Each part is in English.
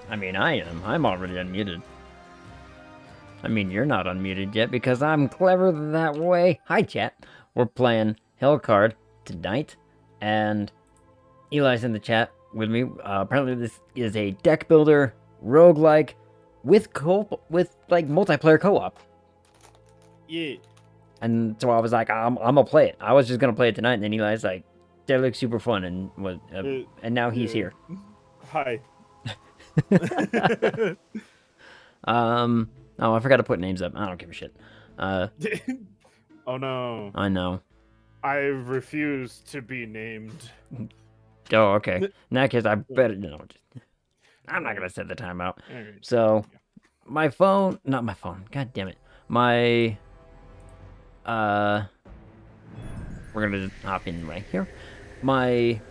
I mean, I am. I'm already unmuted. I mean, you're not unmuted yet because I'm clever that way. Hi, chat. We're playing Hellcard tonight, and Eli's in the chat with me. Apparently, this is a deck builder roguelike with multiplayer co-op. Yeah. And so I was like, I'm gonna play it. I was just gonna play it tonight, and then Eli's like, that looks super fun, and and now he's here. Hi. Oh, I forgot to put names up. I don't give a shit. Oh no. I know. I refuse to be named. Oh, okay. In that case, I better I'm not gonna set the timeout. So, my phone, not my phone. God damn it. My we're gonna just hop in right here. My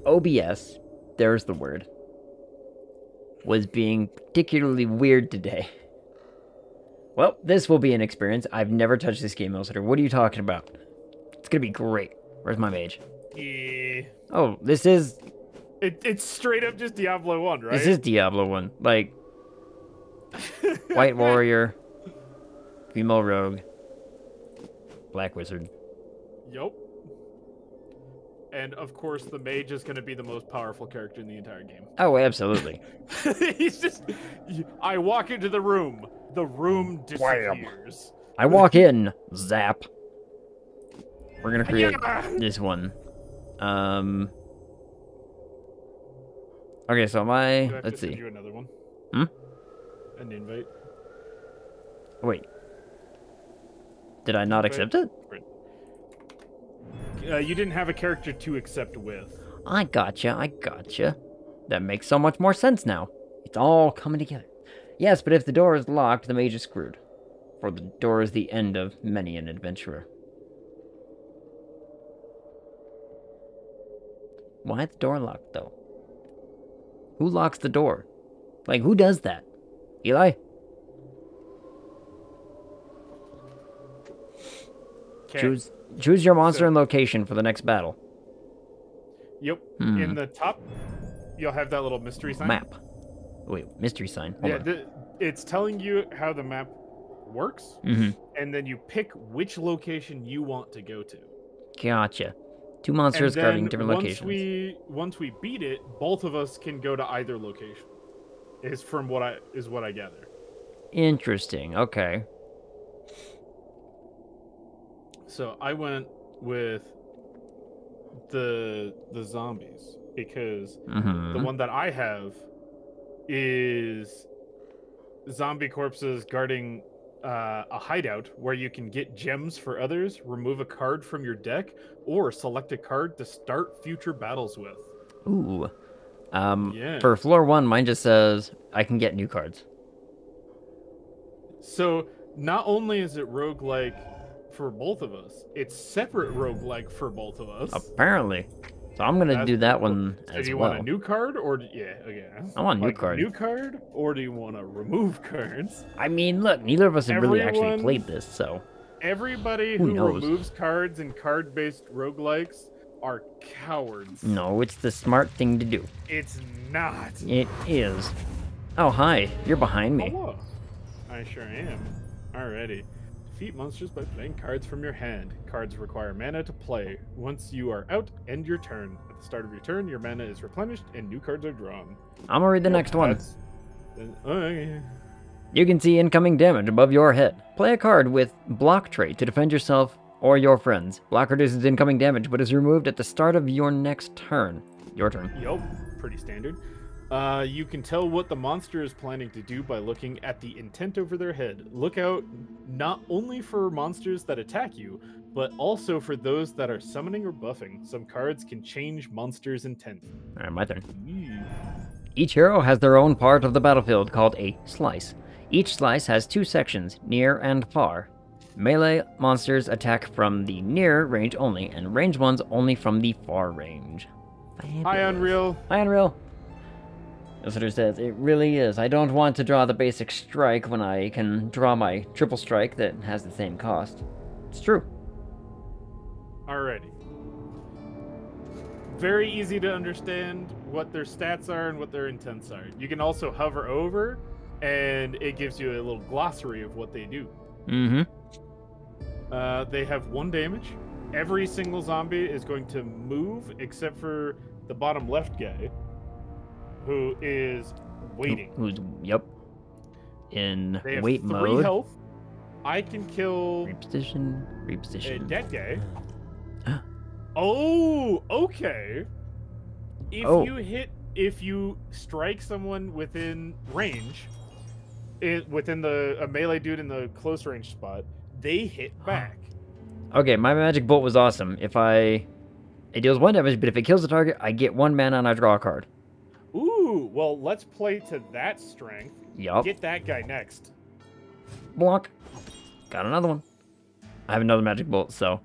OBS, there's the word, was being particularly weird today. Well, this will be an experience. I've never touched this game, Elsitter. What are you talking about? It's gonna be great. Where's my mage? Yeah. Oh, this is... It's straight up just Diablo 1, right? This is Diablo 1. Like, White Warrior, Female Rogue, Black Wizard. Yup. And of course, the mage is going to be the most powerful character in the entire game. Oh, absolutely. He's just... I walk into the room disappears. I walk in, zap. We're gonna create this one. Okay, so let's see. Send you another one. An invite. Wait. Did I not accept it? You didn't have a character to accept with. I gotcha. That makes so much more sense now. It's all coming together. Yes, but if the door is locked, the mage is screwed. For the door is the end of many an adventurer. Why is the door locked, though? Who locks the door? Like, who does that? Eli? Choose your monster and location for the next battle. Yep. In the top, you'll have that little mystery sign. Map. Wait, mystery sign. Hold on. It's telling you how the map works, and then you pick which location you want to go to. Gotcha. Two monsters guarding different locations. Once we beat it, both of us can go to either location. Is what I gather. Interesting. Okay. So I went with the zombies because the one that I have is zombie corpses guarding a hideout where you can get gems for others, remove a card from your deck, or select a card to start future battles with. Ooh. For floor 1, mine just says I can get new cards. So not only is it roguelike for both of us, it's separate roguelike for both of us. Apparently. So I'm gonna do that one as well. Do you want a new card or I want a new card. A new card, or do you want to remove cards? I mean, look, neither of us have really actually played this, so everybody who removes cards in card-based roguelikes are cowards. No, it's the smart thing to do. It's not. It is. Oh, hi. You're behind me. Hello. I sure am. Alrighty. Defeat monsters by playing cards from your hand. Cards require mana to play. Once you are out, end your turn. At the start of your turn, your mana is replenished and new cards are drawn. I'm gonna read the next one. Okay. You can see incoming damage above your head. Play a card with block trait to defend yourself or your friends. Block reduces incoming damage, but is removed at the start of your next turn. Your turn. Yup, pretty standard. You can tell what the monster is planning to do by looking at the intent over their head. Look out not only for monsters that attack you, but also for those that are summoning or buffing. Some cards can change monsters' intent. Alright, my turn. Each hero has their own part of the battlefield called a slice. Each slice has two sections, near and far. Melee monsters attack from the near range only, and ranged ones only from the far range. Fabulous. Hi, Unreal. Hi, Unreal. Visitor says, it really is. I don't want to draw the basic strike when I can draw my triple strike that has the same cost. It's true. Alrighty. very easy to understand what their stats are and what their intents are. You can also hover over, and it gives you a little glossary of what they do. Mm-hmm. They have 1 damage. Every single zombie is going to move except for the bottom left guy, who is waiting. Yep. In They have wait 3 mode. health. I can kill Reposition. a dead guy. Oh, okay. If you strike someone within range, within a melee dude in the close range spot, they hit back. Okay, my magic bolt was awesome. It deals 1 damage, but if it kills the target, I get 1 mana and I draw a card. Ooh, well, let's play to that strength. Yup. Get that guy next. Block. Got another one. I have another magic bolt, so.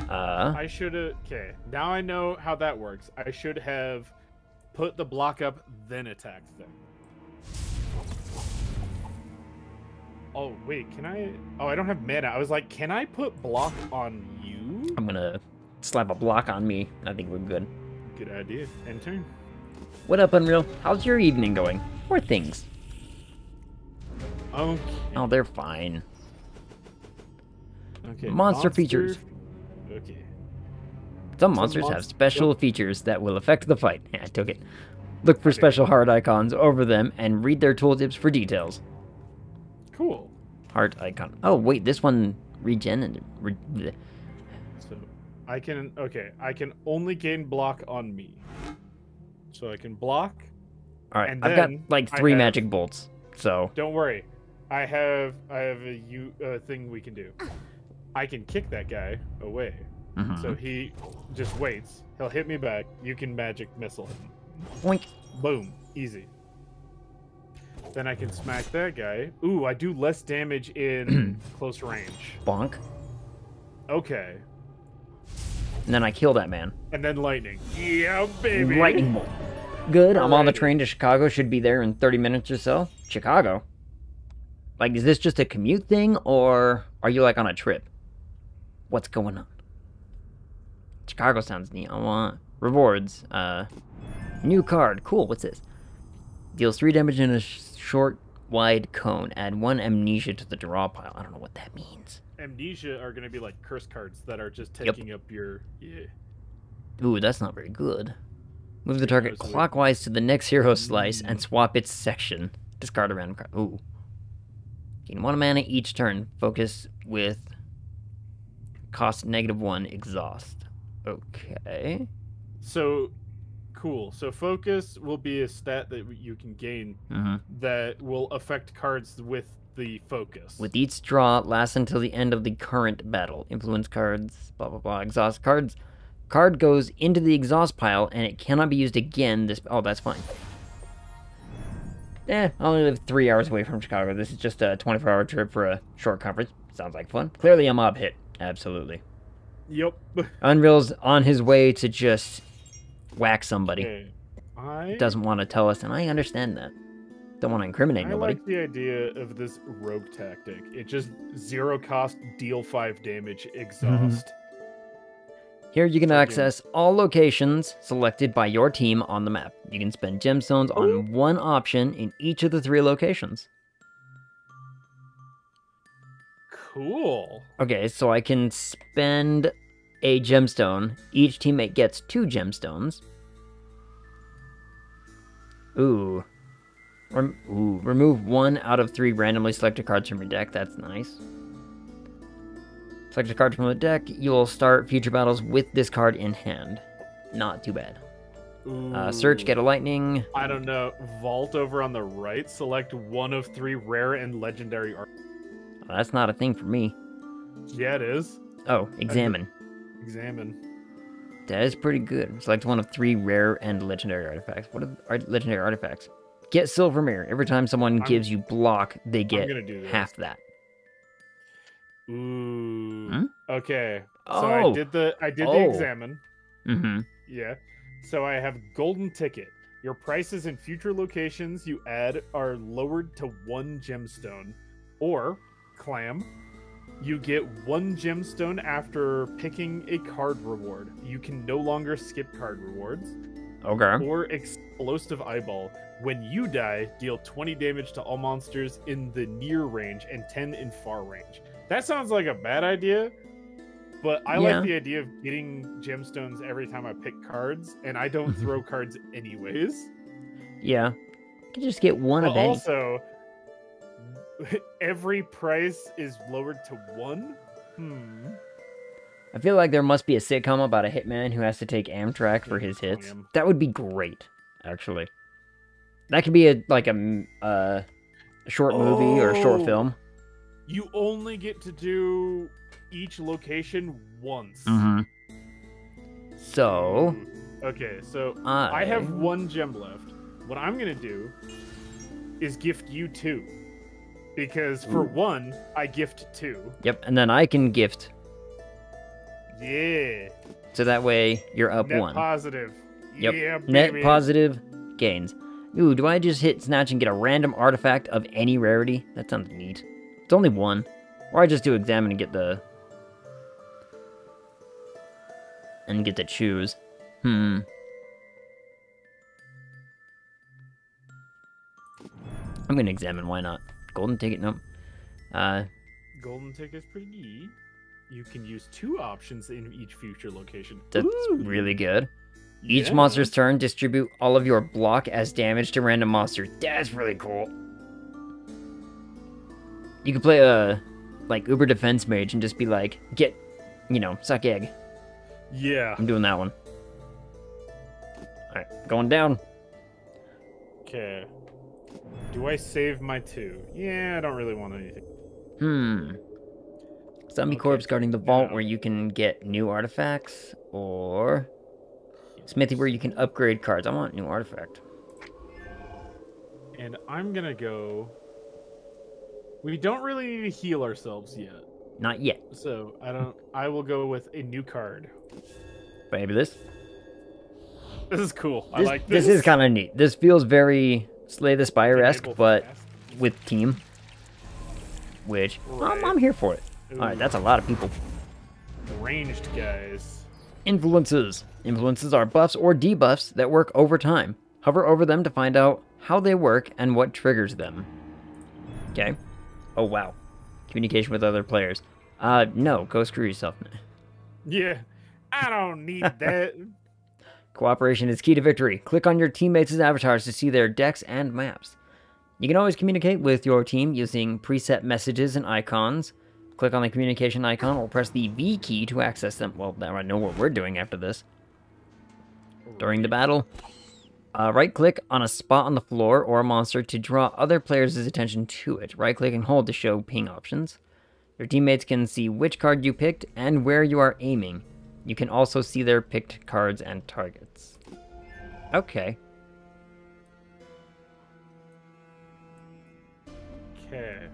I should have. Okay, now I know how that works. I should have put the block up, then attacked them. Oh, wait, can I? Oh, I don't have mana. I was like, can I put block on you? I'm gonna slap a block on me. I think we're good. Good idea. End turn. What up, Unreal? How's your evening going? Or things? Okay. Oh, they're fine. Okay. Monster features. Okay. Some monsters have special features that will affect the fight. Yeah, I took it. Look for special heart icons over them and read their tooltips for details. Cool. Heart icon. Oh, wait, this one regen. So I can only gain block on me. So I can block. All right, and I've got then like 3 magic bolts, so. Don't worry, I have a thing we can do. I can kick that guy away, so he just waits. He'll hit me back. You can magic missile him. Boink. Boom, easy. Then I can smack that guy. Ooh, I do less damage in close range. Bonk. Okay. And then I kill that man. And then lightning. Yeah, baby. Lightning bolt. Good. I'm on the train to Chicago. Should be there in 30 minutes or so. Chicago? Like, is this just a commute thing, or are you, like, on a trip? What's going on? Chicago sounds neat. I want rewards. New card. Cool. What's this? Deals 3 damage in a short, wide cone. Add 1 amnesia to the draw pile. I don't know what that means. Amnesia are going to be like curse cards that are just taking up your... Yeah. Ooh, that's not very good. Move the target clockwise to the next hero slice and swap its section. Discard a random card. Ooh. Gain 1 mana each turn. Focus with cost -1 exhaust. Okay. So, cool. So focus will be a stat that you can gain that will affect cards with the focus. With each draw, lasts until the end of the current battle. Influence cards, blah, blah, blah. Exhaust cards. Card goes into the exhaust pile, and it cannot be used again. Oh, that's fine. I only live 3 hours away from Chicago. This is just a 24-hour trip for a short conference. Sounds like fun. Clearly a mob hit. Absolutely. Yep. Unreal's on his way to just whack somebody. Okay. Doesn't want to tell us, and I understand that. Don't want to incriminate nobody. I like the idea of this rogue tactic. It just 0 cost, deal 5 damage, exhaust. Here you can access all locations selected by your team on the map. You can spend gemstones on 1 option in each of the 3 locations. Cool. Okay, so I can spend a gemstone. Each teammate gets 2 gemstones. Ooh. Remove 1 out of 3 randomly selected cards from your deck. That's nice. Select a card from the deck. You will start future battles with this card in hand. Not too bad. Search, get a lightning. I don't know. Vault over on the right. Select 1 of 3 rare and legendary art. Oh, that's not a thing for me. Yeah, it is. Oh, examine. Examine. That is pretty good. Select 1 of 3 rare and legendary artifacts. What are legendary artifacts? Get Silver Mirror. Every time someone gives you block, they get half that. Ooh. Okay. So I did the examine. Yeah. So I have golden ticket. Your prices in future locations you add are lowered to 1 gemstone. Or clam. You get 1 gemstone after picking a card reward. You can no longer skip card rewards. Okay. Or Explosive Eyeball. When you die, deal 20 damage to all monsters in the near range and 10 in far range. That sounds like a bad idea, but I like the idea of getting gemstones every time I pick cards, and I don't throw cards anyways. Yeah. You can just get one of any. Also, every price is lowered to 1? I feel like there must be a sitcom about a hitman who has to take Amtrak for his hits. That would be great, actually. That could be a short movie or a short film. You only get to do each location once. So... Okay, so I have 1 gem left. What I'm going to do is gift you 2. Because for 1, I gift 2. Yep, and then I can gift... Yeah. So that way, you're up Net 1. positive. Yep. Yeah, Net baby. positive gains. Ooh, do I just hit Snatch and get a random artifact of any rarity? That sounds neat. It's only 1. Or I just do Examine and get the... And get to choose. I'm gonna Examine, why not? Golden ticket, nope. Golden ticket's pretty neat. You can use 2 options in each future location. That's really good. Each monster's turn, distribute all of your block as damage to random monsters. That's really cool. You could play a, like, Uber Defense Mage and just be like, get, suck egg. Yeah. I'm doing that one. Alright, going down. Okay. Do I save my 2? Yeah, I don't really want anything. Zombie Corpse guarding the vault where you can get new artifacts, or Smithy where you can upgrade cards. I want new artifact. And I'm gonna go... We don't really need to heal ourselves yet. Not yet. So, I will go with a new card. Fabulous. This is cool. I like this. This is kind of neat. This feels very Slay the Spire-esque, but with team. Which, I'm here for it. Alright, that's a lot of people. Ranged guys. Influences. Influences are buffs or debuffs that work over time. Hover over them to find out how they work and what triggers them. Okay. Oh, wow. Communication with other players. No, go screw yourself. Yeah, I don't need that. Cooperation is key to victory. Click on your teammates' avatars to see their decks and maps. You can always communicate with your team using preset messages and icons. Click on the communication icon or press the V key to access them. Well, now I know what we're doing after this. During the battle, right-click on a spot on the floor or a monster to draw other players' attention to it. Right-click and hold to show ping options. Your teammates can see which card you picked and where you are aiming. You can also see their picked cards and targets. Okay. Okay.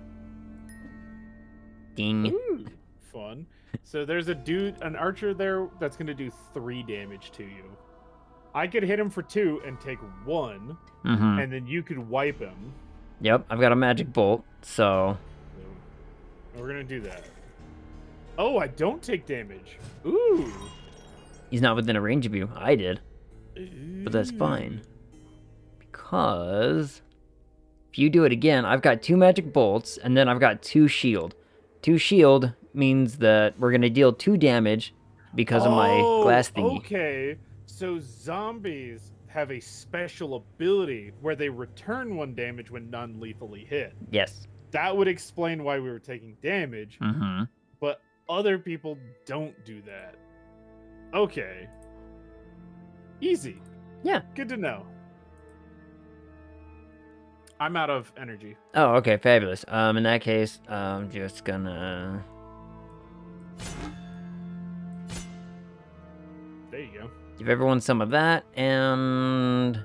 Ding. Ooh, fun. So there's an archer there that's going to do 3 damage to you. I could hit him for 2 and take 1, and then you could wipe him. Yep, I've got a magic bolt, so... We're going to do that. Oh, I don't take damage. Ooh. He's not within a range of you. I did. But that's fine. Because... if you do it again, I've got 2 magic bolts, and then I've got 2 shield. 2 shield means that we're going to deal 2 damage because of my glass thingy. Okay. So zombies have a special ability where they return 1 damage when non-lethally hit. Yes. That would explain why we were taking damage. But other people don't do that. Okay. Easy. Yeah. Good to know. I'm out of energy. Oh, okay, fabulous. In that case, I'm just gonna... There you go. give everyone some of that, and...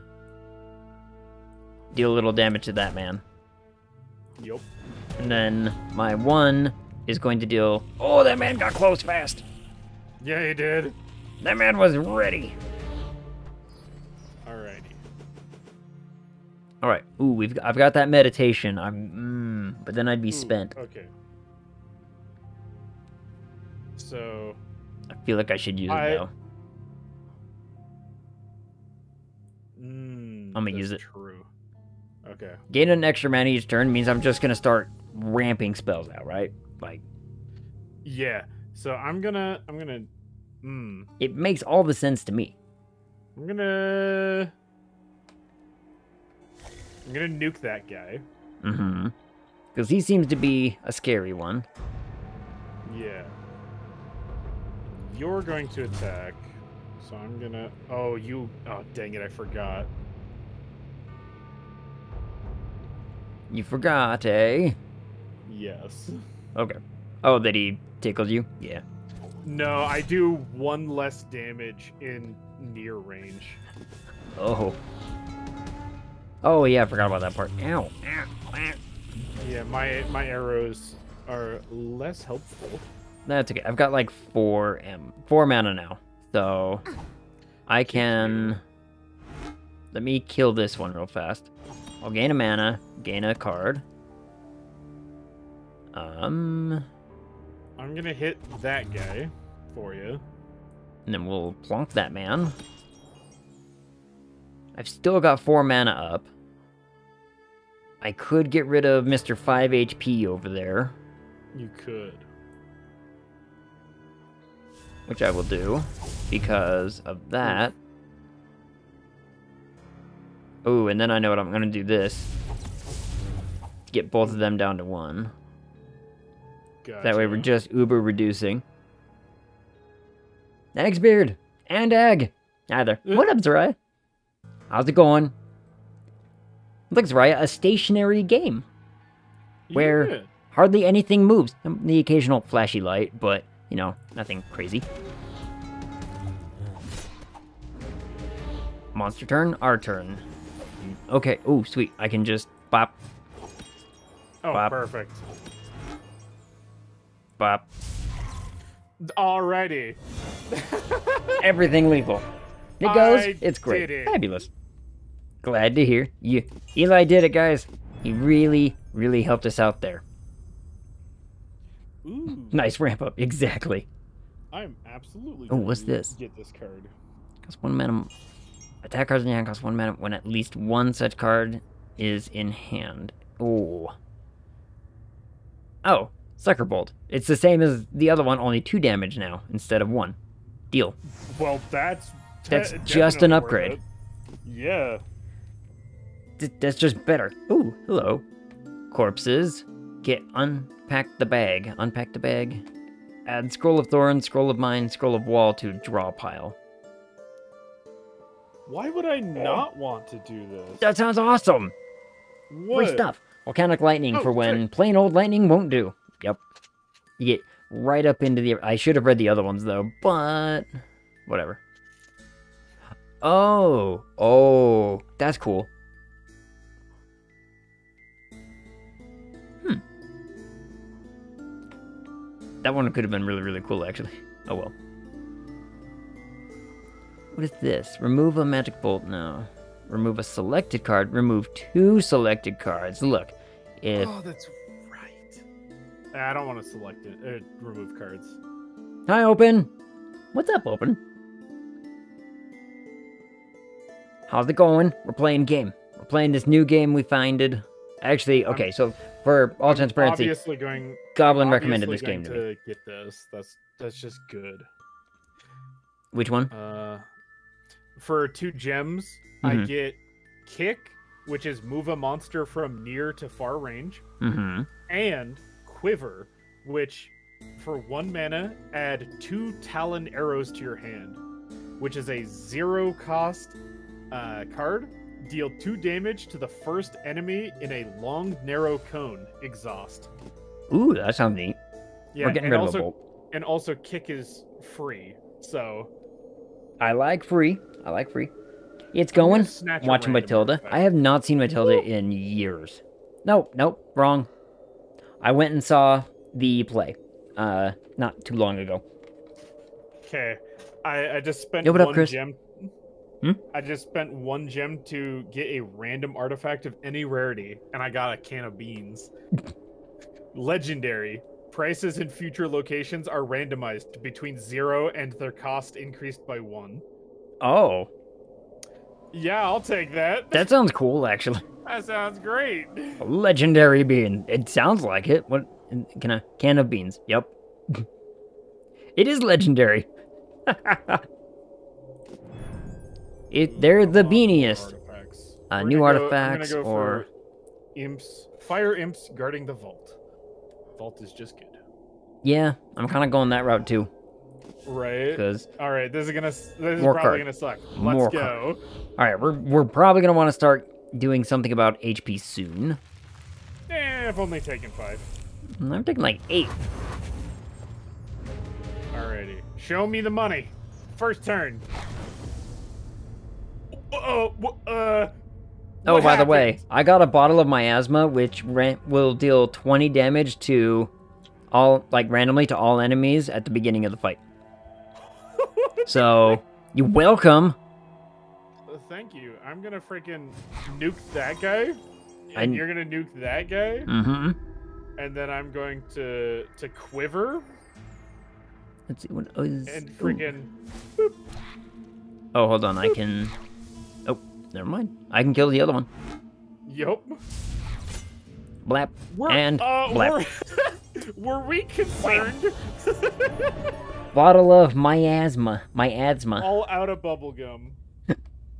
deal a little damage to that man. Yup. And then my 1 is going to deal... oh, that man got close fast! Yeah, he did. That man was ready! Alrighty. Alright, ooh, I've got that meditation. But then I'd be spent. Okay. So I feel like I should use it though. I'm gonna use it. True. Okay. Gaining an extra mana each turn means I'm just gonna start ramping spells out, right? Like. Yeah. So I'm gonna. It makes all the sense to me. I'm gonna nuke that guy. Mm-hmm. Because he seems to be a scary one. Yeah. You're going to attack. So I'm gonna... Oh, you... Oh, dang it, I forgot. You forgot, eh? Yes. Okay. Oh, that he tickled you? Yeah. No, I do 1 less damage in near range. Oh. Oh, yeah, I forgot about that part. Ow. Ow. Ow. Yeah, my arrows are less helpful. That's okay. I've got like 4 mana now. So I can... Let me kill this one real fast. I'll gain a mana, gain a card. I'm gonna hit that guy for you. And then we'll plonk that man. I've still got 4 mana up. I could get rid of Mr. 5 HP over there. You could. Which I will do, because of that. Ooh, and then I know what I'm gonna do this. Get both of them down to 1. Gotcha. That way we're just uber reducing. Thanks, Beard! And Egg! Either. What up, Zariah? How's it going? Look, Zariah, a stationary game. Where hardly anything moves. The occasional flashy light, but, you know, nothing crazy. Monster turn, our turn. Okay, ooh, sweet. I can just bop. Oh, bop, perfect. bop. Alrighty. Everything lethal. It goes. I It's great. did it. Fabulous. Glad to hear. Eli did it, guys. He really, really helped us out there. Ooh. Nice ramp up. Exactly. I'm absolutely Oh, what's this? Get this card. Cost 1 mana. Attack cards in your hand cost 1 mana when at least one such card is in hand. Oh. Oh, Sucker Bolt. It's the same as the other one, only 2 damage now instead of 1. Deal. Well, that's just an upgrade. Yeah. That's just better. Ooh, hello. Corpses. Unpack the bag. Unpack the bag. Add Scroll of Thorns, Scroll of Mine, Scroll of Wall to draw pile. Why would I not want to do this? That sounds awesome! What? Free stuff. Volcanic Lightning for when plain old lightning won't do. Yep. You get right up into the... I should have read the other ones, though, but... Whatever. Oh. Oh. That's cool. That one could have been really, really cool, actually. Oh, well. What is this? Remove a magic bolt? No. Remove a selected card. Remove 2 selected cards. Look, if... Oh, that's right. I don't want to select it. Remove cards. Hi, Open. What's up, Open? How's it going? We're playing game. We're playing this new game we finded. Actually, okay, so for all transparency, Goblin recommended this game to me. Get this. That's just good. Which one? For 2 gems, I get Kick, which is move a monster from near to far range, and Quiver, which for 1 mana add 2 Talon arrows to your hand, which is a 0-cost card. Deal 2 damage to the first enemy in a long, narrow cone. Exhaust. Ooh, that sounds neat. Yeah, we're getting rid of a bolt. And also, Kick is free, so... I like free. I like free. It's going. Watching Matilda. I have not seen Matilda in years. Nope, wrong. I went and saw the play. Not too long ago. Okay. I just spent Yo, what up, Chris? gem... I just spent 1 gem to get a random artifact of any rarity, and I got a can of beans. Legendary. Prices in future locations are randomized between 0 and their cost increased by 1. Oh. Yeah, I'll take that. That sounds cool, actually. That sounds great. A legendary bean. It sounds like it. What? Can of beans. Yep. It is legendary. They're the beaniest. New artifacts or imps, fire imps guarding the vault. Vault is just good. Yeah, I'm kind of going that route too. Right. Because all right, this is probably gonna suck. Let's go. All right, we're probably gonna want to start doing something about HP soon. I've only taken 5. I'm taking like 8. Alrighty, show me the money. First turn. Oh, by the way, I got a bottle of miasma, which will deal 20 damage to all, randomly to all enemies at the beginning of the fight. So, you're welcome. Thank you. I'm gonna freaking nuke that guy, and you're gonna nuke that guy. Mm-hmm. And then I'm going to quiver. Let's see what is. And freaking. Oh, hold on. I can. Oh, never mind. I can kill the other one. Yup. Blap and blap. Were we concerned? Bottle of miasma. Miasma. All out of bubblegum.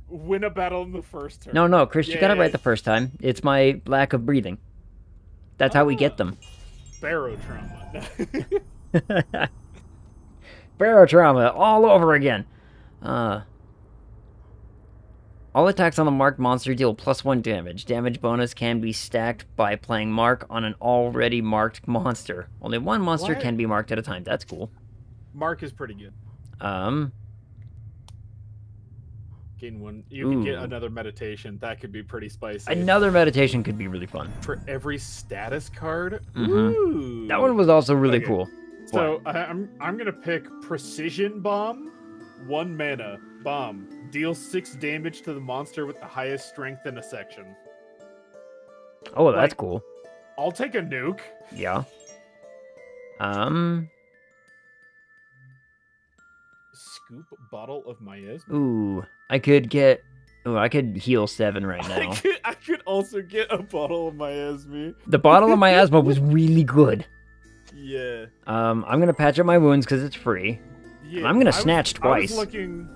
Win a battle in the first turn. No, Chris, you got it right the first time. It's my lack of breathing. That's how we get them. Barotrauma. Barotrauma all over again. All attacks on the marked monster deal +1 damage. Damage bonus can be stacked by playing Mark on an already marked monster. Only one monster can be marked at a time. That's cool. Mark is pretty good. Gain 1. You can get another meditation. That could be pretty spicy. Another meditation could be really fun. For every status card? Mm-hmm. Ooh. That one was also really cool. So I'm gonna pick Precision Bomb, 1 mana, bomb. Deal 6 damage to the monster with the highest strength in a section. Oh, that's cool. I'll take a nuke. Yeah. Scoop bottle of miasma. Ooh, I could get. Oh, I could heal 7 right now. I could also get a bottle of miasma. The bottle of miasma was really good. Yeah. I'm gonna patch up my wounds because it's free. Yeah. I'm gonna snatch twice. I was looking.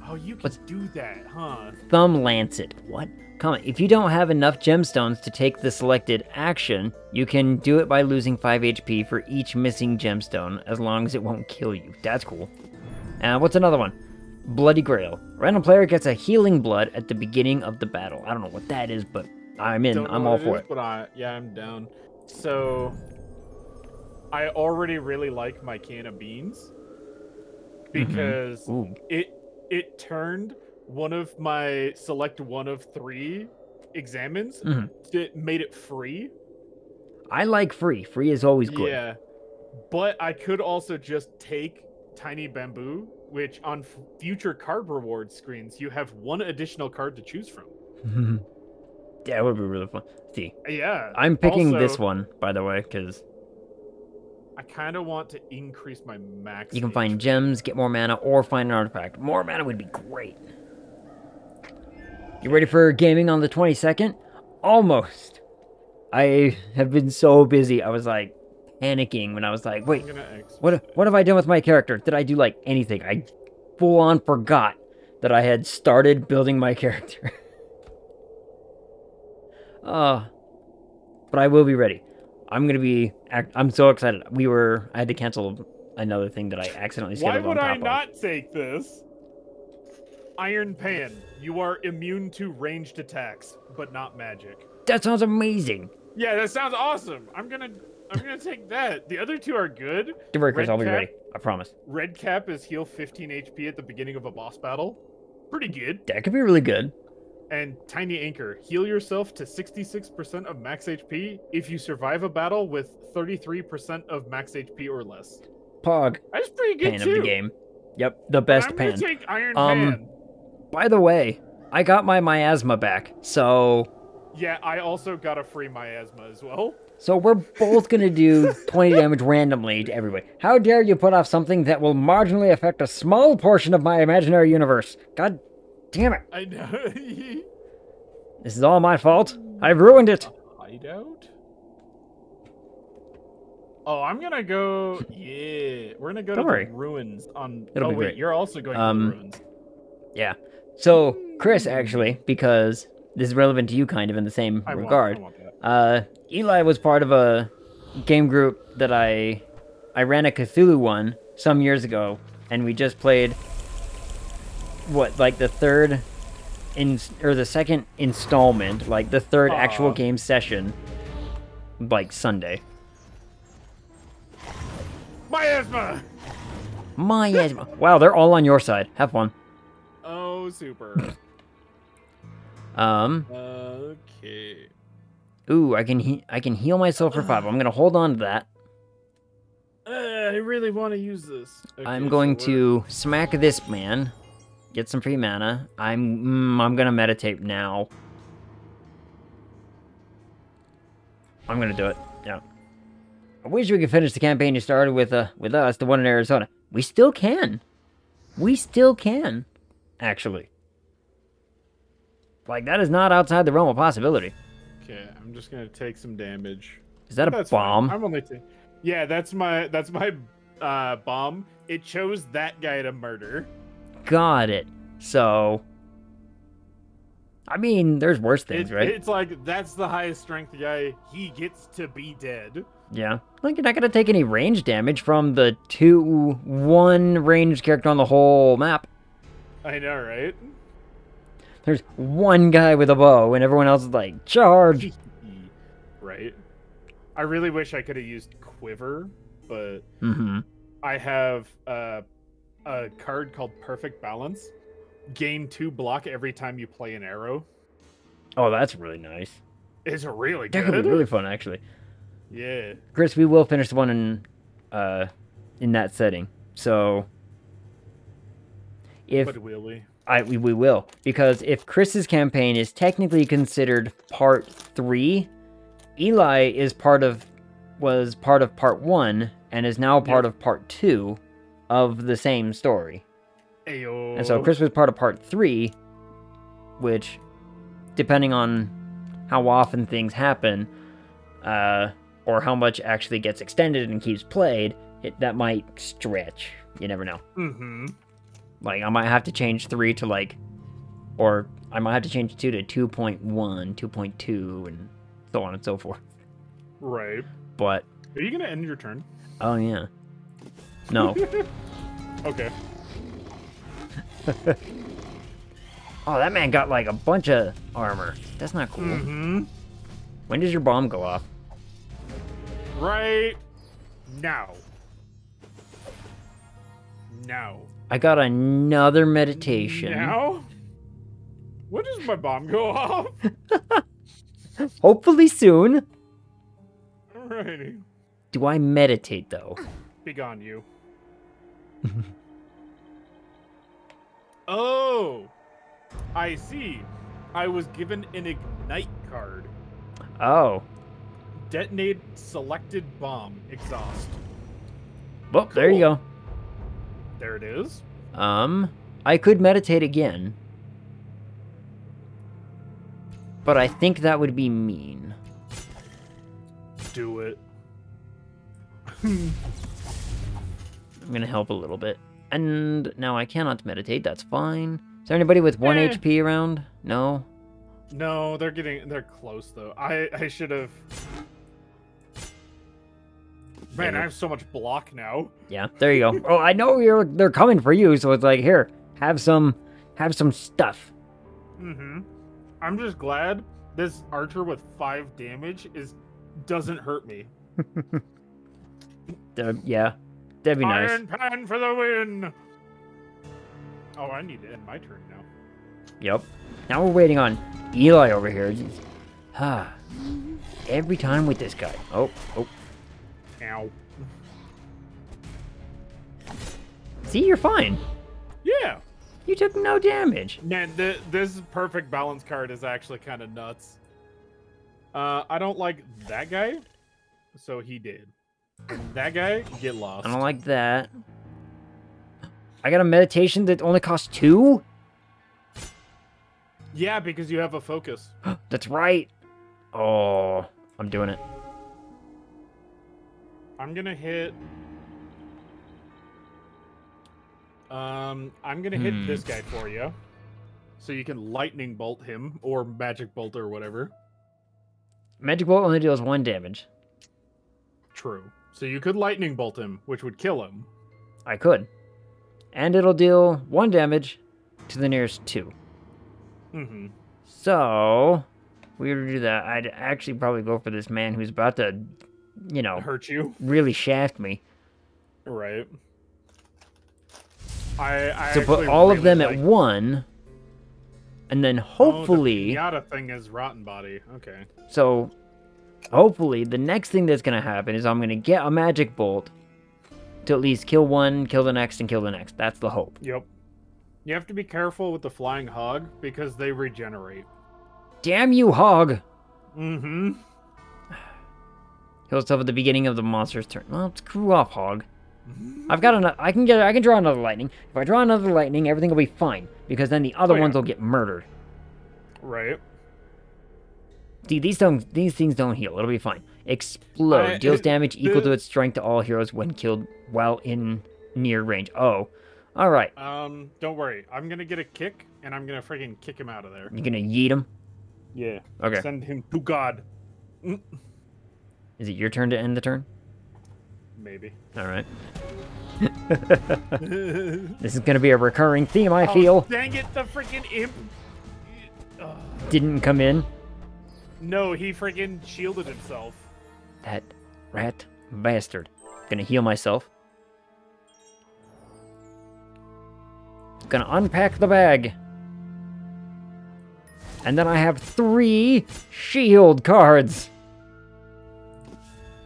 Oh, you can do that, huh? Thumb Lancet. What? Come on. If you don't have enough gemstones to take the selected action, you can do it by losing 5 HP for each missing gemstone, as long as it won't kill you. That's cool. What's another one? Bloody Grail. Random player gets a healing blood at the beginning of the battle. I don't know what that is, but I'm in. I'm all for it. But I'm down. So, I already really like my can of beans because it turned one of my select 1 of 3 examines. It made it free. I like free. Free is always good. Yeah, but I could also just take Tiny Bamboo, which on future card reward screens, you have 1 additional card to choose from. Yeah, it would be really fun. See. Yeah. I'm picking this one, by the way, because I kind of want to increase my max. You can find gems, get more mana, or find an artifact. More mana would be great. You ready for gaming on the 22nd? Almost. I have been so busy. I was like panicking when I was like, wait, what have I done with my character? Did I do like anything? I full on forgot that I had started building my character. But I will be ready. I'm so excited. I had to cancel another thing that I accidentally scheduled on top of. Why would I not take this? Iron Pan. You are immune to ranged attacks, but not magic. That sounds amazing. Yeah, that sounds awesome. I'm gonna take that. The other 2 are good. Don't worry, Chris. I'll be ready. I promise. Red Cap is heal 15 HP at the beginning of a boss battle. Pretty good. That could be really good. And Tiny Anchor. Heal yourself to 66% of max HP if you survive a battle with 33% of max HP or less. Pog. That's pretty good pan too. Of the game. Yep, the best I'm pan. gonna take Iron Pan. By the way, I got my miasma back, so... Yeah, I also got a free miasma as well. So we're both going to do 20 damage randomly to everybody. How dare you put off something that will marginally affect a small portion of my imaginary universe? God damn it. I know. This is all my fault. I've ruined it. Hideout? Oh, I'm gonna go. Yeah, we're gonna go to the ruins on. It'll be wait, great. you're also going to the ruins. Yeah. So Chris, actually, because this is relevant to you, kind of in the same regard. I want that. Eli was part of a game group that I ran a Cthulhu one some years ago, and we just played like the second installment, like the third actual game session, like Sunday. Miasma! Wow, they're all on your side. Have fun. Oh, super. Okay. Ooh, I can heal myself for 5. I'm gonna hold on to that. I really want to use this. Okay, I'm going to smack this man, get some free mana. I'm gonna meditate now. I'm gonna do it. Yeah. I wish we could finish the campaign you started with us, the one in Arizona. We still can. We still can, actually. Like, that is not outside the realm of possibility. Okay, I'm just gonna take some damage. Is that a bomb? Fine. I'm only yeah, that's my bomb. It chose that guy to murder. Got it. So, I mean, there's worse things, right? It's like, that's the highest strength guy. He gets to be dead. Yeah. Like, you're not going to take any range damage from the 1 ranged character on the whole map. I know, right? There's one guy with a bow, and everyone else is like, charge! Right. I really wish I could have used Quiver, but I have a card called Perfect Balance. Gain 2 block every time you play an arrow. Oh, that's really nice. It's really good. That could be really fun, actually. Yeah. Chris, we will finish the one in that setting. So, But will we? We will. Because if Chris's campaign is technically considered part 3, Eli was part of part 1, and is now part of part 2 of the same story. Ayo. And so Chris was part of part 3, which, depending on how often things happen, or how much actually gets extended and keeps played, that might stretch. You never know. Like, I might have to change 3 to, like, or I might have to change 2 to 2.1, 2.2, and so on and so forth. Right. But... Are you going to end your turn? Oh, yeah. No. Okay. Oh, that man got, like, a bunch of armor. That's not cool. When does your bomb go off? Right now. Now. I got another meditation. Now? When does my bomb go off? Hopefully soon. Alrighty. Do I meditate, though? Begone you. Oh! I see. I was given an Ignite card. Oh. Detonate selected bomb. Exhaust. Well, cool. There you go. There it is. I could meditate again. But I think that would be mean. Do it. I'm gonna help a little bit. And now I cannot meditate, that's fine. Is there anybody with 1 HP around? No? No, they're close though. I should have... Man, I have so much block now. Yeah, there you go. Oh, I know they're coming for you, so it's like, here, have some stuff. I'm just glad this archer with 5 damage doesn't hurt me. Yeah, that'd be nice. Iron Pan for the win! Oh, I need to end my turn now. Yep. Now we're waiting on Eli over here. Every time with this guy. Oh. Ow. See, you're fine. Yeah. You took no damage. Man, this Perfect Balance card is actually kind of nuts. I don't like that guy. so he did. And that guy, get lost. I don't like that. I got a meditation that only costs 2? Yeah, because you have a focus. That's right. Oh, I'm doing it. I'm gonna hit... I'm gonna hit this guy for you. So you can lightning bolt him, or magic bolt or whatever. Magic bolt only deals 1 damage. True. So you could lightning bolt him, which would kill him. I could. And it'll deal 1 damage to the nearest 2. Mm-hmm. So, if we were to do that, I'd actually probably go for this man who's about to, you know... hurt you? Really shaft me. Right. I so put all of them at 1, and then hopefully... Oh, the pinata thing is Rotten Body. Okay. So, hopefully, the next thing that's going to happen is I'm going to get a magic bolt to at least kill one, kill the next, and kill the next. That's the hope. Yep. You have to be careful with the flying hog, because they regenerate. Damn you, hog! Mm-hmm. Heal stuff at the beginning of the monster's turn. Well, screw off, hog. I've got enough. I can draw another lightning. If I draw another lightning, everything will be fine, because then the other ones will get murdered. Right. See, these things don't heal. It'll be fine. Explode. Deals damage equal to its strength to all heroes when killed while in near range. Oh. Alright. Don't worry. I'm gonna get a kick, and I'm gonna freaking kick him out of there. You're gonna yeet him? Yeah. Okay. Send him to God. Is it your turn to end the turn? Maybe. Alright. This is gonna be a recurring theme, I feel. Dang it, the freaking imp... Didn't come in? No, he freaking shielded himself. That rat bastard. Gonna heal myself. Gonna unpack the bag. And then I have 3 shield cards.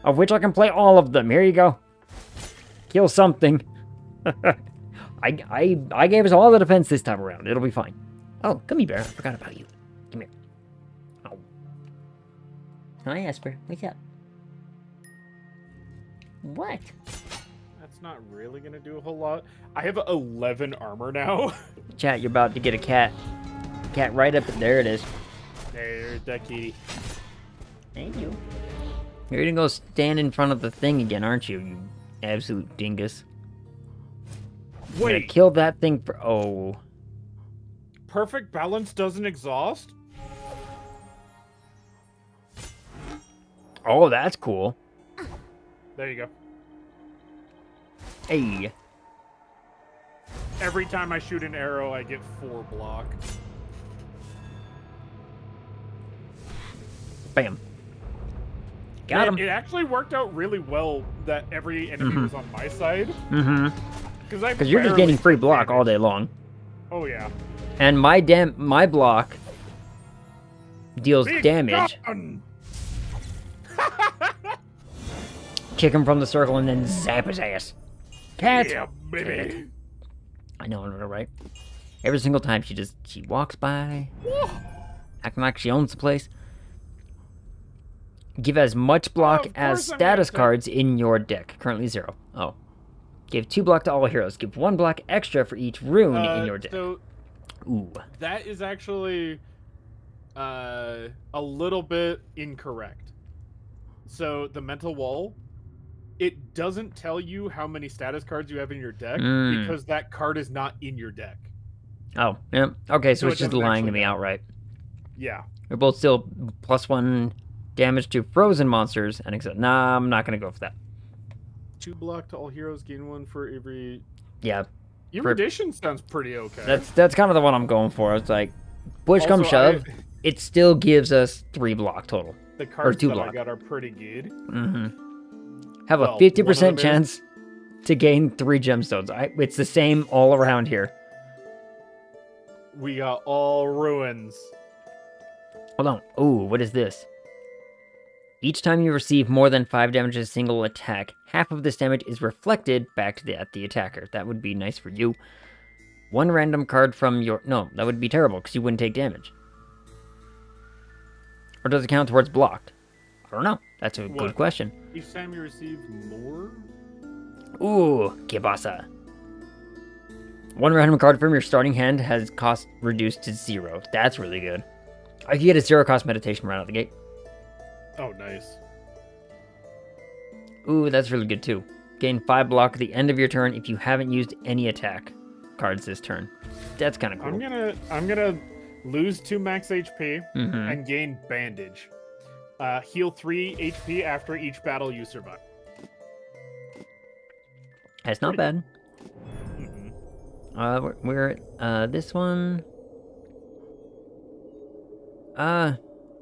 Of which I can play all of them. Here you go. Kill something. I gave us all the defense this time around. It'll be fine. Oh, gummy bear. I forgot about you. Come here. Oh. Hi, Esper. What's up? What? That's not really gonna do a whole lot. I have 11 armor now. Chat, you're about to get a cat. Cat right up. There it is. There's that kitty. Thank you. You're gonna go stand in front of the thing again, aren't you? You absolute dingus. Wait. I'm gonna kill that thing for... Oh. Perfect balance doesn't exhaust? Oh, that's cool. There you go. Hey. Every time I shoot an arrow, I get 4 block. Bam. Got him. It actually worked out really well that every enemy was on my side. Mm-hmm. Because you're just getting free block all day long. Oh, yeah. And my block deals damage. Kick him from the circle and then zap his ass. Cat! Yeah, baby. I know, right? Every single time she walks by, acting like she owns the place. Give as much block as status cards in your deck. Currently 0. Oh. Give 2 block to all heroes. Give 1 block extra for each rune in your deck. So ooh. That is actually a little bit incorrect. So the mental wall, it doesn't tell you how many status cards you have in your deck because that card is not in your deck. Oh, yeah. Okay, so it's just lying to me outright. Yeah. We're both still +1 damage to frozen monsters, and except nah, I'm not gonna go for that. 2 block to all heroes, gain 1 for every. Yeah. Erudition sounds pretty okay. That's kind of the one I'm going for. It's like, push come shove, it still gives us 3 block total. The cards or 2 that block. I got are pretty good. Have a 50% chance to gain 3 gemstones. It's the same all around here. We got all ruins. Hold on. Ooh, what is this? Each time you receive more than 5 damage as a single attack, half of this damage is reflected back to the attacker. That would be nice for you. 1 random card from your... No, that would be terrible, because you wouldn't take damage. Or does it count towards blocked? I don't know. That's a good question. Each time you receive more? Ooh, que pasa? One random card from your starting hand has cost reduced to 0. That's really good. I can get a 0 cost meditation right out the gate. Oh, nice. Ooh, that's really good too. Gain 5 block at the end of your turn if you haven't used any attack cards this turn. That's kind of cool. I'm gonna lose 2 max HP and gain bandage. Heal 3 HP after each battle you survive. That's not bad. We're at this one.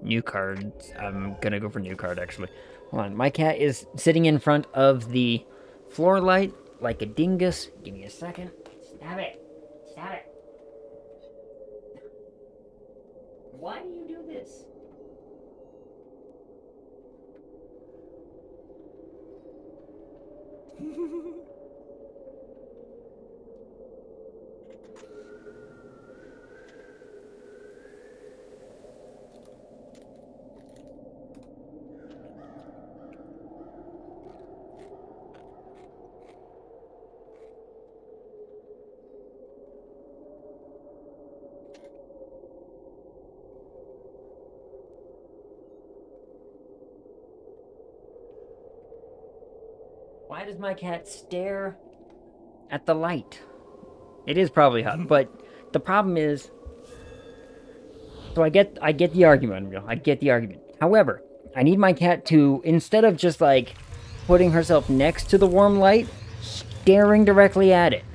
New cards. I'm gonna go for new card actually. Hold on. My cat is sitting in front of the floor light like a dingus. Give me a second. Stop it. Stop it. Why do you do this? Why does my cat stare at the light? It is probably hot, but the problem is... So I get the argument, Unreal. I get the argument. However, I need my cat to, instead of just, like, putting herself next to the warm light, staring directly at it.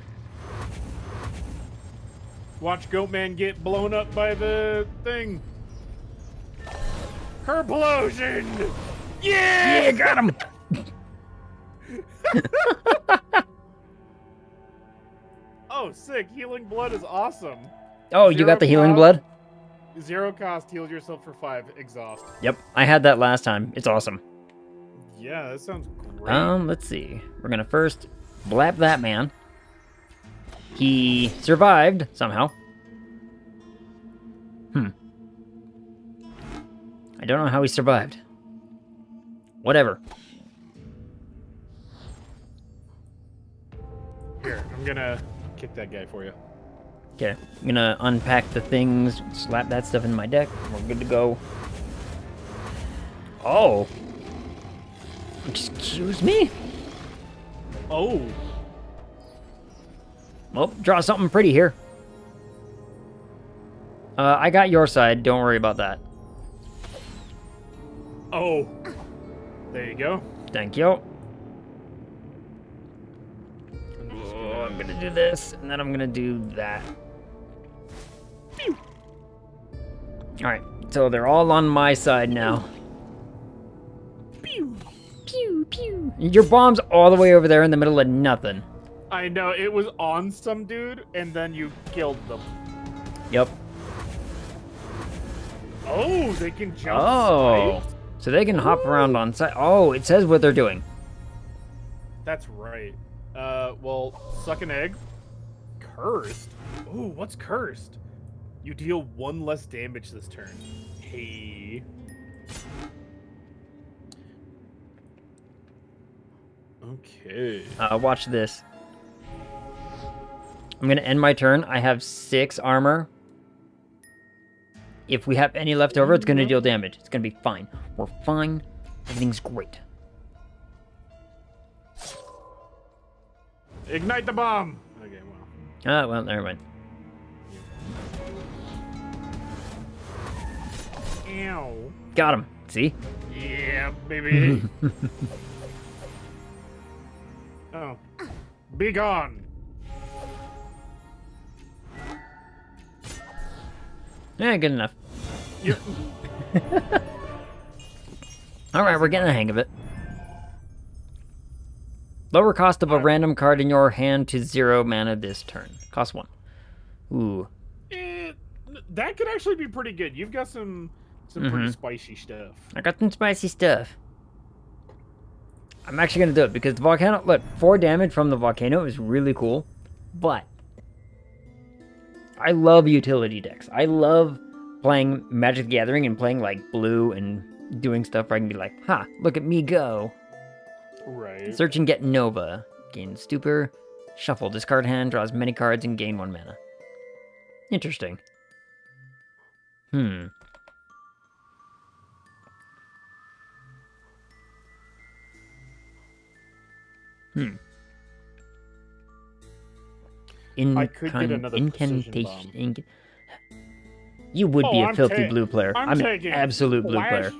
Watch Goatman get blown up by the thing. Herplosion! Yeah! Yeah, got him! Oh, sick. Healing blood is awesome. Oh, you got the healing blood? 0 cost, heal yourself for 5, exhaust. Yep, I had that last time. It's awesome. Yeah, that sounds great. Let's see. We're gonna first blap that man. He survived, somehow. I don't know how he survived. Whatever. Here, I'm gonna kick that guy for you. Okay, I'm gonna unpack the things, slap that stuff in my deck, and we're good to go. Oh! Excuse me? Oh! Well, draw something pretty here. I got your side, don't worry about that. Oh! There you go. Thank you. Oh, I'm gonna do this, and then I'm gonna do that. Alright, so they're all on my side now. Pew! Pew, pew. Your bomb's all the way over there in the middle of nothing. I know, it was on some dude, and then you killed them. Yep. Oh, they can jump Oh, sides? so they can hop around on side. Oh, it says what they're doing. That's right. Well, suck an egg. Cursed? Ooh, what's cursed? You deal 1 less damage this turn. Hey. Okay. Watch this. I'm gonna end my turn. I have 6 armor. If we have any left over, it's gonna deal damage. It's gonna be fine. We're fine. Everything's great. Ignite the bomb! Okay, well. Well, never mind. Ow. Got him. See? Yeah, baby. Oh. Be gone! Yeah, good enough. Yep. Alright, we're getting the hang of it. Lower cost of a random card in your hand to 0 mana this turn. Cost 1. Ooh. That could actually be pretty good. You've got some pretty spicy stuff. I got some spicy stuff. I'm actually going to do it because the volcano... Look, 4 damage from the volcano is really cool. But I love utility decks. I love playing Magic the Gathering and playing like blue and doing stuff where I can be like, ha, look at me go. Right. Search and get Nova. Gain Stupor. Shuffle. Discard hand. Draws many cards and gain 1 mana. Interesting. Hmm. I could get another incantation. You would be a filthy blue player. I'm an absolute blue player.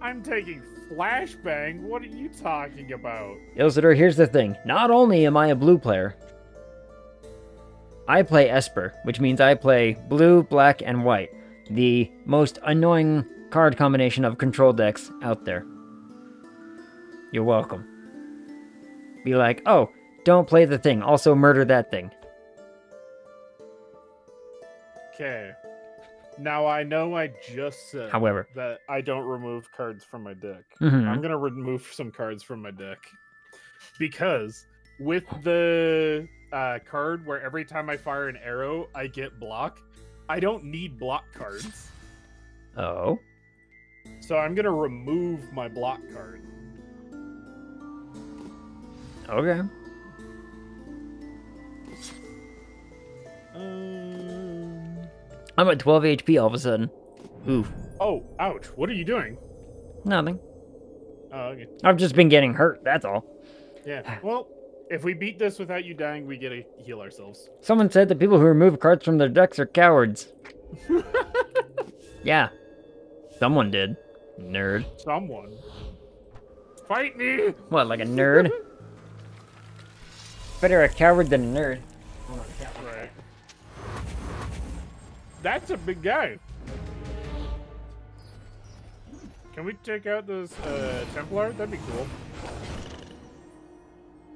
I'm taking flashbang. What are you talking about? Illisidor, here's the thing. Not only am I a blue player, I play Esper, which means I play blue, black, and white. The most annoying card combination of control decks out there. You're welcome. Be like, oh, don't play the thing. Also murder that thing. Okay. Now I know I just said However, that I don't remove cards from my deck. Mhm. I'm gonna remove some cards from my deck. Because with the card where every time I fire an arrow, I get block, I don't need block cards. Oh. So I'm gonna remove my block card. Okay. I'm at 12 HP all of a sudden. Oof. Oh, ouch. What are you doing? Nothing. Oh, okay. I've just been getting hurt, that's all. Yeah. Well, if we beat this without you dying, we get to heal ourselves. Someone said that people who remove cards from their decks are cowards. Yeah. Someone did. Nerd. Someone. Fight me! What, like a nerd? Better a coward than a nerd. Right. That's a big guy. Can we take out this Templar? That'd be cool.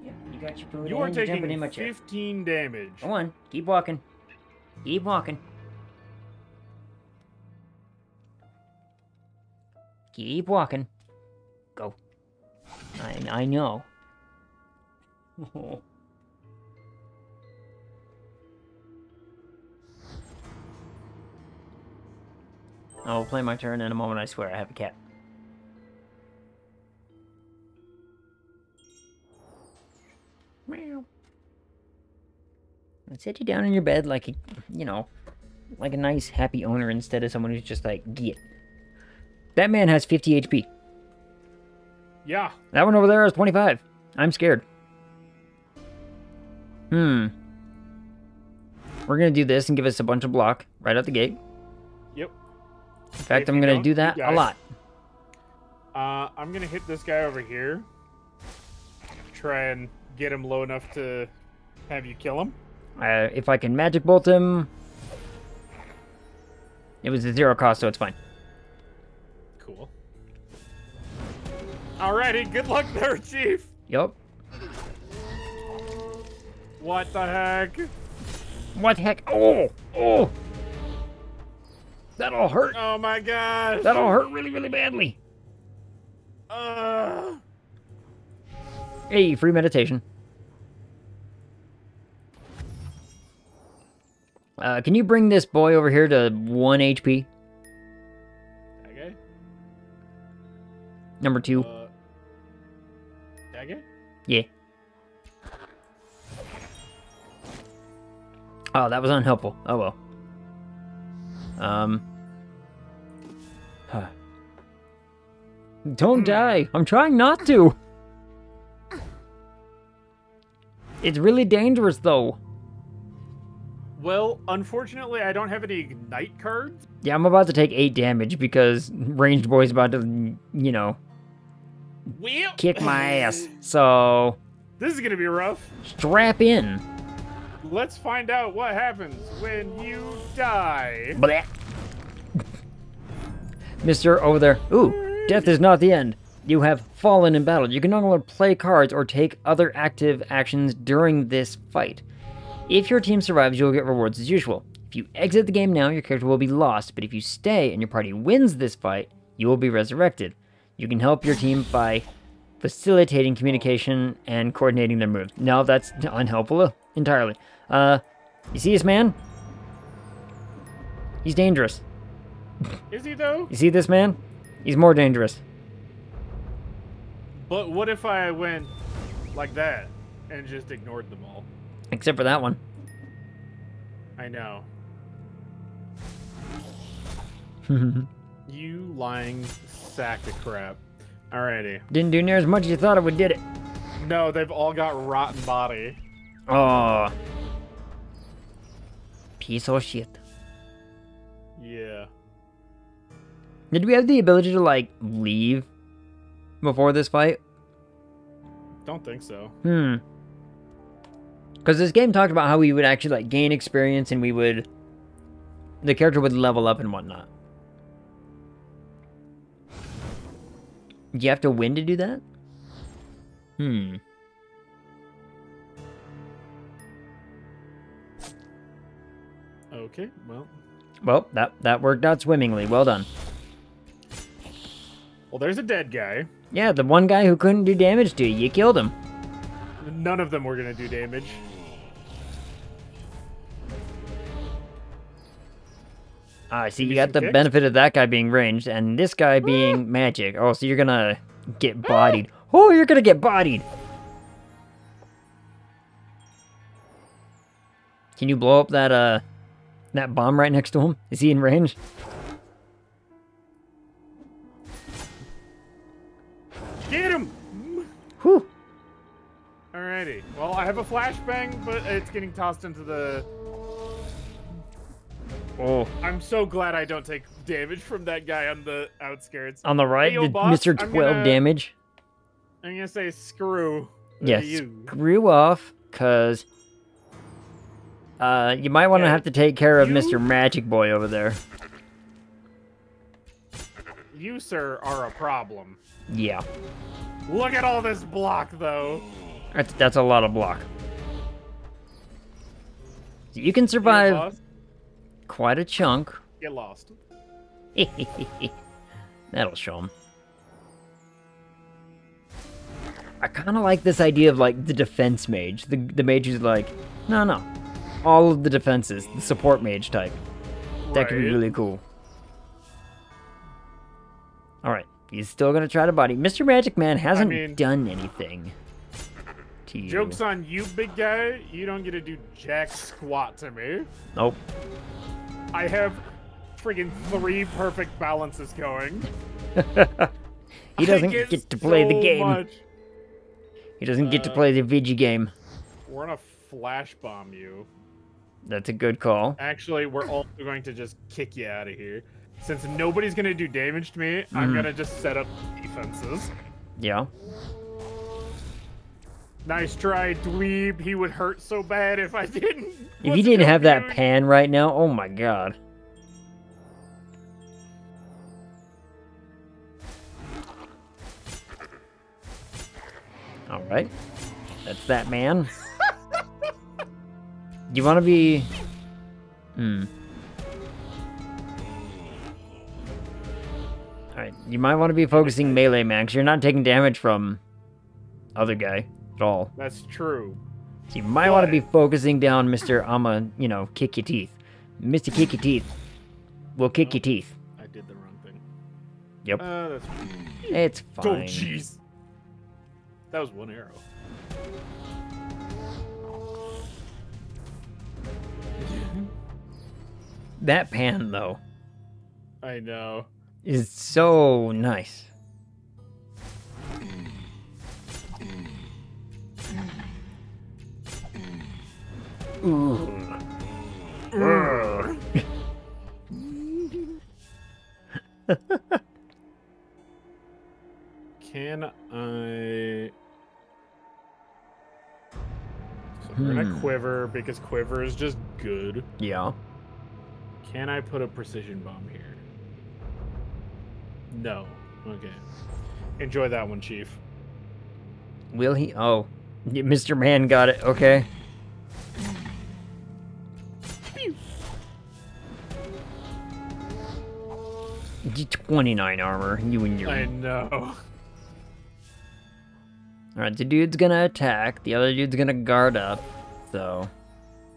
Yeah, you got your food. You are and you're jumping taking in my chair. 15 damage. Go on, keep walking. Keep walking. Keep walking. Go. I know. I will play my turn in a moment. I swear I have a cat. Meow. And sit you down in your bed like a, like a nice happy owner instead of someone who's just like, get. That man has 50 HP. Yeah. That one over there has 25. I'm scared. We're gonna do this and give us a bunch of block right out the gate. Yep. In fact, I'm gonna do that a lot. I'm gonna hit this guy over here. Try and get him low enough to have you kill him. If I can magic bolt him... It was a 0 cost, so it's fine. Cool. Alrighty, good luck there, Chief! Yup. What the heck? What the heck? Oh! Oh! That all hurt! Oh my gosh! That all hurt really, really badly! Hey, free meditation. Can you bring this boy over here to 1 HP? Okay. Number 2. Okay? Yeah. Oh, that was unhelpful. Oh well. Don't die. I'm trying not to. It's really dangerous, though. Well, unfortunately, I don't have any Ignite cards. Yeah, I'm about to take 8 damage because Ranged Boy's about to, kick my ass. So... This is gonna be rough. Strap in. Let's find out what happens when you die. Blech. Mister over there. Ooh, death is not the end. You have fallen in battle. You can no longer play cards or take other active actions during this fight. If your team survives, you'll get rewards as usual. If you exit the game now, your character will be lost, but if you stay and your party wins this fight, you will be resurrected. You can help your team by facilitating communication and coordinating their moves. No, that's unhelpful entirely. You see this man? He's dangerous. Is he though? You see this man? He's more dangerous. But what if I went like that and just ignored them all? Except for that one. I know. You lying sack of crap. Alrighty. Didn't do near as much as you thought it would, did it? No, they've all got rotten body. Oh. Piece of shit. Yeah. Did we have the ability to, like, leave before this fight? Don't think so. Because this game talked about how we would actually, like, gain experience and the character would level up and whatnot. Do you have to win to do that? Okay, well. Well, that worked out swimmingly. Well done. Well, there's a dead guy. Yeah, the one guy who couldn't do damage to you. You killed him. None of them were gonna do damage. Ah, see, you got the benefit of that guy being ranged, and this guy being magic. Oh, so you're gonna get bodied. Oh, you're gonna get bodied! Can you blow up that bomb right next to him? Is he in range? Get him! Whew! Alrighty. Well, I have a flashbang, but it's getting tossed into the... Oh. I'm so glad I don't take damage from that guy on the outskirts. On the right, Hey, yo, did boss, Mr. 12 damage? I'm gonna say screw. Yes, You. screw off, because you might want to have to take care of Mr. Magic Boy over there. You, sir, are a problem. Yeah. Look at all this block, though. That's a lot of block. You can survive quite a chunk. Get lost. That'll show him. I kind of like this idea of, like, the defense mage. The mage who's like, no. All of the defenses. The support mage type. That could be really cool. Alright. He's still gonna try to body. Mr. Magic Man hasn't done anything to you. Joke's on you, big guy. You don't get to do jack squat to me. Nope. I have friggin' 3 perfect balances going. He doesn't get to play the game. Much. He doesn't get to play the VG game. We're gonna flash bomb you. That's a good call. Actually, we're also going to just kick you out of here. Since nobody's gonna do damage to me, I'm gonna just set up defenses. Yeah. Nice try, dweeb. He would hurt so bad if I didn't. If you didn't have that pan right now, oh my god. Alright. That's that man. You want to be... Alright, you might want to be focusing melee, man, because you're not taking damage from other guy at all. That's true. So you might want to be focusing down Mr. I'ma, you know, kick your teeth. Mr. Kick Your Teeth. We'll kick your teeth. I did the wrong thing. Yep. That's... It's fine. Oh, jeez. That was one arrow. That pan, though, I know. is so nice. Ooh. Can I... So we're gonna quiver, because quiver is just good. Yeah. Can I put a precision bomb here? No. Okay. Enjoy that one, Chief. Will he? Oh. Mr. Man got it. Okay. 29 armor. You and your... I know. Alright, the dude's gonna attack. The other dude's gonna guard up. So...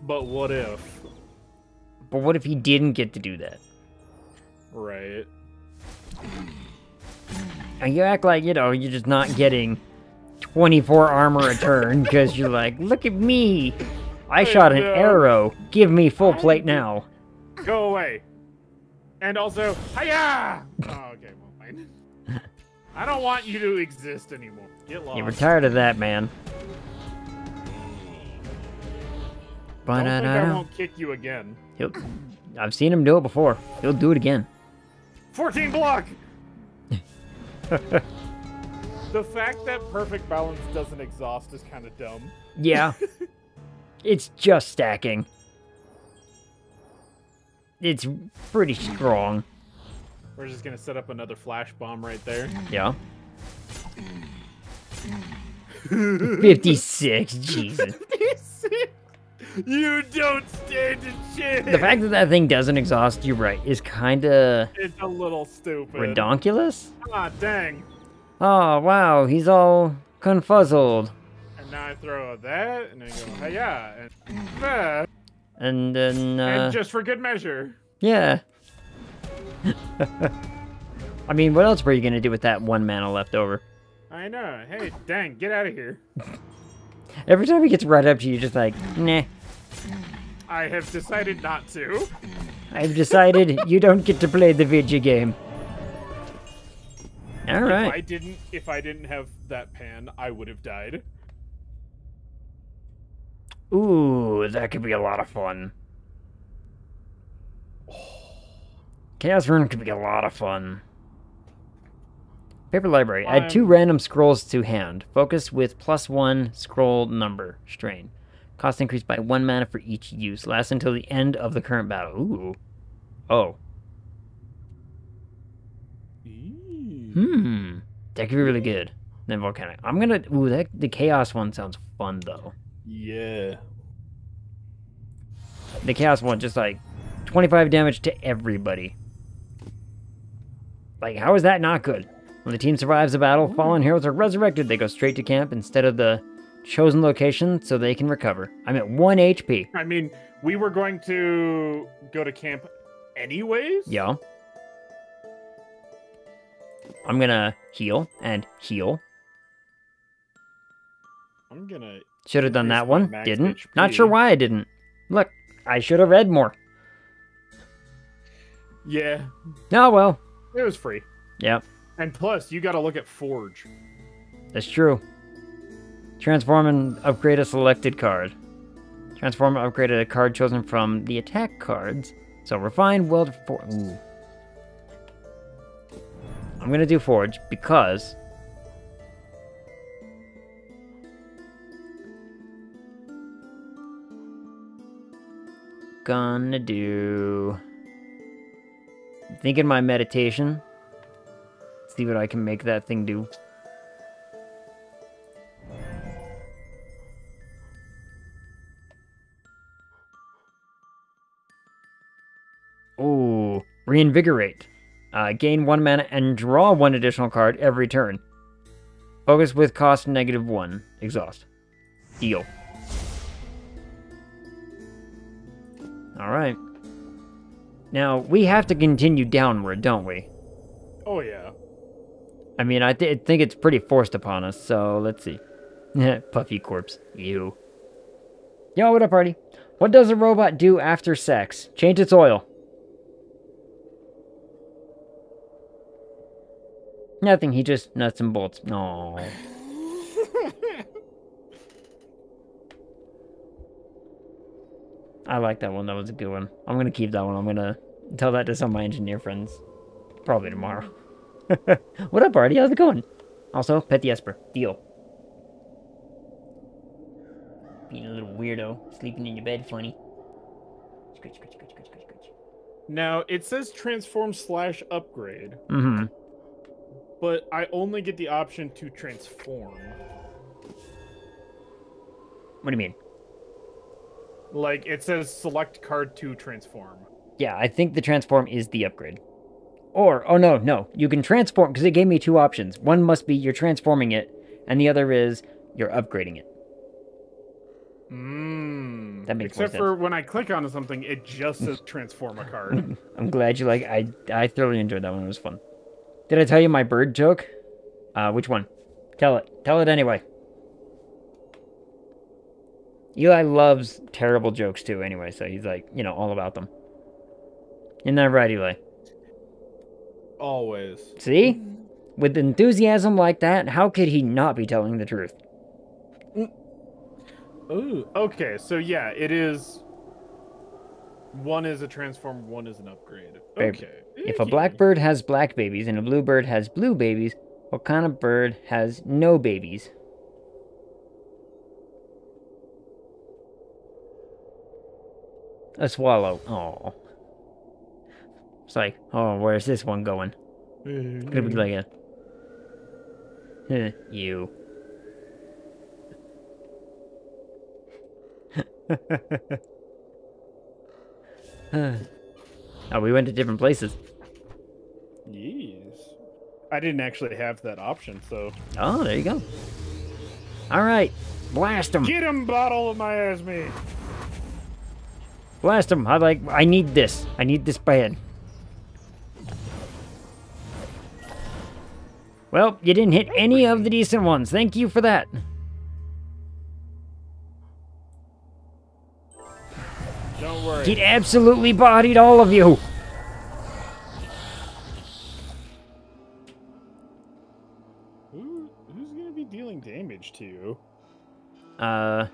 But what if? But what if he didn't get to do that? Right. And you act like, you know, you're just not getting 24 armor a turn because you're like, look at me. I shot an arrow. Give me full plate now. Go away. And also, hiya! Oh, okay, well, fine. I don't want you to exist anymore. Get lost. You're tired of that, man. Don't think I won't kick you again. I've seen him do it before. He'll do it again. 14 block! The fact that perfect balance doesn't exhaust is kind of dumb. Yeah. It's just stacking. It's pretty strong. We're just gonna set up another flash bomb right there. Yeah. 56, Jesus. 56? You don't stand a chance! The fact that that thing doesn't exhaust, you're right, is kinda... It's a little stupid. Redonkulous? Ah, dang. Oh, wow, he's all confuzzled. And now I throw that, and I go, hiya, and that. And then, And just for good measure. Yeah. I mean, what else were you gonna do with that 1 mana left over? I know. Hey, dang, get out of here. Every time he gets right up to you, just like, nah. I have decided not to. I've decided you don't get to play the video game. All right. If I didn't have that pan, I would have died. Ooh, that could be a lot of fun. Chaos Rune could be a lot of fun. Paper Library. Add 2 random scrolls to hand. Focus with +1 scroll number. Strain. Cost increased by 1 mana for each use. Lasts until the end of the current battle. Ooh. Oh. That could be really good. Then Volcanic. I'm gonna... Ooh, the Chaos one sounds fun, though. Yeah. The Chaos one, just like 25 damage to everybody. Like, how is that not good? When the team survives a battle, fallen heroes are resurrected. They go straight to camp instead of the chosen location so they can recover. I'm at 1 HP. I mean, we were going to go to camp anyways? Yeah. I'm gonna heal and heal. I'm gonna... Should have done that one. Didn't. HP. Not sure why I didn't. Look, I should have read more. Yeah. Oh, well. It was free. Yep. And plus, you gotta look at Forge. That's true. Transform and upgrade a selected card. Transform and upgrade a card chosen from the attack cards. So refine, weld, forge. Ooh. I'm gonna do Forge because... Gonna do... Thinking my meditation. See what I can make that thing do. Ooh, reinvigorate. Gain 1 mana and draw 1 additional card every turn. Focus with cost -1. Exhaust. Deal. Alright. Now, we have to continue downward, don't we? Oh, yeah. I mean, I think it's pretty forced upon us, so let's see. Puffy corpse. Ew. Yo, what up, party? What does a robot do after sex? Change its oil. Nothing, he just nuts and bolts. Aww. I like that one, that was a good one. I'm gonna keep that one, I'm gonna tell that to some of my engineer friends. Probably tomorrow. What up, Artie? How's it going? Also, pet the Esper. Deal. Being a little weirdo, sleeping in your bed, funny. Scratch, scratch, scratch, scratch, scratch, scratch. Now, it says transform/upgrade. Mm-hmm. But I only get the option to transform. What do you mean? Like, it says select card to transform. Yeah, I think the transform is the upgrade. Or, oh no, you can transform, because it gave me 2 options. One must be you're transforming it, and the other is you're upgrading it. That makes more sense. Except for when I click on something, it just says transform a card. I'm glad you like I thoroughly enjoyed that one, it was fun. Did I tell you my bird joke? Which one? Tell it. Tell it anyway. Eli loves terrible jokes too anyway, so he's like, you know, all about them. Isn't that right, Eli? Always. See? With enthusiasm like that, how could he not be telling the truth? Ooh. Okay, so yeah, it is... One is a transform, one is an upgrade. Okay. If a blackbird has black babies and a bluebird has blue babies, what kind of bird has no babies? A swallow. Oh. It's like, oh, where's this one going? It's gonna be like a... you. Oh, we went to different places. Yes. I didn't actually have that option, so... Oh, there you go. Alright. Blast him. Get him, bottle of miasma! Blast him. I need this. I need this bad. Well, you didn't hit any of the decent ones. Thank you for that. Don't worry. He absolutely bodied all of you. Who's gonna be dealing damage to you?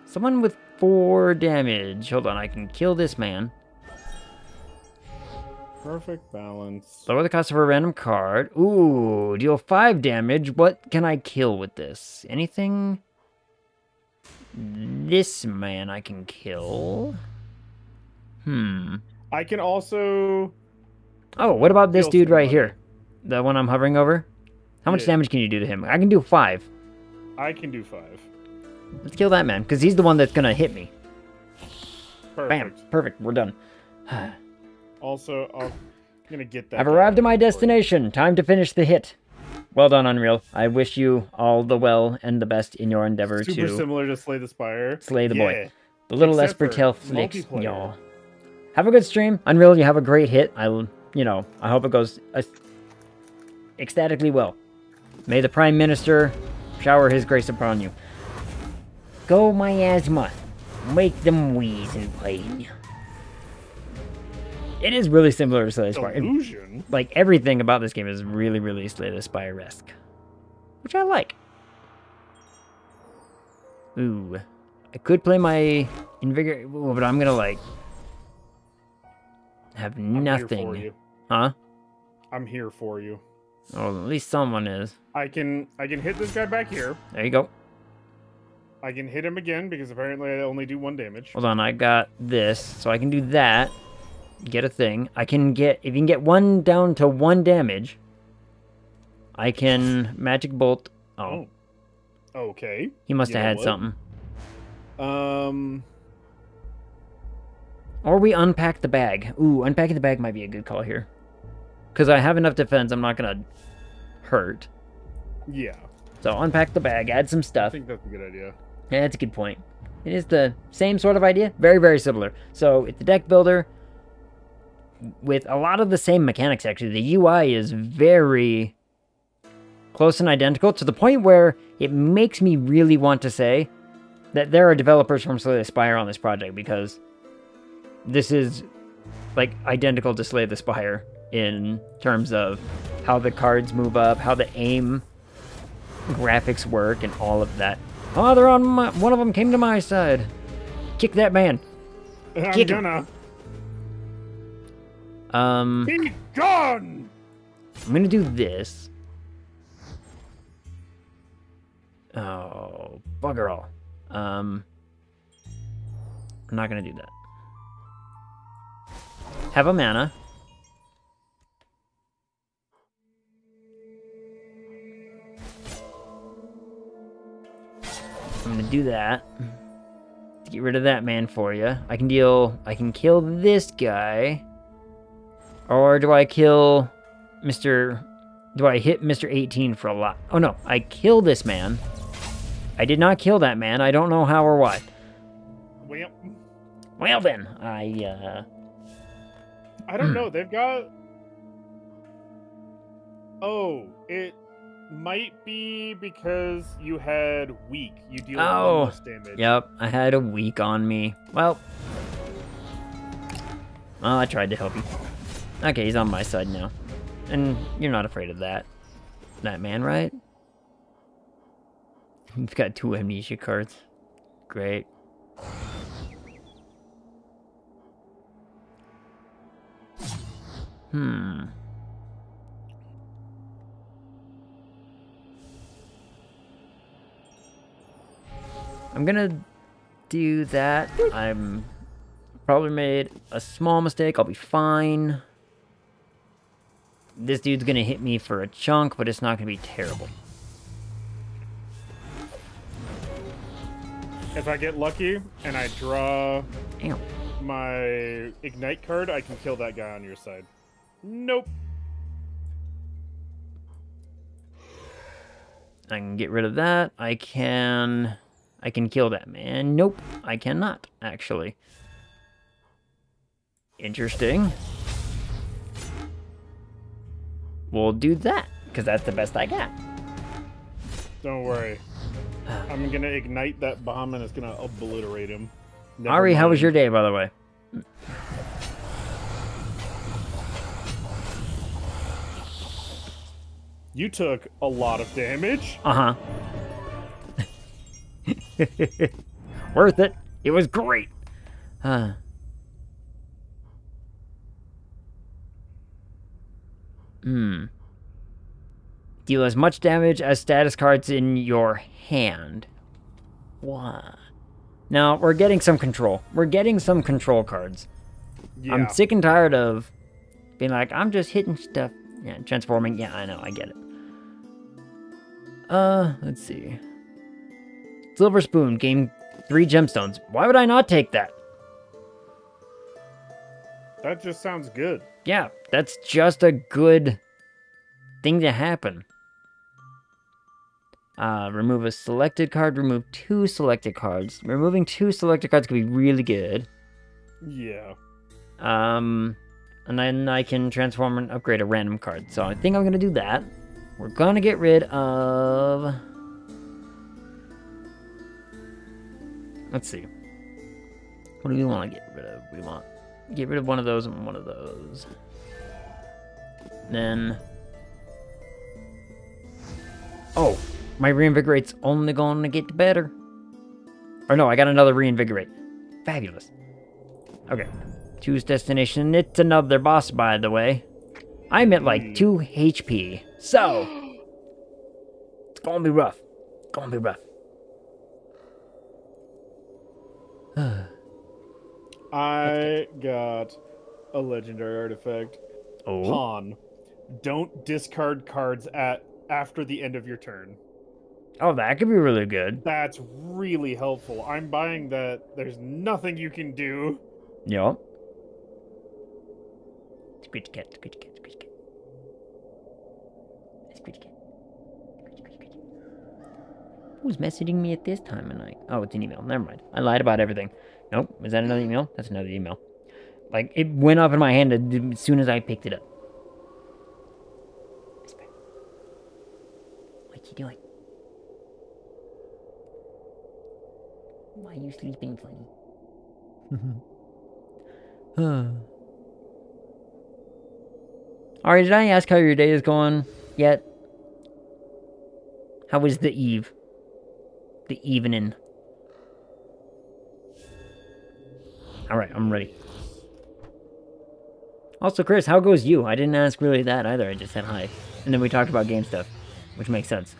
Someone with 4 damage. Hold on, I can kill this man. Perfect balance. Lower the cost of a random card. Ooh, deal 5 damage. What can I kill with this? Anything? This man I can kill. I can also... Oh, what about this dude right here? The one I'm hovering over? How much damage can you do to him? I can do 5. I can do 5. Let's kill that man, because he's the one that's going to hit me. Perfect. Bam. Perfect. We're done. Also, I'm going to get that. I've arrived at my destination. Time to finish the hit. Well done, Unreal. I wish you all the well and the best in your endeavor to... Super similar to Slay the Spire. Slay the boy. The little Except for Espertel flicks, multiplayer. y'all. Have a good stream. Unreal, you have a great hit. I hope it goes ecstatically well. May the Prime Minister shower his grace upon you. Go miasma. Make them wheeze in pain. It is really similar to Slay the Spire. Illusion? Like, everything about this game is really, really Slay the Spire-esque. Which I like. Ooh. I could play my Invigorate, but I'm gonna, like... have nothing. I'm here for you. Huh? I'm here for you. Oh, at least someone is. I can hit this guy back here. There you go. I can hit him again because apparently I only do 1 damage. Hold on, I got this, so I can do that. Get a thing. I can get, if you can get 1 down to 1 damage, I can magic bolt. Oh. Okay. He must have had something. Or we unpack the bag. Ooh, unpacking the bag might be a good call here. Because I have enough defense, I'm not going to hurt. Yeah. So unpack the bag, add some stuff. I think that's a good idea. Yeah, that's a good point. It is the same sort of idea. Very, very similar. So it's the deck builder with a lot of the same mechanics, actually. The UI is very close and identical to the point where it makes me really want to say that there are developers from Slay the Spire on this project, because this is like identical to Slay the Spire in terms of how the cards move up, how the aim graphics work, and all of that. Oh, they're on my... One of them came to my side. Kick that man. I'm gonna. Be gone! I'm gonna do this. Oh, bugger all. I'm not gonna do that. Have a mana. I'm gonna do that. To get rid of that man for you. I can kill this guy. Or do I kill do I hit Mr. 18 for a lot? Oh no, I kill this man. I did not kill that man. I don't know how or why. Well then, I don't know. They've got... Oh, it Might be because you had weak. You deal Oh, one less damage. yep, I had a weak on me. Well, I tried to help you. Okay, he's on my side now. And you're not afraid of that man, right? You've got 2 amnesia cards. Great. I'm gonna do that. I'm probably made a small mistake. I'll be fine. This dude's gonna hit me for a chunk, but it's not gonna be terrible. If I get lucky and I draw Damn. my ignite card, I can kill that guy on your side. Nope. I can get rid of that. I can kill that man. Nope, I cannot, actually. Interesting. We'll do that, because that's the best I got. Don't worry. I'm gonna ignite that bomb and it's gonna obliterate him. Never Ari, how was mind. your day, by the way? You took a lot of damage. Uh-huh. Worth it. It was great. Deal as much damage as status cards in your hand. What? Now, we're getting some control. We're getting some control cards. Yeah. I'm sick and tired of being like, I'm just hitting stuff. Yeah, transforming. Yeah, I know. I get it. Let's see. Silver Spoon. Gain 3 gemstones. Why would I not take that? That just sounds good. Yeah, that's just a good thing to happen. Remove a selected card. Remove 2 selected cards. Removing 2 selected cards could be really good. Yeah. And then I can transform and upgrade a random card. So I think I'm going to do that. We're going to get rid of... Let's see. What do we want to get rid of? We want to get rid of one of those and one of those. Then... Oh, my reinvigorate's only going to get better. Or no, I got another reinvigorate. Fabulous. Okay. Choose destination. It's another boss, by the way. I'm at like 2 HP. So, it's gonna be rough. It's gonna be rough. I got a legendary artifact. Oh. Pawn. Don't discard cards after the end of your turn. Oh, that could be really good. That's really helpful. I'm buying that. There's nothing you can do. Yup. Screech cat, screech cat, screech cat. Screech cat. Screech, screech. Who's messaging me at this time of night? Oh, it's an email. Never mind. I lied about everything. Nope. Is that another email? That's another email. Like, it went up in my hand as soon as I picked it up. Whisper. What you doing? Why are you sleeping funny? Alright, did I ask how your day is going yet? How was the eve? The evening. Alright, I'm ready. Also, Chris, how goes you? I didn't ask really that either. I just said hi. And then we talked about game stuff, which makes sense.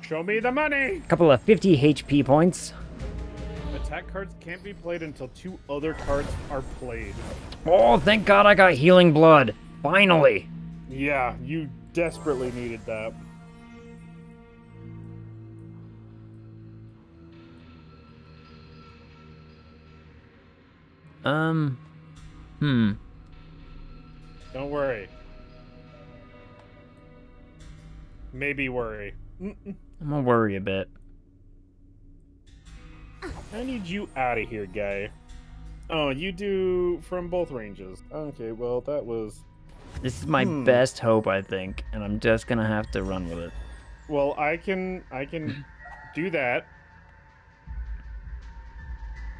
Show me the money! Couple of 50 HP points. Attack cards can't be played until 2 other cards are played. Oh, thank God I got healing blood. Finally. Yeah, you desperately needed that. Don't worry. Maybe worry. I'm gonna worry a bit. I need you out of here, guy. Oh, you do from both ranges. Okay, well, that was This is my best hope, I think, and I'm just gonna have to run with it. Well, I can do that.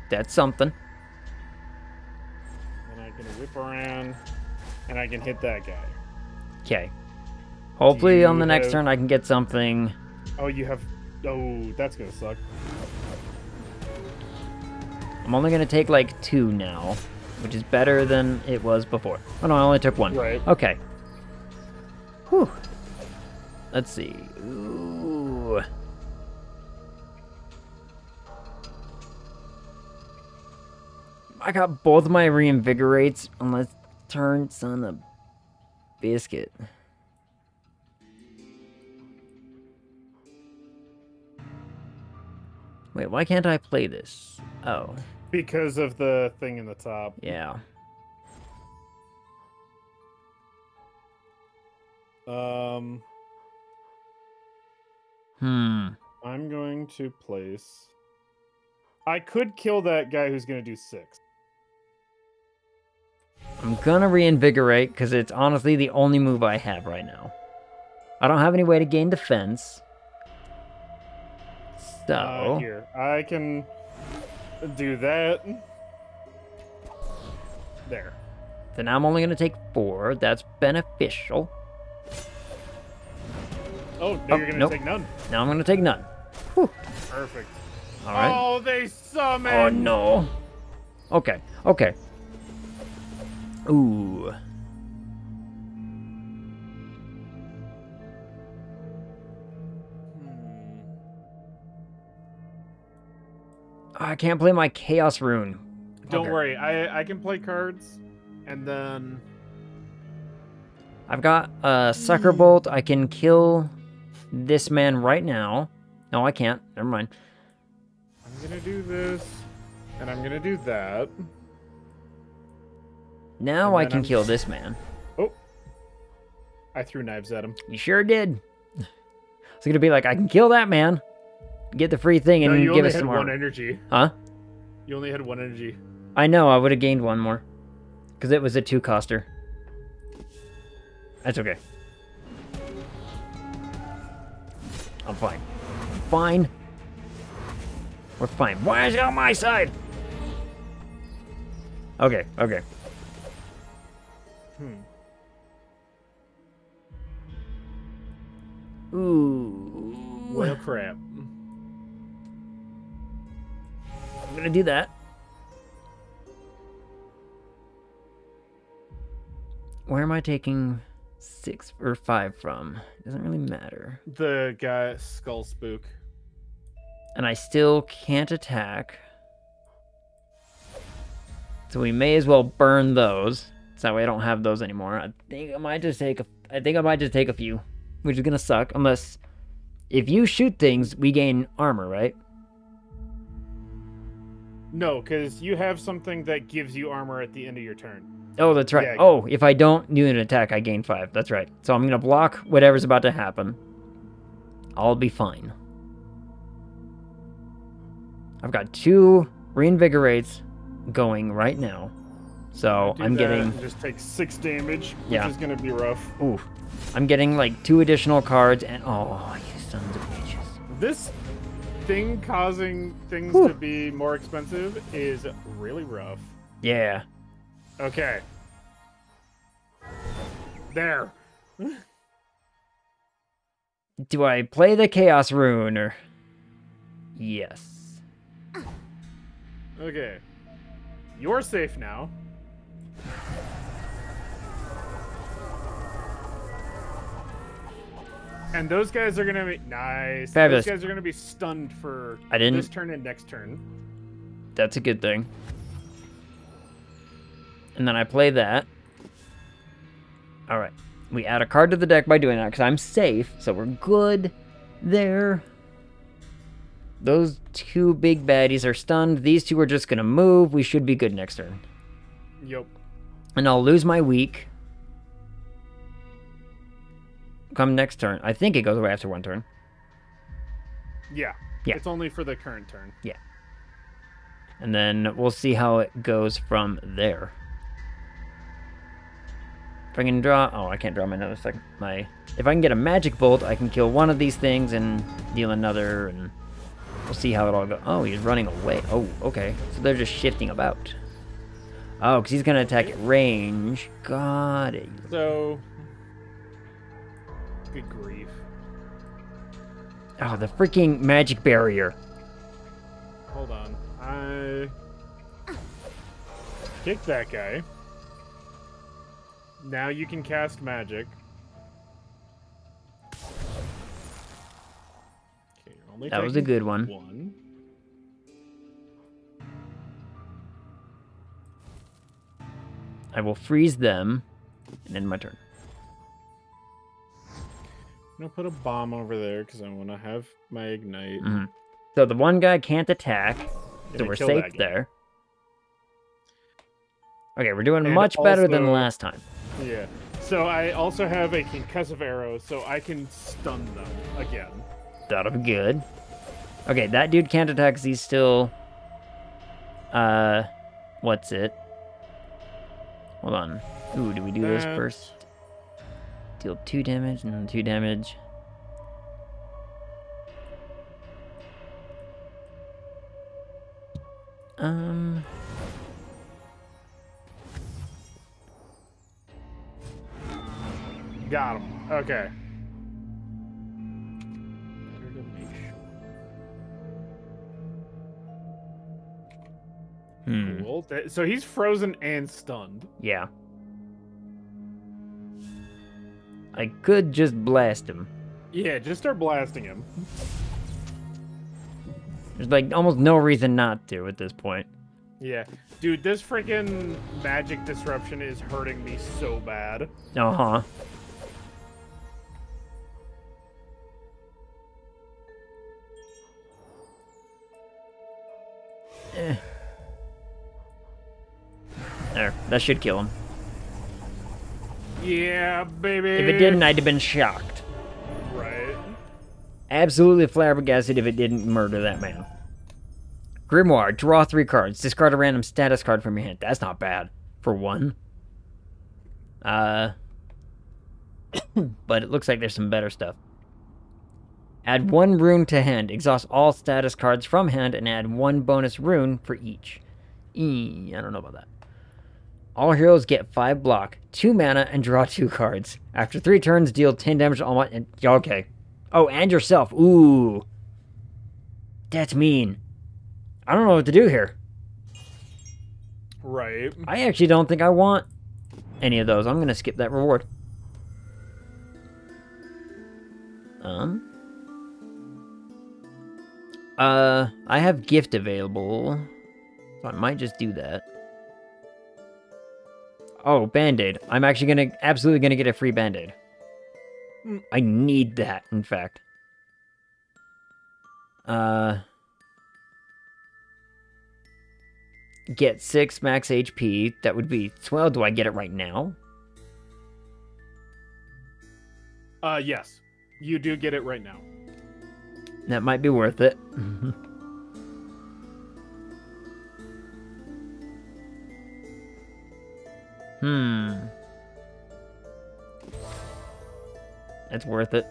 That's something. And I can whip around, and I can hit that guy. Okay. Hopefully on the next turn I can get something. Oh, you have... Oh, that's gonna suck. I'm only gonna take like 2 now, which is better than it was before. Oh no, I only took 1. Right. Okay. Whew. Let's see. Ooh. I got both my reinvigorates on the turn, son of biscuit. Wait, why can't I play this? Oh. Because of the thing in the top. Yeah. I'm going to place... I could kill that guy who's going to do 6. I'm gonna reinvigorate because it's honestly the only move I have right now. I don't have any way to gain defense. So... Here, I can do that. There. So now I'm only gonna take 4. That's beneficial. Oh, now you're gonna take none. Now I'm gonna take none. Whew. Perfect. All right. Oh, they summon. Oh no. Okay. Okay. Ooh. I can't play my Chaos Rune. Don't worry, I can play cards, and then... I've got a Sucker Bolt. I can kill this man right now. No, I can't. Never mind. I'm gonna do this, and I'm gonna do that. Now I can kill this man. Oh. I threw knives at him. You sure did. It's gonna be like, I can kill that man, get the free thing, and give us some more. You only had 1 energy. Huh? You only had 1 energy. I know, I would have gained 1 more. Because it was a 2-coster. That's okay. I'm fine. I'm fine. We're fine. Why is it on my side? Okay, okay. Ooh. Well, crap. I'm gonna do that. Where am I taking 6 or 5 from? Doesn't really matter. The guy, Skull Spook. And I still can't attack. So we may as well burn those. So that way I don't have those anymore. I think I might just take a few. Which is gonna suck, unless if you shoot things, we gain armor, right? No, because you have something that gives you armor at the end of your turn. Oh, that's right. Yeah. Oh, if I don't do an attack, I gain 5. That's right. So I'm gonna block whatever's about to happen. I'll be fine. I've got 2 reinvigorates going right now. So I'm getting... Just take 6 damage, which is gonna be rough. Ooh. I'm getting like 2 additional cards and... Oh, you sons of bitches. This thing causing things to be more expensive is really rough. Yeah. Okay. There. Do I play the Chaos Rune or... Yes. Okay. You're safe now. And those guys are gonna be nice. Fabulous. Those guys are gonna be stunned for this turn and next turn. That's a good thing. And then I play that. All right. We add a card to the deck by doing that because I'm safe, so we're good there. Those 2 big baddies are stunned. These 2 are just gonna move. We should be good next turn. Yep. And I'll lose my weak. Come next turn. I think it goes away after 1 turn. Yeah. Yeah. It's only for the current turn. Yeah. And then we'll see how it goes from there. I can draw... Oh, I can't draw my another second. If I can get a magic bolt, I can kill one of these things and deal another, and we'll see how it all goes. Oh, he's running away. Oh, okay. So they're just shifting about. Oh, because he's going to attack at range. Got it. So... Good grief. Oh, the freaking magic barrier. Hold on. I... Kick that guy. Now you can cast magic. Okay, you're only that was a good one. I will freeze them, and end my turn. I'm gonna put a bomb over there because I want to have my ignite. Mm-hmm. So the one guy can't attack, so we're safe there. Okay, we're doing much better than last time. Yeah. So I also have a concussive arrow, so I can stun them again. That'll be good. Okay, that dude can't attack because he's still... What's it? Hold on. Ooh, do we do this first? Deal 2 damage and then 2 damage. Got him. Okay. Better to make sure. Cool. So he's frozen and stunned. Yeah. I could just blast him. Yeah, just start blasting him. There's like almost no reason not to at this point. Yeah. Dude, this freaking magic disruption is hurting me so bad. Uh-huh. There, that should kill him. Yeah, baby. If it didn't, I'd have been shocked. Right. Absolutely flabbergasted if it didn't murder that man. Grimoire, draw 3 cards. Discard a random status card from your hand. That's not bad. For 1. But it looks like there's some better stuff. Add 1 rune to hand. Exhaust all status cards from hand and add 1 bonus rune for each. I don't know about that. All heroes get 5 block, 2 mana, and draw 2 cards. After 3 turns, deal 10 damage to all my... Okay. Oh, and yourself. Ooh. That's mean. I don't know what to do here. Right. I actually don't think I want any of those. I'm going to skip that reward. I have gift available. So I might just do that. Oh, Band-Aid. I'm actually absolutely gonna get a free Band-Aid. I need that, in fact. Get 6 max HP. That would be 12. Do I get it right now? Yes. You do get it right now. That might be worth it. That's worth it.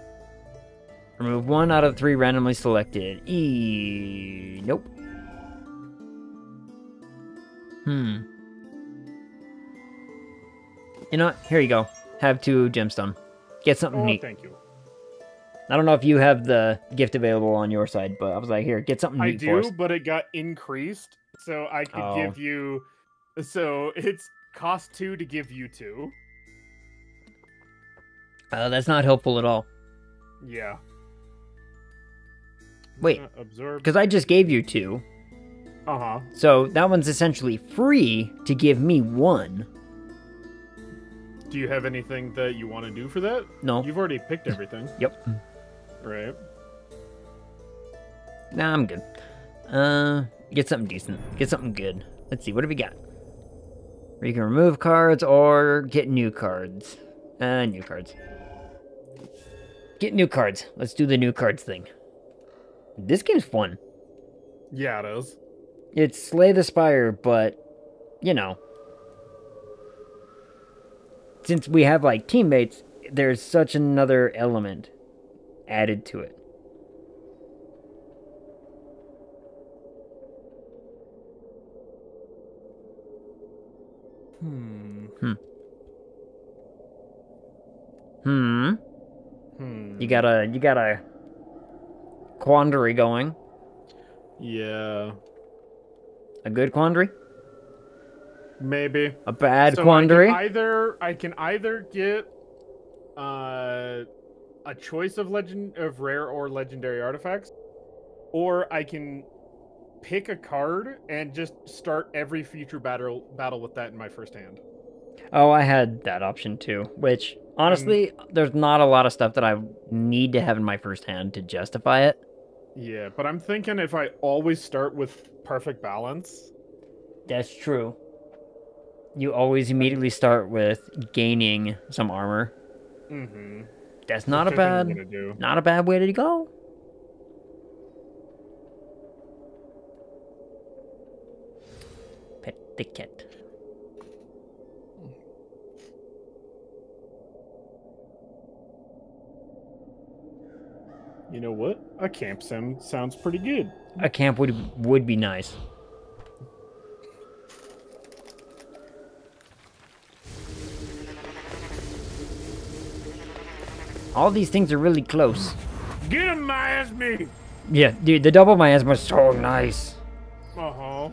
Remove 1 out of 3 randomly selected. Nope. You know what? Here you go. Have 2 gemstone. Get something neat. Thank you. I don't know if you have the gift available on your side, but I was like, here, get something neat for us. I do, but it got increased, so I could give you... So it's cost 2 to give you 2. That's not helpful at all. Yeah. Wait, because I just gave you 2. Uh-huh. So that one's essentially free to give me 1. Do you have anything that you want to do for that? No. You've already picked everything. Yep. Right. Nah, I'm good. Get something decent. Get something good. Let's see, what do we got? Where you can remove cards or get new cards. New cards. Get new cards. Let's do the new cards thing. This game's fun. Yeah, it is. It's Slay the Spire, but, you know. since we have, like, teammates, there's such another element added to it. You got a quandary going. Yeah. A good quandary? Maybe. A bad quandary? I can either get a choice of rare or legendary artifacts, or I can pick a card and just start every future battle with that in my first hand. Oh, I had that option too, which honestly, there's not a lot of stuff that I need to have in my first hand to justify it. Yeah, but I'm thinking if I always start with perfect balance. That's true. You always immediately start with gaining some armor. Mm-hmm. That's not a bad way to go. Pet the cat. You know what? A camp sim sounds pretty good. A camp would be nice. All these things are really close. Get him, miasma! Yeah, dude, the double miasma is so nice. Uh-huh.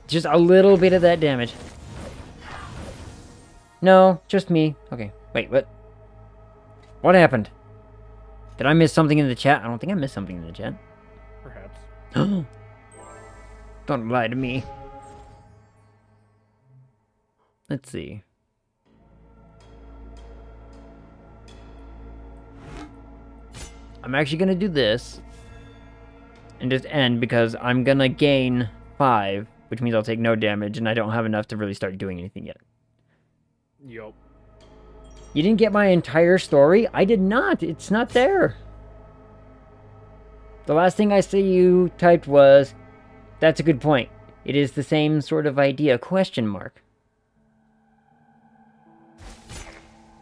Just a little bit of that damage. No, just me. Okay, wait, what? What happened? Did I miss something in the chat? I don't think I missed something in the chat. Perhaps. Don't lie to me. Let's see. I'm actually gonna do this and just end because I'm gonna gain 5, which means I'll take no damage, and I don't have enough to really start doing anything yet. Yup. You didn't get my entire story? I did not. It's not there. The last thing I see you typed was, "That's a good point. It is the same sort of idea, question mark."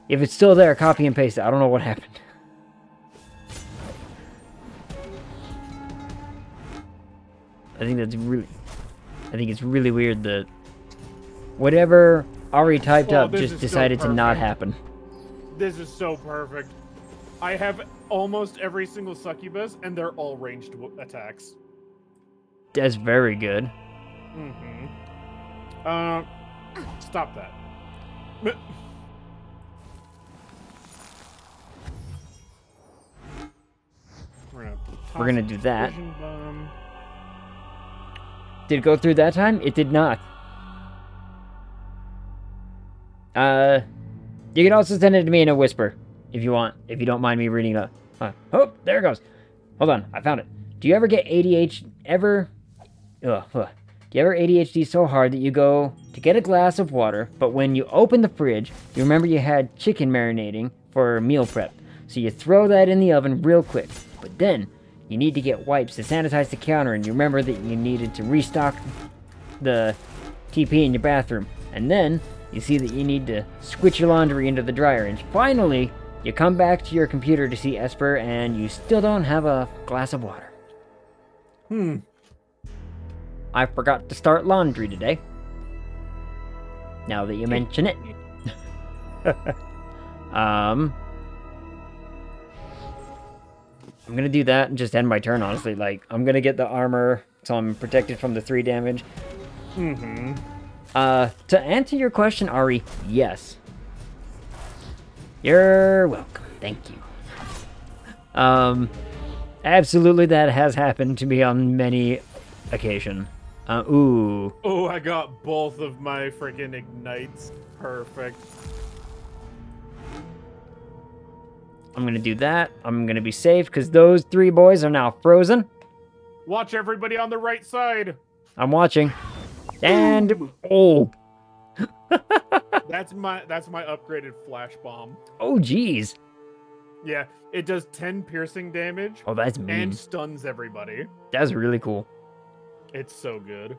If it's still there, copy and paste it. I don't know what happened. I think it's really weird that whatever Ari typed up just decided to not happen. This is so perfect. I have almost every single succubus, and they're all ranged attacks. That's very good. Stop that. We're gonna do that. Did it go through that time? It did not. You can also send it to me in a whisper, if you want, if you don't mind me reading it. Oh, there it goes. Hold on, I found it. Do you ever get ADHD, Do you ever ADHD so hard that you go to get a glass of water, but when you open the fridge, you remember you had chicken marinating for meal prep, so you throw that in the oven real quick, but then you need to get wipes to sanitize the counter, and you remember that you needed to restock the TP in your bathroom, and then you see that you need to switch your laundry into the dryer, and finally, you come back to your computer to see Esper, and you still don't have a glass of water. I forgot to start laundry today. Now that you mention it. I'm gonna do that and just end my turn, honestly. Like, I'm gonna get the armor, so I'm protected from the 3 damage. To answer your question, Ari, yes. You're welcome. Thank you. Absolutely, that has happened to me on many occasions. Ooh. Oh, I got both of my freaking ignites. Perfect. I'm gonna do that. I'm gonna be safe because those 3 boys are now frozen. Watch everybody on the right side. I'm watching. And oh. That's my upgraded flash bomb. Oh geez. Yeah, it does 10 piercing damage. Oh, that's mean. And stuns everybody. That's really cool. It's so good.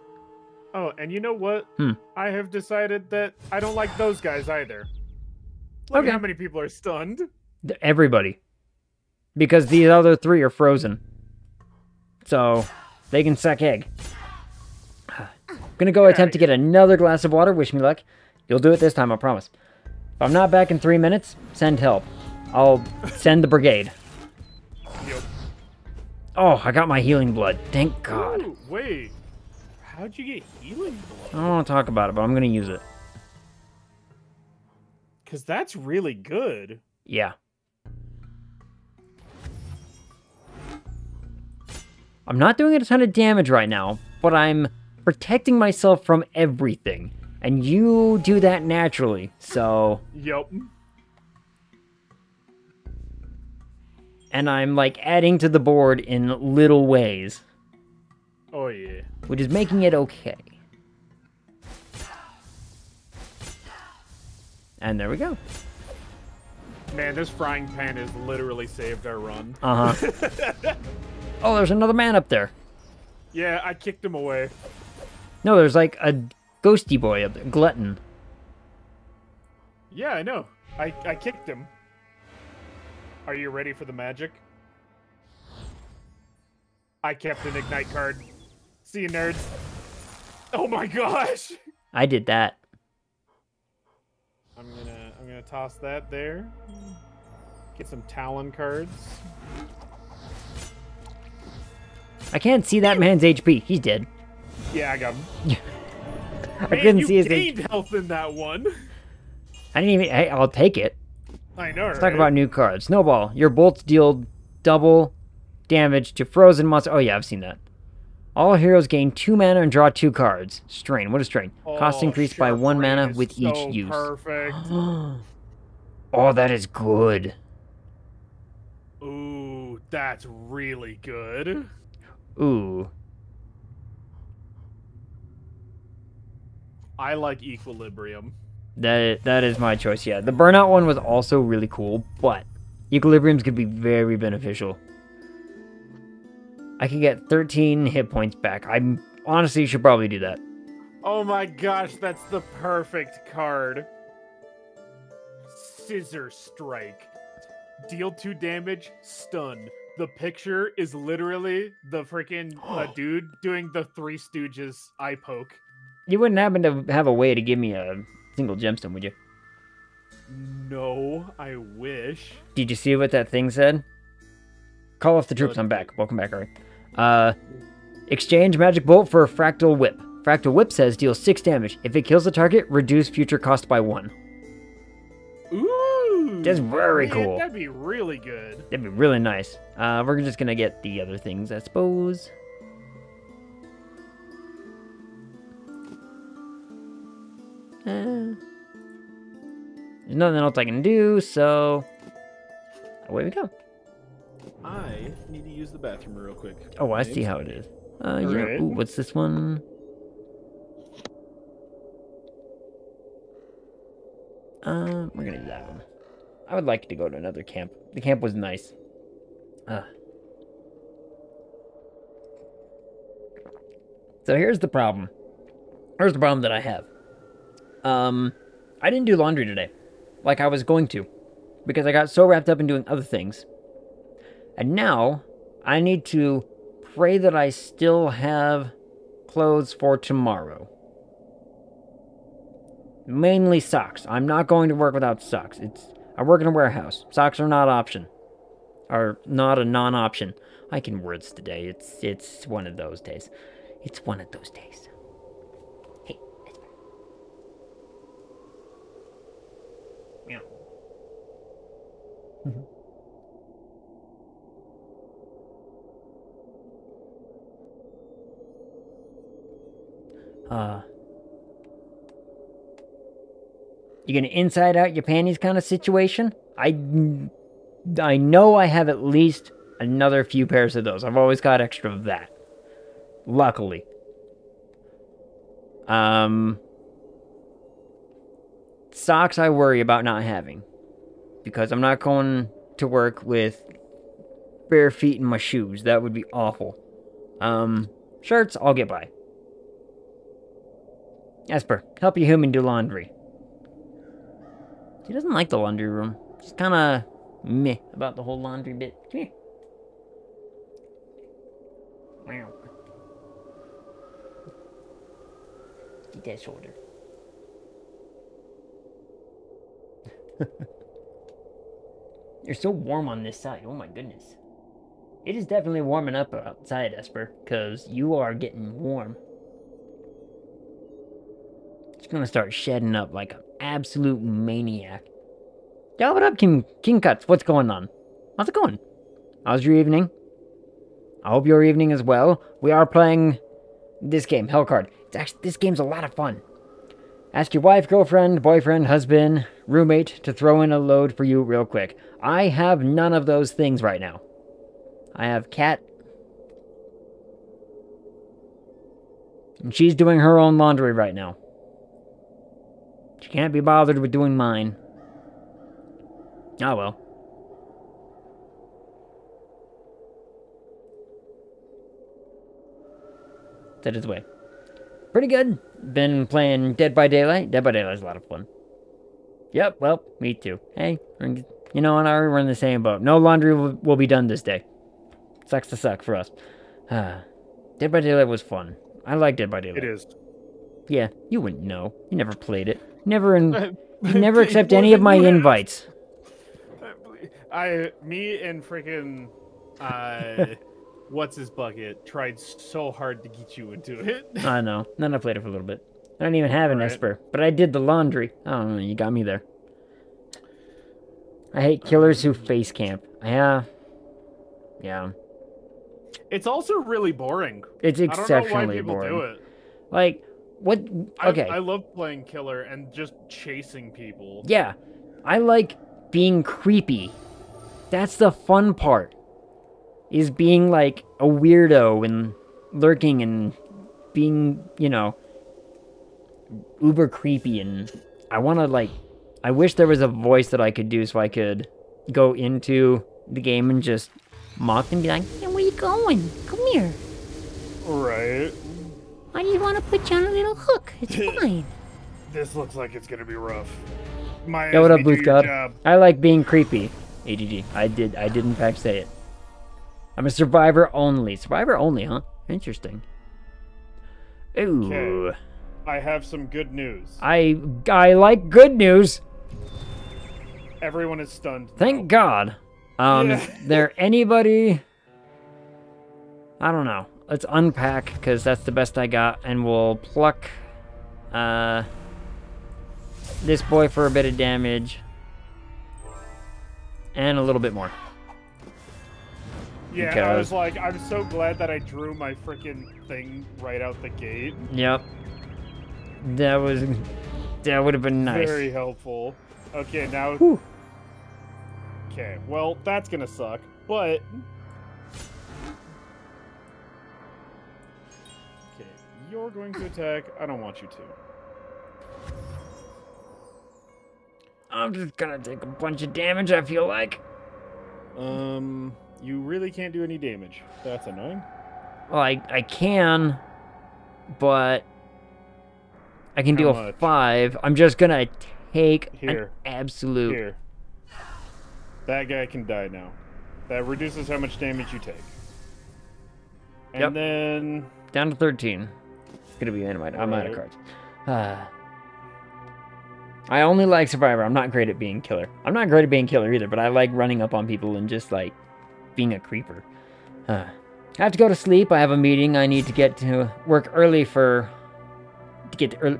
Oh, and you know what? I have decided that I don't like those guys either. Look at how many people are stunned. Everybody. Because these other 3 are frozen. So, they can suck egg. Gonna go attempt to get another glass of water. Wish me luck. You'll do it this time, I promise. If I'm not back in 3 minutes, send help. I'll send the brigade. Yep. Oh, I got my healing blood. Thank God. Ooh, wait. How'd you get healing blood? I don't want to talk about it, but I'm gonna use it. Because that's really good. Yeah. I'm not doing a ton of damage right now, but I'm protecting myself from everything. And you do that naturally, so... Yep. And I'm, like, adding to the board in little ways. Oh, yeah. Which is making it okay. And there we go. Man, this frying pan has literally saved our run. Uh-huh. Oh, there's another man up there. Yeah, I kicked him away. No, there's like a ghosty boy up there. Glutton. Yeah, I know. I kicked him. Are you ready for the magic? I kept an ignite card. See you, nerds. Oh my gosh! I did that. I'm gonna toss that there. Get some Talon cards. I can't see that man's HP. He's dead. Yeah, I got him. I couldn't see his HP. You gained health in that one. I didn't even... Hey, I'll take it. I know, Let's talk about new cards. Snowball. Your bolts deal double damage to frozen monsters. Oh, yeah, I've seen that. All heroes gain 2 mana and draw 2 cards. Strain. What is Strain? Cost increased by 1 mana with each use. Perfect. Oh, that is good. Ooh, that's really good. Ooh. I like Equilibrium. That is my choice, yeah. The Burnout one was also really cool, but Equilibrium's could be very beneficial. I could get 13 hit points back. I honestly should probably do that. Oh my gosh, that's the perfect card. Scissor Strike. Deal 2 damage, stun. The picture is literally the freaking dude doing the Three Stooges eye poke. You wouldn't happen to have a way to give me a single gemstone, would you? No, I wish. Did you see what that thing said? Call off the troops, I'm back. Welcome back, Ari. Exchange Magic Bolt for a Fractal Whip. Fractal Whip says deals 6 damage. If it kills the target, reduce future cost by 1. Ooh! That's very cool. That'd be really good. That'd be really nice. We're just gonna get the other things, I suppose. There's nothing else I can do, so away we go. I need to use the bathroom real quick. Oh, I see how it is. Yeah. Right. Ooh, what's this one? We're gonna do that one. I would like to go to another camp. The camp was nice. So here's the problem. Here's the problem that I have. I didn't do laundry today, like I was going to, because I got so wrapped up in doing other things. And now, I need to pray that I still have clothes for tomorrow. Mainly socks. I'm not going to work without socks. I work in a warehouse. Socks are not option. Are not a non-option. I can words today. It's one of those days. It's one of those days. Hey. Meow. You gonna inside out your panties kind of situation? I know I have at least another few pairs of those. I've always got extra of that. Luckily. Socks I worry about not having. Because I'm not going to work with bare feet in my shoes. That would be awful. Shirts, I'll get by. Esper, help your human do laundry. He doesn't like the laundry room. He's kind of meh about the whole laundry bit. Come here. Wow. Get that shoulder. You're so warm on this side. Oh my goodness. It is definitely warming up outside, Esper, because you are getting warm. It's gonna start shedding up like an absolute maniac. Yeah, what up, King Cuts? What's going on? How's it going? How's your evening? I hope your evening as well. We are playing this game, Hellcard. This game's a lot of fun. Ask your wife, girlfriend, boyfriend, husband, roommate to throw in a load for you real quick. I have none of those things right now. I have Kat. And she's doing her own laundry right now. She can't be bothered with doing mine. Oh well. Set his way. Pretty good. Been playing Dead by Daylight. Dead by Daylight's a lot of fun. Yep, well, me too. Hey, you know, we're in the same boat. No laundry will be done this day. Sucks to suck for us. Dead by Daylight was fun. I like Dead by Daylight. It is. Yeah, you wouldn't know. You never played it. You never accept any of my invites. Me and freaking, what's his bucket tried so hard to get you into it. I know. Then I played it for a little bit. I don't even have an Esper, but I did the laundry. Oh, you got me there. I hate killers who face camp. Yeah. It's also really boring. It's exceptionally I don't know why people boring. do it. Like, what? Okay. I love playing killer and just chasing people. Yeah. I like being creepy. That's the fun part. Is being like a weirdo and lurking and being, you know, uber creepy. And I want to, like, I wish there was a voice that I could do so I could go into the game and just mock and be like, hey, where you going? Come here. Right. I just want to put you on a little hook. It's fine. This looks like it's gonna be rough. Yo, what up, Blue God? I like being creepy. AGG. I did in fact say it. I'm a survivor only. Survivor only, huh? Interesting. Ooh. Okay. I have some good news. I like good news. Everyone is stunned. Thank God. Is there anybody? I don't know. Let's unpack, because that's the best I got, and we'll pluck this boy for a bit of damage. And a little bit more. Yeah, I was like, I'm so glad that I drew my freaking thing right out the gate. Yep. That would have been nice. Very helpful. Okay, now... Whew. Okay, well, that's gonna suck, but... Okay, you're going to attack. I don't want you to. I'm just gonna take a bunch of damage, I feel like. You really can't do any damage. That's annoying. Well, I can, but I can do a 5. I'm just gonna take an absolute... Here. That guy can die now. That reduces how much damage you take. And then... Down to 13. It's gonna be I'm out of cards. I only like Survivor. I'm not great at being killer. I'm not great at being killer either, but I like running up on people and just, like, being a creeper. I have to go to sleep. I have a meeting I need to get to work early for...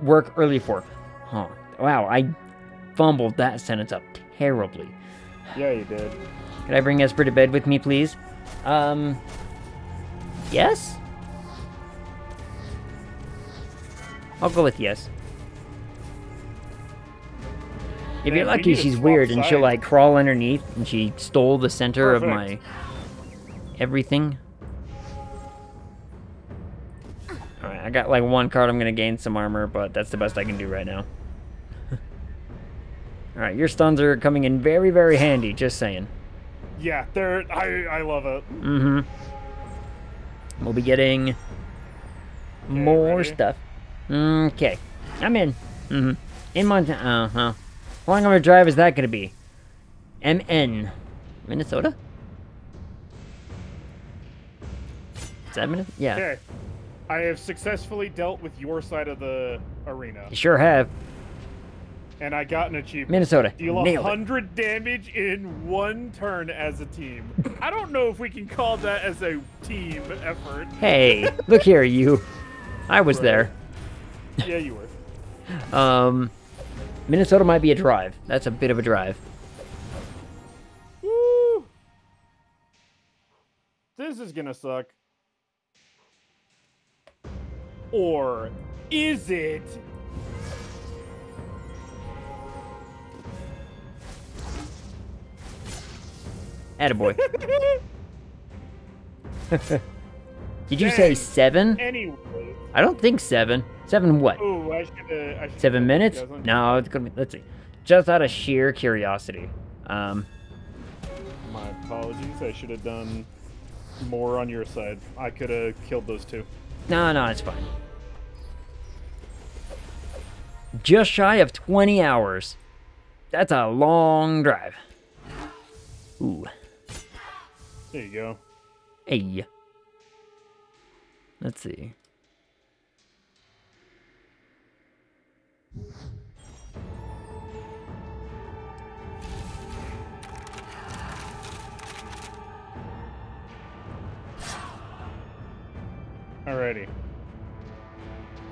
work early for. Huh. Wow, I fumbled that sentence up terribly. Yeah, you did. Could I bring Esper to bed with me, please? Yes? I'll go with yes. If you're lucky, she's weird and she'll like crawl underneath and she stole the center of my everything. Alright, I got like 1 card. I'm gonna gain some armor, but that's the best I can do right now. Alright, your stuns are coming in very, very handy, just saying. Yeah, I love it. Mm-hmm. We'll be getting more stuff. Okay. I'm in. Mm-hmm. In Montana. How long of a drive is that going to be? MN. Minnesota? Is that Minnesota? Yeah. Okay. I have successfully dealt with your side of the arena. You sure have. And I got an achievement. Minnesota. Deal Nailed 100 damage in 1 turn as a team. I don't know if we can call that as a team effort. Hey, look here, you. I was there. Yeah, you were. Minnesota might be a drive. That's a bit of a drive. Woo! This is gonna suck. Or is it? Attaboy. Did you say 7? Anyway. I don't think 7. 7 what? Oh, I should 7 minutes? No, it's gonna be, let's see. Just out of sheer curiosity. My apologies. I should have done more on your side. I could have killed those 2. No, it's fine. Just shy of 20 hours. That's a long drive. Ooh. There you go. Hey. Let's see. Alrighty.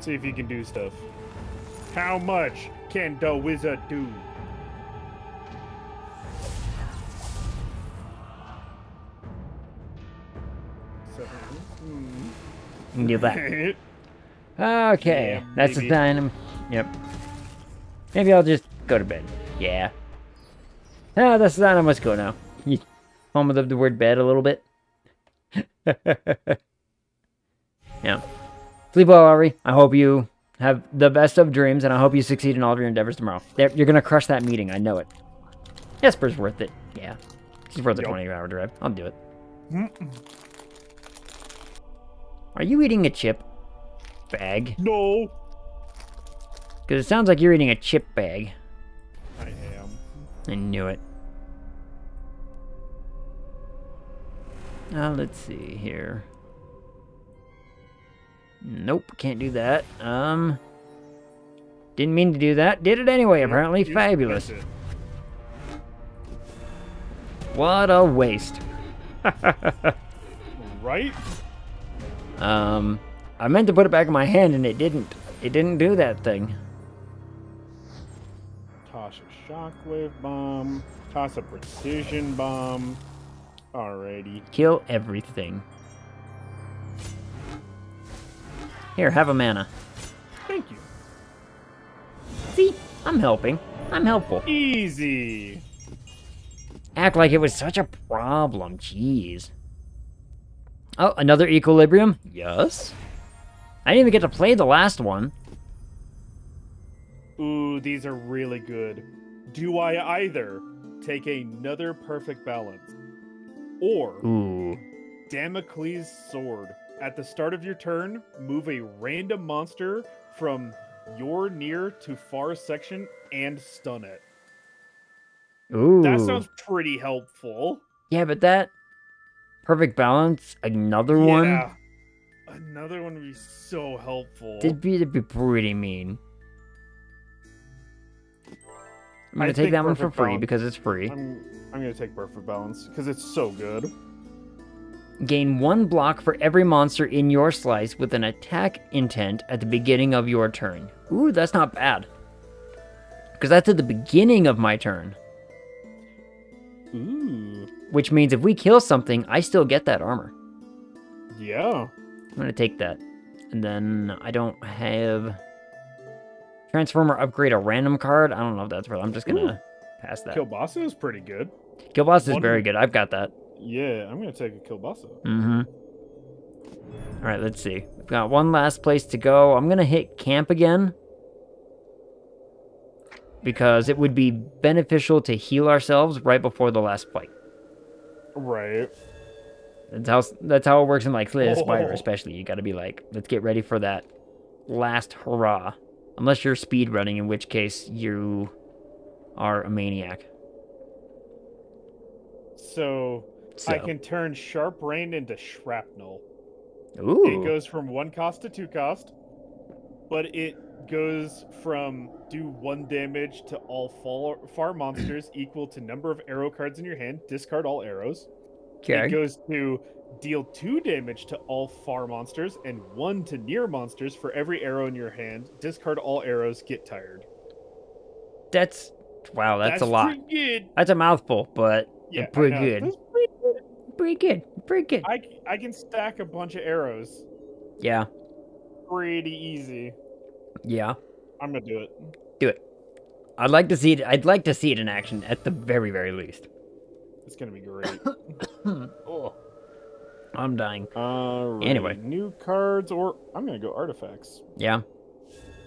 See if you can do stuff. How much can the wizard do? Do that. Okay, Yeah, that's the maybe. time. Yep. Maybe I'll just go to bed. Yeah. Ah, that's the time I must go now. You home with the word bed a little bit. Yeah. Sleep well, Ari. I hope you have the best of dreams, and I hope you succeed in all of your endeavors tomorrow. You're gonna crush that meeting. I know it. Esper's worth it. Yeah. She's worth a 20-hour drive. I'll do it. Are you eating a chip bag? No. Because it sounds like you're eating a chip bag. I am. I knew it. Now let's see here. Nope, can't do that. Didn't mean to do that. Did it anyway, apparently. Fabulous. What a waste. Right? I meant to put it back in my hand and it didn't. It didn't do that thing. Toss a shockwave bomb. Toss a precision bomb. Alrighty. Kill everything. Here, have a mana. Thank you. See? I'm helping. I'm helpful. Easy. Act like it was such a problem. Jeez. Oh, another equilibrium? Yes. I didn't even get to play the last one. Ooh, these are really good. Do I either take another perfect balance or Ooh. Damocles' sword? At the start of your turn, move a random monster from your near to far section and stun it. Ooh. That sounds pretty helpful. Yeah, but that perfect balance, another one? Yeah. Another one would be so helpful. It'd be pretty mean. I'm gonna I take think that one for perfect free balance- because it's free. I'm gonna take perfect balance because it's so good. Gain 1 block for every monster in your slice with an attack intent at the beginning of your turn. Ooh, that's not bad. Because that's at the beginning of my turn. Ooh. Which means if we kill something, I still get that armor. Yeah. I'm gonna take that. And then I don't have... Transformer upgrade a random card? I don't know if that's real. I'm just gonna pass that. Kielbasa is pretty good. Kielbasa is One- very good. I've got that. Yeah, I'm gonna take a Kielbasa. Mm-hmm. Alright, let's see. We've got one last place to go. I'm gonna hit camp again. Because it would be beneficial to heal ourselves right before the last fight. Right. That's how it works in like Slay the Spire, Oh. especially. You gotta be like, let's get ready for that last hurrah. Unless you're speed running, in which case you are a maniac. So I can turn Sharp Rain into Shrapnel. Ooh. It goes from 1 cost to 2 cost, but it goes from do 1 damage to all far monsters equal to number of arrow cards in your hand, discard all arrows. Okay. It goes to deal 2 damage to all far monsters and 1 to near monsters for every arrow in your hand, discard all arrows, get tired. That's, wow, that's a lot. Pretty good. That's a mouthful, but Yeah, pretty good. That's pretty good. Pretty good. I can stack a bunch of arrows. Yeah. Pretty easy. Yeah. I'm gonna do it. Do it. I'd like to see it. I'd like to see it in action at the very, very least. It's gonna be great. Oh, I'm dying. Right. Anyway, new cards, or I'm gonna go artifacts. Yeah.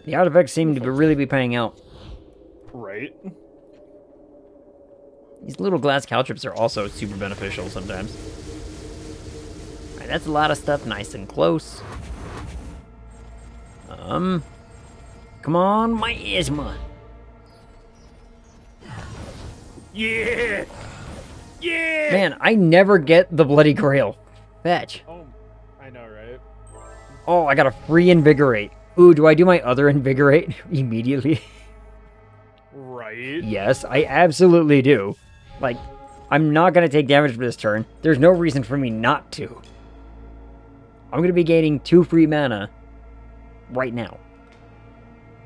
The artifacts seem to really be paying out. Right. These little glass caltrops are also super beneficial sometimes. Alright, that's a lot of stuff nice and close. Come on, my Isma. Yeah! Yeah! Man, I never get the Bloody Grail. Fetch. Oh, I know, right? Oh, I got a free Invigorate. Ooh, do I do my other Invigorate immediately? Right. Yes, I absolutely do. Like, I'm not going to take damage for this turn. There's no reason for me not to. I'm going to be gaining 2 free mana right now.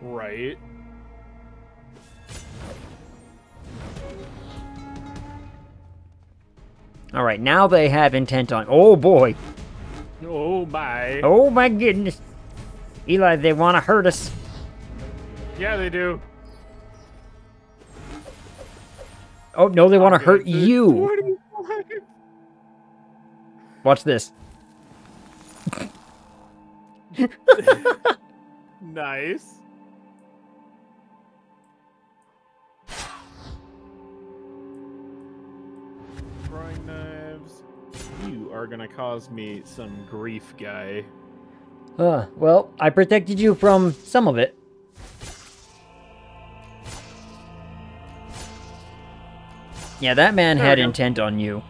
Right. Alright, now they have intent on... Oh, boy. Oh, my. Oh, my goodness. Eli, they want to hurt us. Yeah, they do. Oh, no, they want to hurt you. 25. Watch this. Nice. Throwing knives. You are gonna cause me some grief, guy. Well, I protected you from some of it. Yeah, that man had intent on you.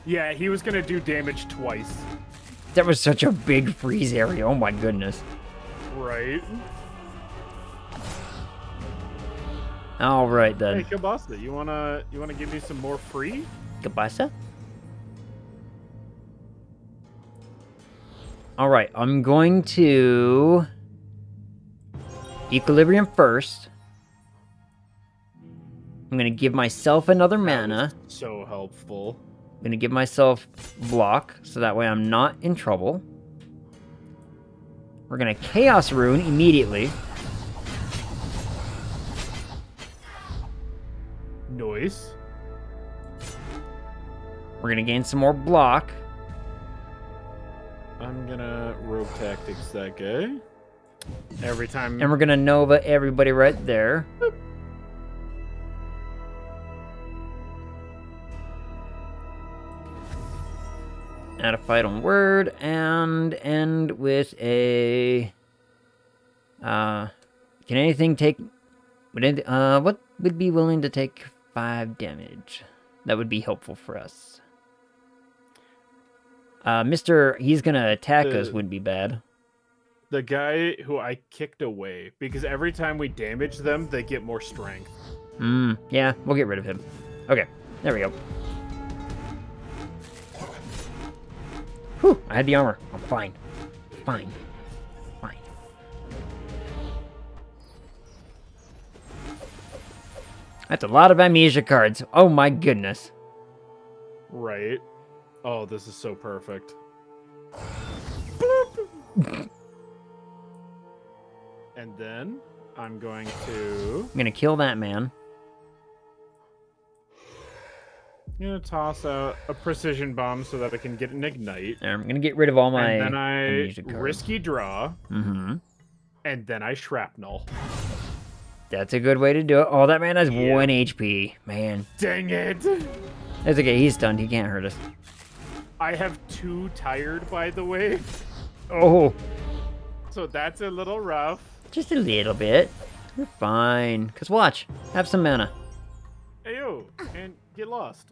Yeah, he was gonna do damage twice. That was such a big freeze area. Oh my goodness. Right. All right then. Hey, Kabasa, you wanna give me some more free? Kabasa? All right, I'm going to Equilibrium first. I'm going to give myself another mana. So helpful. I'm going to give myself block, so that way I'm not in trouble. We're going to Chaos Rune immediately. Nice. We're going to gain some more block. I'm gonna Rogue Tactics that guy. Every time. And we're going to Nova everybody right there. Boop. Add a fight on word, and end with a... can anything take... what would be willing to take 5 damage? That would be helpful for us. He's gonna attack us would be bad. The guy who I kicked away, because every time we damage them, they get more strength. Yeah, we'll get rid of him. Okay, there we go. Whew, I had the armor. I'm fine. Fine. Fine. That's a lot of amnesia cards. Oh my goodness. Right. Oh, this is so perfect. And then I'm going to kill that man. I'm gonna toss out a precision bomb so that I can get an ignite. I'm gonna get rid of all my. And then I risky draw. Mm-hmm. And then I shrapnel. That's a good way to do it. Oh, that man has 1 HP. Man. Dang it! It's okay. He's stunned. He can't hurt us. I have 2 tired, by the way. Oh. So that's a little rough. Just a little bit. You're fine. Cause watch, have some mana. Ayo, and get lost.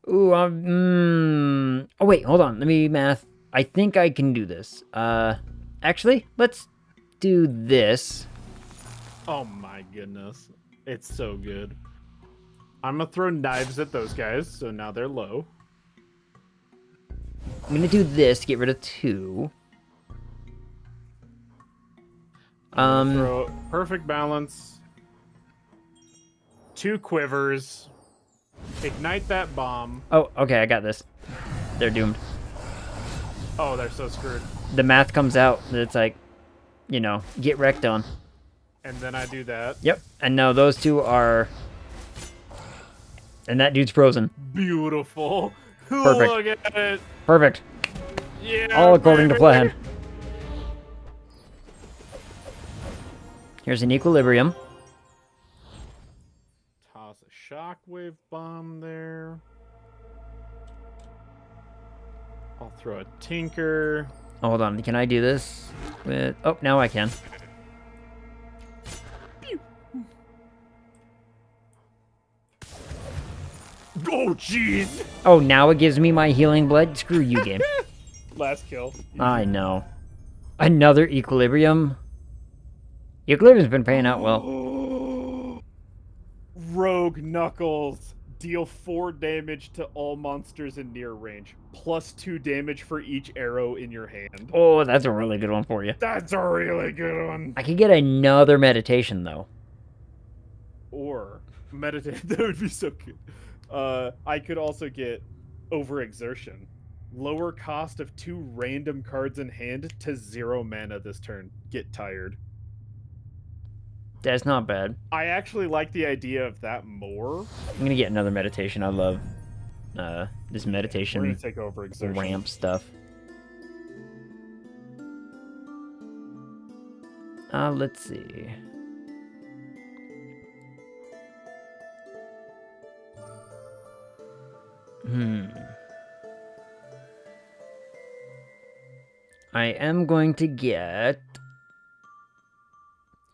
Ooh, oh wait, hold on. Let me math. I think I can do this. Actually, let's do this. Oh my goodness. It's so good. I'm gonna throw knives at those guys, so now they're low. I'm gonna do this to get rid of 2. Throw perfect balance. 2 quivers. Ignite that bomb. Oh, okay, I got this. They're doomed. Oh, they're so screwed. The math comes out that it's like, you know, get wrecked on. And then I do that. Yep, and now those 2 are... And that dude's frozen. Beautiful. Perfect. Look at it. Perfect. Yeah. All according to baby. plan. Here's an equilibrium. Toss a shockwave bomb there. I'll throw a tinker. Oh, hold on. Can I do this with... Oh, now I can. Pew. Oh, jeez. Oh, now it gives me my healing blood? Screw you, game. Last kill. I know. Another equilibrium. Equilibrium's been paying out well. Rogue Knuckles. Deal 4 damage to all monsters in near range. Plus 2 damage for each arrow in your hand. Oh, that's a really good one for you. That's a really good one. I could get another meditation, though. Or meditate. That would be so good. I could also get overexertion. Lower cost of 2 random cards in hand to 0 mana this turn. Get tired. That's not bad. I actually like the idea of that more. I'm gonna get another meditation. I love this We're meditation gonna take overexertion. ramp stuff. Let's see. I am going to get...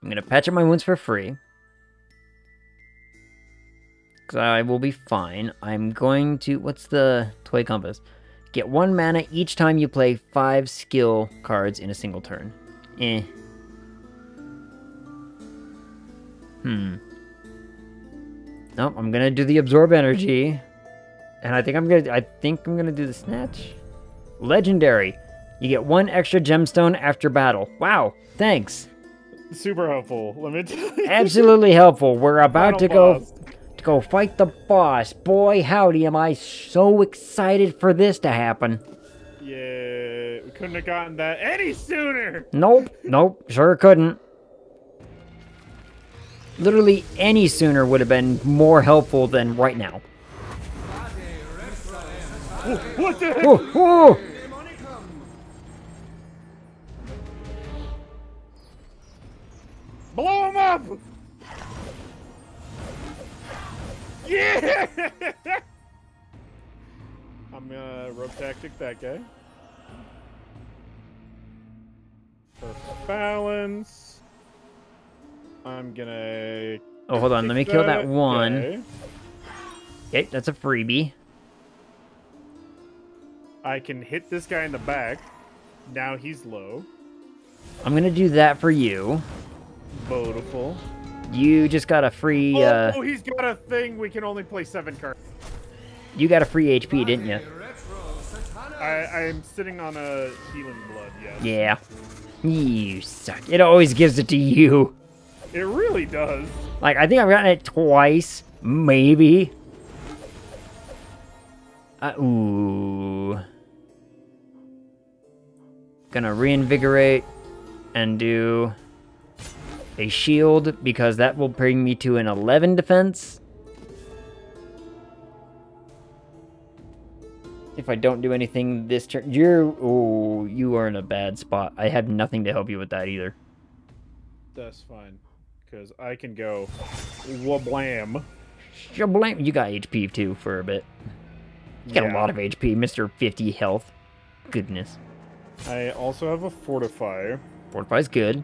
I'm going to patch up my wounds for free. Because I will be fine. I'm going to... What's the toy compass? Get 1 mana each time you play 5 skill cards in a single turn. Nope, I'm going to do the absorb energy. And I think I'm gonna do the snatch. Legendary. You get 1 extra gemstone after battle. Wow, thanks. Super helpful. Let me tell you. Absolutely helpful. We're about to Final go fight the boss. Boy, howdy, am I so excited for this to happen. Yeah, we couldn't have gotten that any sooner. Nope, sure couldn't. Literally any sooner would have been more helpful than right now. Oh, what the heck? Oh. Blow him up! Yeah! I'm gonna rope tactic that guy. Perfect balance. I'm gonna... Oh, hold on, let me kill that one. guy. Okay, that's a freebie. I can hit this guy in the back. Now he's low. I'm gonna do that for you. Beautiful. You just got a free, Oh, he's got a thing. We can only play 7 cards. You got a free HP, didn't you? I'm sitting on a healing blood, yes. Yeah. You suck. It always gives it to you. It really does. Like, I think I've gotten it twice. Maybe. Ooh. Gonna reinvigorate and do a shield because that will bring me to an 11 defense. If I don't do anything this turn, you are in a bad spot. I have nothing to help you with that either. That's fine, because I can go wablam. Shablam. You got HP too for a bit. You got a lot of HP, Mr. 50 health. Goodness. I also have a fortify. Fortify's good.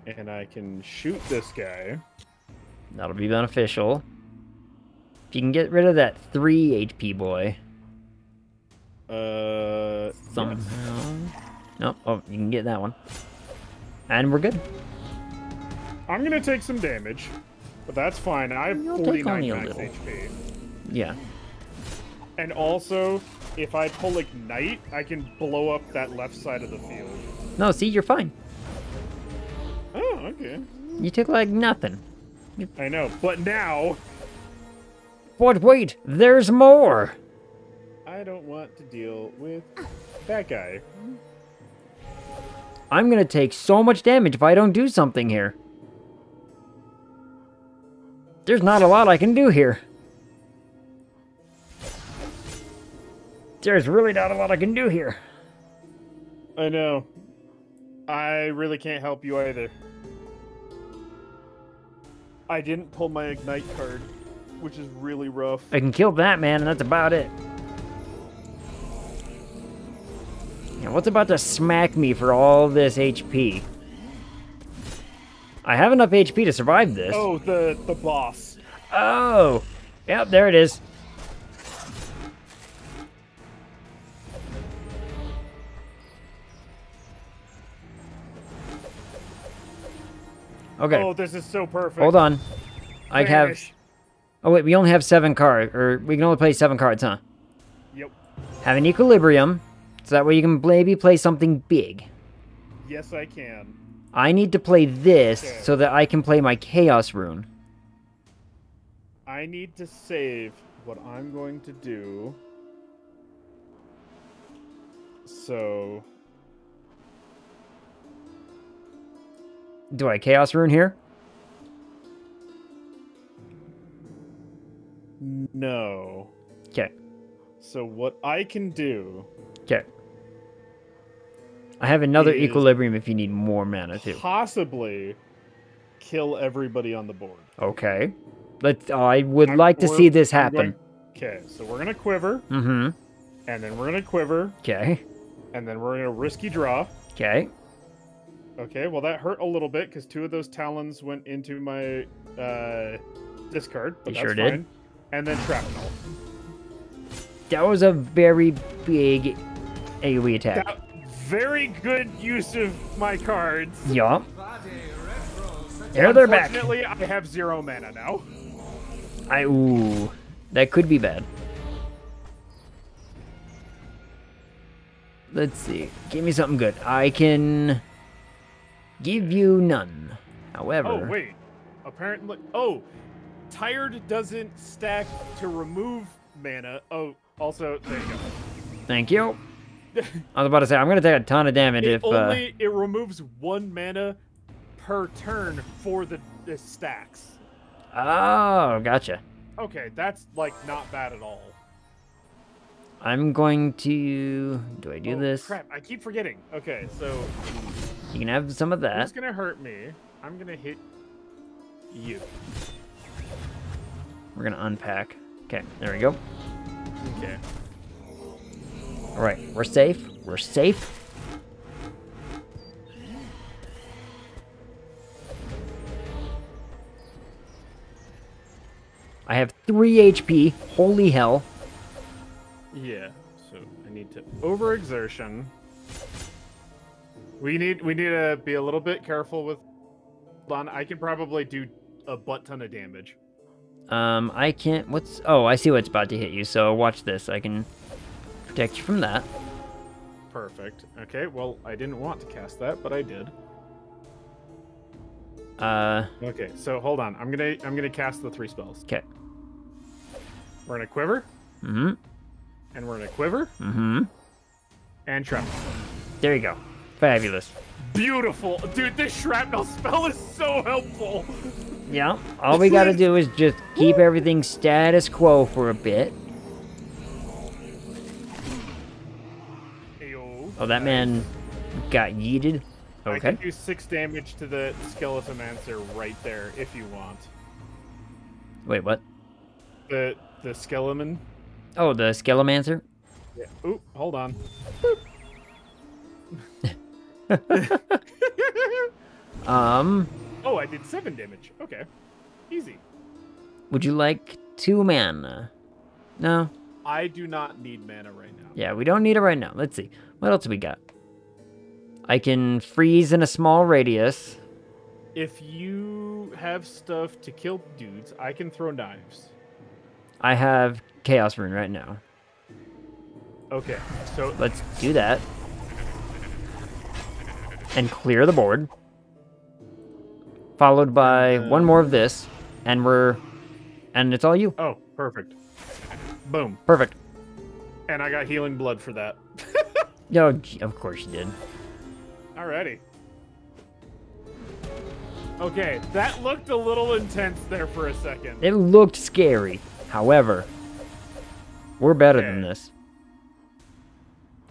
And I can shoot this guy. That'll be beneficial. If you can get rid of that 3 HP boy. Somehow. Yes. Nope. Oh, you can get that one. And we're good. I'm going to take some damage. But that's fine. I have 49 max HP. Yeah. And also, if I pull Ignite, I can blow up that left side of the field. No, see, you're fine. Oh, okay. You took like nothing. I know, but now... But wait, there's more! I don't want to deal with that guy. I'm gonna take so much damage if I don't do something here. There's not a lot I can do here. There's really not a lot I can do here. I know. I really can't help you either. I didn't pull my Ignite card, which is really rough. I can kill that man, and that's about it. Now, what's about to smack me for all this HP? I have enough HP to survive this. Oh, the boss. Oh! Yep, there it is. Okay. Oh, this is so perfect. Hold on. I have... Oh, wait, we only have 7 cards. Or we can only play 7 cards, huh? Yep. Have an equilibrium, so that way you can maybe play something big. Yes, I can. I need to play this so that I can play my Chaos Rune. I need to save what I'm going to do. So... Do I Chaos Rune here? No. Okay. So what I can do... Okay. I have another equilibrium if you need more mana, too. Possibly kill everybody on the board. Okay. I would like to see this happen. Okay, so we're going to quiver. Mm-hmm. And then we're going to quiver. Okay. And then we're going to risky draw. Okay. Okay, well that hurt a little bit because 2 of those talons went into my discard. But you that's sure fine. did. And then shrapnel. That was a very big AoE attack. Very good use of my cards. Yup. There they're back. Unfortunately, I have 0 mana now. Ooh. That could be bad. Let's see. Give me something good. I can... give you none. However... Oh, wait. Apparently... Oh! Tired doesn't stack to remove mana. Oh, also, there you go. Thank you. I was about to say, I'm going to take a ton of damage if... It removes 1 mana per turn for the stacks. Oh, gotcha. Okay, that's, like, not bad at all. I'm going to... Do I do this? Crap, I keep forgetting. Okay, so... You can have some of that. Who's going to hurt me? I'm going to hit you. We're going to unpack. Okay, there we go. Okay. Alright, we're safe. We're safe. I have 3 HP. Holy hell. Yeah, so I need to overexertion. We need to be a little bit careful with Lon. I can probably do a butt ton of damage. I can't... What's... Oh, I see what's about to hit you, so watch this. I can protect you from that. Perfect. Okay, well, I didn't want to cast that, but I did. Okay, so hold on. I'm gonna cast the 3 spells. Okay. We're gonna quiver. Mm-hmm. And we're gonna quiver. Mm-hmm. And shrapnel. There you go. Fabulous. Beautiful. Dude, this shrapnel spell is so helpful. Yeah, all we gotta do is just keep everything status quo for a bit. Oh, that man got yeeted. Okay. I can do 6 damage to the Skeletonmancer right there if you want. Wait, what? The Skeleman. Oh, the Skelemancer? Yeah. Oop, hold on. Oh, I did 7 damage. Okay. Easy. Would you like 2 mana? No? I do not need mana right now. Yeah, we don't need it right now. Let's see. What else we got? I can freeze in a small radius. If you have stuff to kill dudes, I can throw knives. I have Chaos Rune right now. Okay, so let's do that. And clear the board. Followed by one more of this. And it's all you. Oh, perfect. Boom. Perfect. And I got healing blood for that. No, of course you did. Alrighty. Okay, that looked a little intense there for a second. It looked scary. However, we're better than this.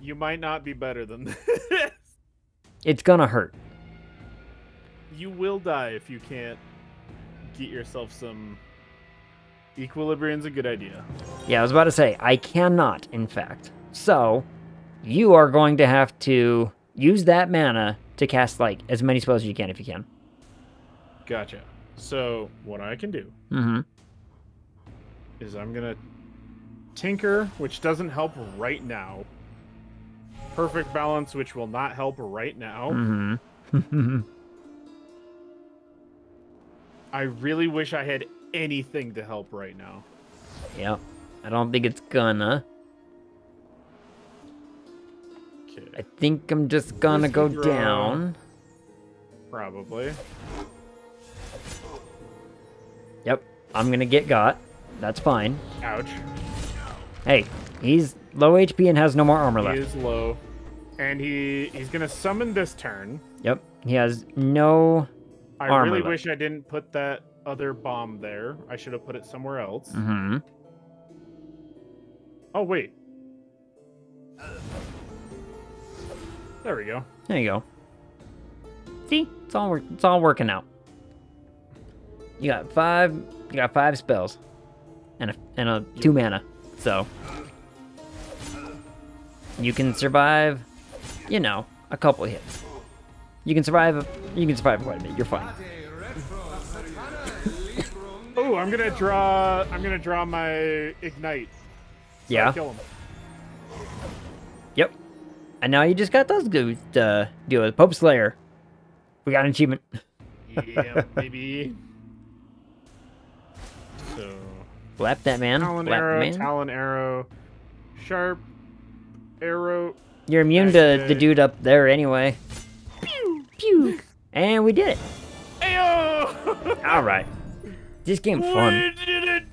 You might not be better than this. It's gonna hurt. You will die if you can't get yourself some... Equilibrium's a good idea. Yeah, I was about to say, I cannot, in fact. So, you are going to have to use that mana to cast, like, as many spells as you can if you can. Gotcha. So, what I can do is I'm going to Tinker, which doesn't help right now. Perfect Balance, which will not help right now. I really wish I had anything to help right now. Yep. I don't think it's gonna. Okay. I think I'm just gonna go down. Probably. Yep. I'm gonna get got. That's fine. Ouch. Hey, he's low HP and has no more armor left. He is low. And he's gonna summon this turn. Yep. He has no I armor really left. wish I didn't put that other bomb there. I should have put it somewhere else. Oh, wait. There we go. There you go. See? It's all working out. You got 5 spells. And a 2 mana. So you can survive, you know, a couple hits. You can survive quite a bit. You're fine. Oh, I'm gonna draw my ignite. So Yeah. I kill him. Yep. And now you just got those dudes to deal with. Pope Slayer. We got an achievement. Yeah, maybe. So Flap that man. Talon Flap arrow, the man. Talon arrow, sharp arrow. You're immune to the dude up there anyway. Pew! Pew! And we did it. Ayo! Alright. This game's fun. We did it!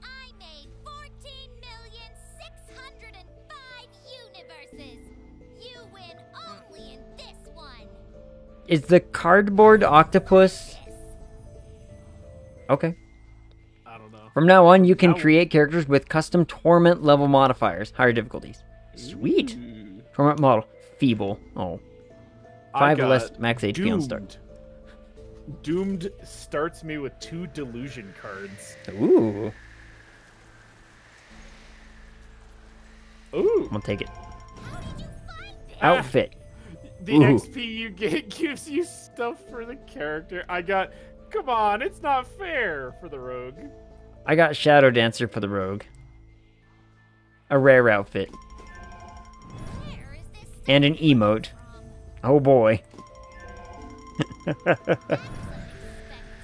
I made 14,605 universes. You win only in this one. Is the cardboard octopus... Okay. I don't know. From now on, you can create characters with custom torment level modifiers. Higher difficulties. Sweet. Torment model. Feeble. Oh. 5 less max HP on start. Doomed starts me with 2 delusion cards. Ooh. Ooh. I'm gonna take it. How did you find it? Outfit. The Ooh. XP you get gives you stuff for the character. Come on, it's not fair for the rogue. I got Shadow Dancer for the rogue. A rare outfit. Where is this And an emote. Oh boy.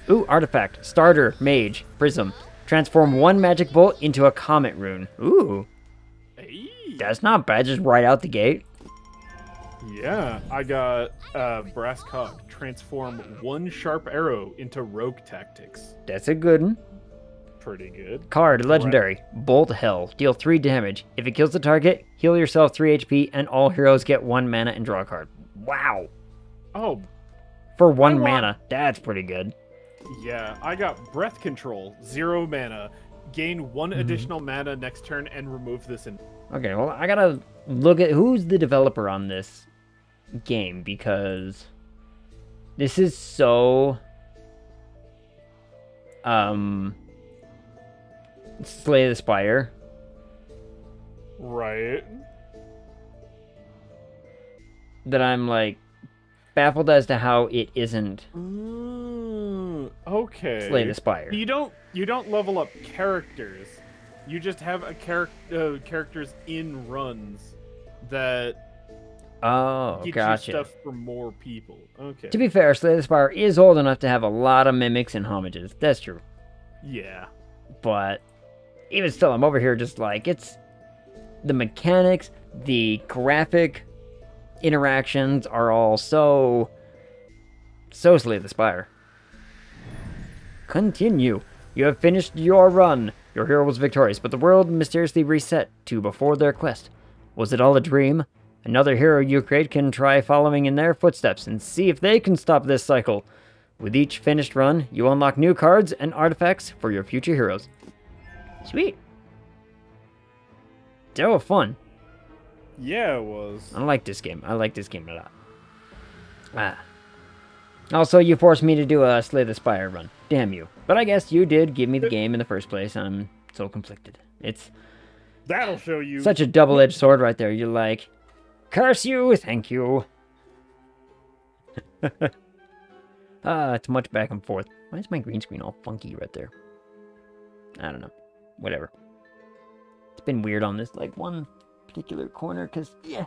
Ooh, artifact. Starter, mage, prism. Transform 1 magic bolt into a comet rune. Ooh. Hey. That's not bad, just right out the gate. Yeah, I got brass cog. Transform 1 sharp arrow into rogue tactics. That's a good one. Pretty good. Card, legendary. Bolt Hell. Deal 3 damage. If it kills the target, heal yourself 3 HP, and all heroes get 1 mana and draw a card. Wow. Oh, For 1 mana. That's pretty good. yeah. I got breath control. 0 mana. Gain 1 additional mana next turn and remove this in. Okay, well, I gotta look at who's the developer on this game, because this is so Slay the Spire. Right. That I'm like, baffled as to how it isn't Okay. Slay the Spire. You don't level up characters. You just have a characters in runs that Oh, get gotcha. you stuff for more people. Okay. To be fair, Slay the Spire is old enough to have a lot of mimics and homages. That's true. Yeah. But even still, I'm over here just like, it's the mechanics, the graphic interactions are all so Slay the Spire. Continue. You have finished your run. Your hero was victorious, but the world mysteriously reset to before their quest. Was it all a dream? Another hero you create can try following in their footsteps and see if they can stop this cycle. With each finished run, you unlock new cards and artifacts for your future heroes. Sweet. That was fun. Yeah, it was. I like this game. I like this game a lot. Also, you forced me to do a Slay the Spire run. Damn you. But I guess you did give me the game in the first place. I'm so conflicted. It's That'll show you. such a double-edged sword right there. You're like, curse you, thank you. It's much back and forth. Why is my green screen all funky right there? I don't know. Whatever. It's been weird on this, like, one particular corner, because, yeah.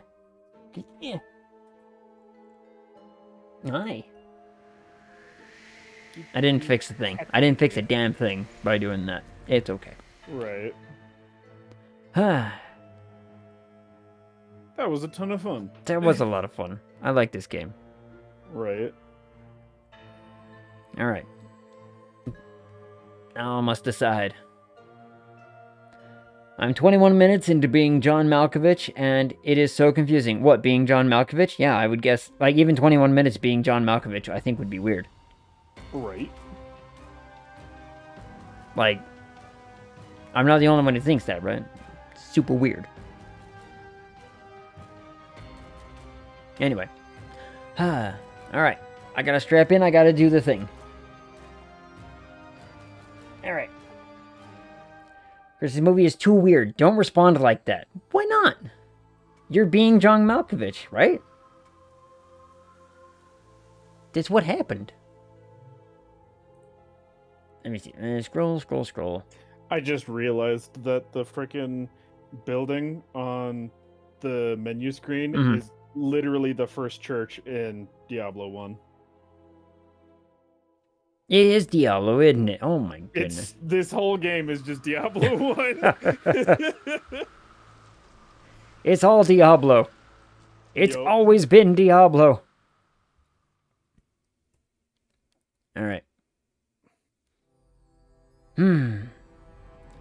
Hi. I didn't fix the thing. I didn't fix a damn thing by doing that. It's okay. Right. That That was a ton of fun. was a lot of fun. I like this game. Right. Alright. Now I must decide. I'm 21 minutes into being John Malkovich, and it is so confusing. What, being John Malkovich? Yeah, I would guess, like, even 21 minutes being John Malkovich, I think would be weird. Right. Like, I'm not the only one who thinks that, right? Super weird. Anyway. Alright. I gotta strap in, I gotta do the thing. Alright. Chris, this movie is too weird. Don't respond like that. Why not? You're being John Malkovich, right? That's what happened. Let me see. Scroll. I just realized that the frickin' building on the menu screen is literally the first church in Diablo 1. It is Diablo, isn't it? Oh my goodness. This whole game is just Diablo 1. It's all Diablo. It's Yup. always been Diablo. Alright.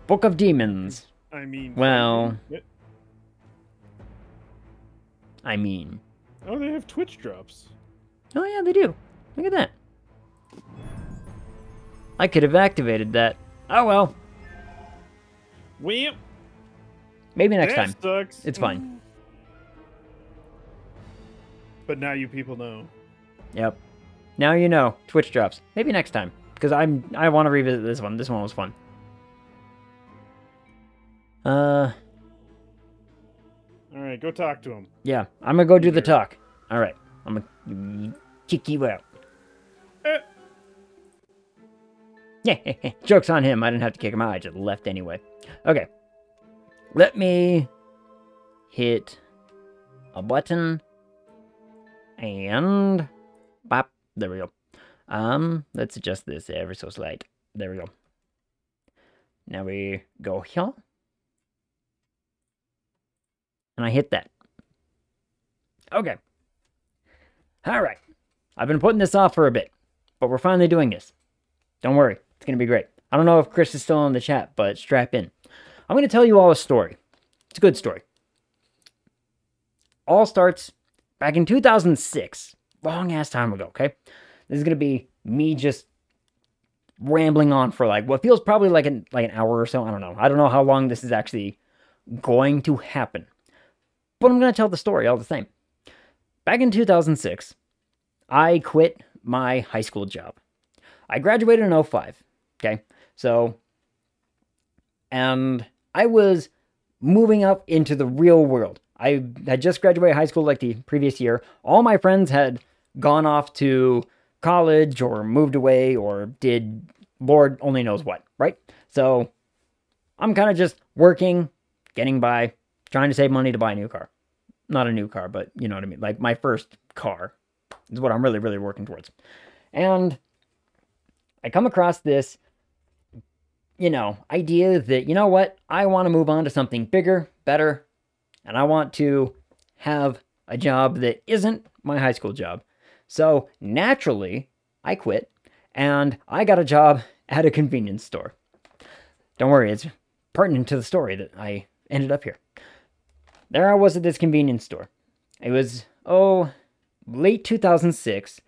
Book of Demons. I mean... Well... Oh, they have Twitch drops. Oh yeah, they do. Look at that. I could have activated that. Oh well. Well, Maybe next that time. sucks. It's fine. But now you people know. Yep. Now you know. Twitch drops. Maybe next time. Because I want to revisit this one. This one was fun. Alright, go talk to him. Yeah. I'm gonna go do the talk. Alright. I'm gonna kick you out. Yeah, joke's on him. I didn't have to kick him out. I just left anyway. Okay. Let me hit a button. And... Bop. There we go. Let's adjust this ever so slight. There we go. Now we go here. And I hit that. Okay. Alright. I've been putting this off for a bit. But we're finally doing this. Don't worry. It's going to be great. I don't know if Chris is still in the chat, but strap in. I'm going to tell you all a story. It's a good story. All starts back in 2006. Long-ass time ago, okay? This is going to be me just rambling on for like what feels probably like an hour or so. I don't know. I don't know how long this is actually going to happen. But I'm going to tell the story all the same. Back in 2006, I quit my high school job. I graduated in 2005, okay? So, and I was moving up into the real world. I had just graduated high school like the previous year. All my friends had gone off to college or moved away or did Lord only knows what, right? So I'm kind of just working, getting by, trying to save money to buy a new car. Not a new car, but you know what I mean. Like my first car is what I'm really, really working towards. And I come across this, idea that, you know what? I want to move on to something bigger, better, and I want to have a job that isn't my high school job. So naturally, I quit and I got a job at a convenience store. Don't worry, it's pertinent to the story that I ended up here. There I was at this convenience store. It was, late 2006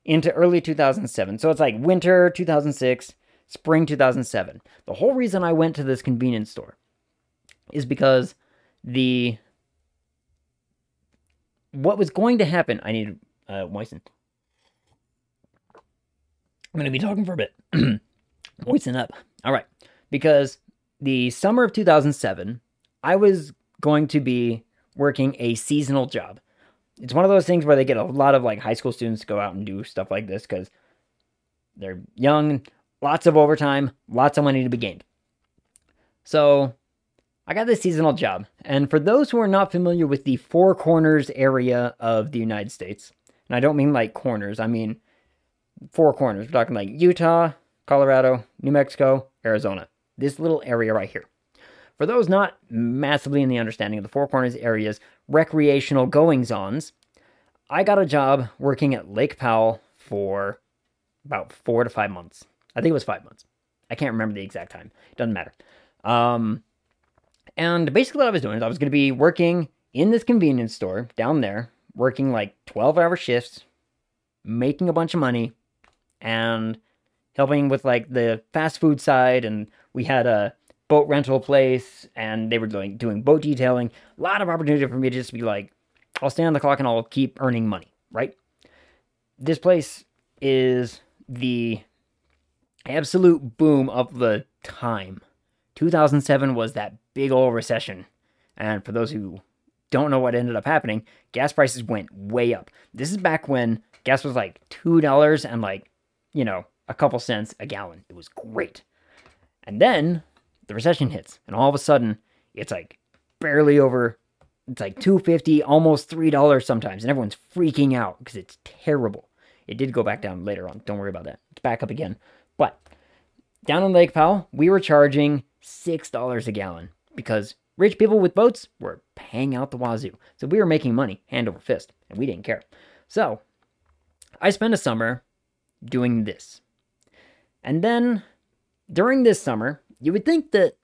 into early 2007. So it's like winter 2006, spring 2007. The whole reason I went to this convenience store is because what was going to happen, I need moisten. I'm going to be talking for a bit. Moisten up. All right. Because the summer of 2007, I was going to be working a seasonal job. It's one of those things where they get a lot of like high school students to go out and do stuff like this because they're young, lots of overtime, lots of money to be gained. So I got this seasonal job. And for those who are not familiar with the Four Corners area of the United States, and I don't mean like corners, I mean four corners. We're talking like Utah, Colorado, New Mexico, Arizona. This little area right here. For those not massively in the understanding of the Four Corners area's recreational goings-ons, I got a job working at Lake Powell for about 4 to 5 months. I think it was 5 months. I can't remember the exact time. It doesn't matter. And basically what I was doing is I was going to be working in this convenience store down there, working like 12-hour shifts, making a bunch of money, and helping with like the fast food side. And we had a boat rental place, and they were doing boat detailing. A lot of opportunity for me to just be like, I'll stay on the clock and I'll keep earning money, right? This place is the absolute boom of the time. 2007 was that big old recession. And for those who don't know what ended up happening, gas prices went way up. This is back when gas was like $2 and like, a couple cents a gallon. It was great. And then the recession hits, and all of a sudden, it's like barely over, it's like $2.50, almost $3 sometimes, and everyone's freaking out because it's terrible. It did go back down later on. Don't worry about that. It's back up again. But down in Lake Powell, we were charging $6 a gallon because rich people with boats were paying out the wazoo. So we were making money hand over fist, and we didn't care. So I spent a summer doing this. And then during this summer, you would think that,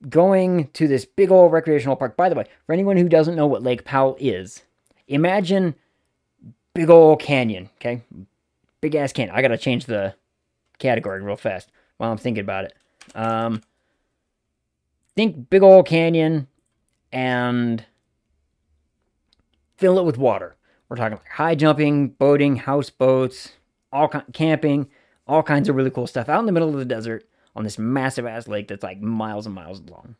going to this big old recreational park. By the way, for anyone who doesn't know what Lake Powell is, imagine big old canyon, okay? Big ass canyon. I gotta change the category real fast while I'm thinking about it. Think big old canyon and fill it with water. We're talking like high jumping, boating, houseboats, camping, all kinds of really cool stuff out in the middle of the desert on this massive ass lake that's like miles and miles long.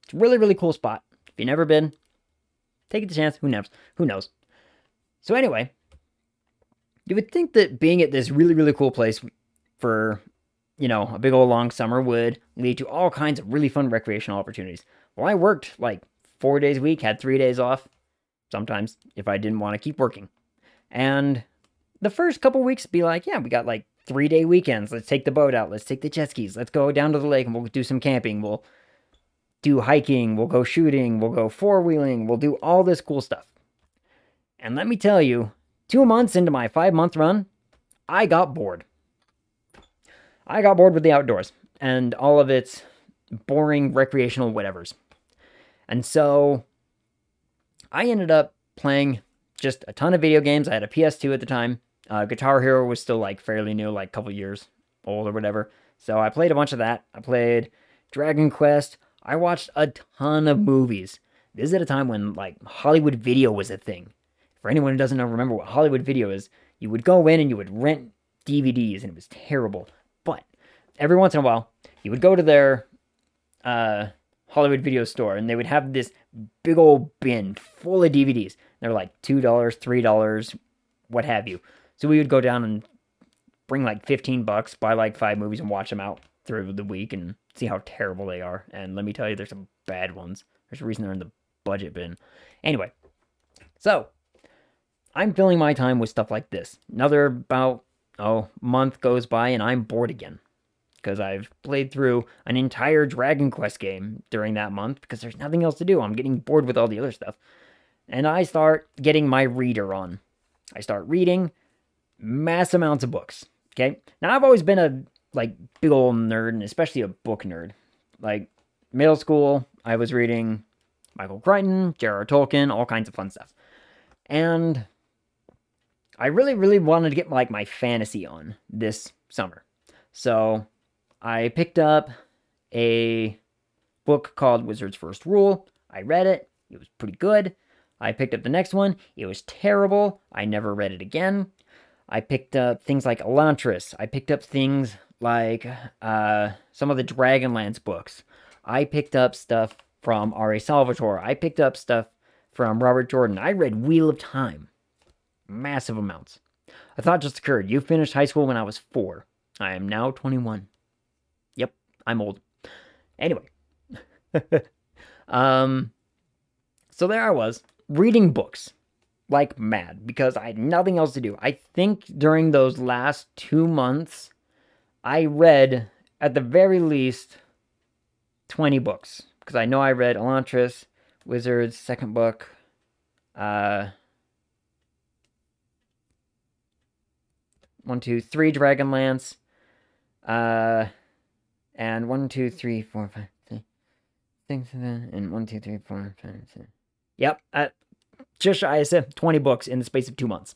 It's a really, really cool spot. If you've never been, take the chance. Who knows? Who knows? So anyway, you would think that being at this really, really cool place for, a big old long summer would lead to all kinds of really fun recreational opportunities. Well, I worked like 4 days a week, had 3 days off, sometimes, if I didn't want to keep working. And the first couple weeks be like, yeah, we got like 3-day weekends. Let's take the boat out. Let's take the jet skis. Let's go down to the lake and we'll do some camping. We'll do hiking. We'll go shooting. We'll go four-wheeling. We'll do all this cool stuff. And let me tell you, 2 months into my 5-month run, I got bored. I got bored with the outdoors and all of its boring recreational whatevers. And so I ended up playing just a ton of video games. I had a PS2 at the time. Guitar Hero was still like fairly new, like a couple years old or whatever. So I played a bunch of that. I played Dragon Quest. I watched a ton of movies. This is at a time when like Hollywood Video was a thing. For anyone who doesn't remember what Hollywood Video is, you would go in and you would rent DVDs and it was terrible. But every once in a while, you would go to their Hollywood Video store and they would have this big old bin full of DVDs. They're like $2, $3, what have you. So we would go down and bring like $15, buy like 5 movies and watch them out through the week and see how terrible they are. And let me tell you, there's some bad ones. There's a reason they're in the budget bin. Anyway, so I'm filling my time with stuff like this. Another about, month goes by and I'm bored again. Because I've played through an entire Dragon Quest game during that month because there's nothing else to do. I'm getting bored with all the other stuff. And I start getting my reader on. I start reading mass amounts of books. Okay? Now, I've always been a, big old nerd, and especially a book nerd. Like, middle school, I was reading Michael Crichton, J.R.R. Tolkien, all kinds of fun stuff. And I really, really wanted to get, my fantasy on this summer. So I picked up a book called Wizard's First Rule. I read it. It was pretty good. I picked up the next one. It was terrible. I never read it again. I picked up things like Elantris. I picked up things like some of the Dragonlance books. I picked up stuff from R.A. Salvatore. I picked up stuff from Robert Jordan. I read Wheel of Time. Massive amounts. A thought just occurred. You finished high school when I was 4. I am now 21. Yep, I'm old. Anyway. So there I was, reading books like mad because I had nothing else to do. I think during those last 2 months, I read, at the very least, 20 books. Because I know I read Elantris, Wizards, second book, 1, 2, 3 Dragonlance, and 1, 2, 3, 4, 5, 6, 7, and 1, 2, 3, 4, 5, 6. Yep, just shy of 20 books in the space of 2 months.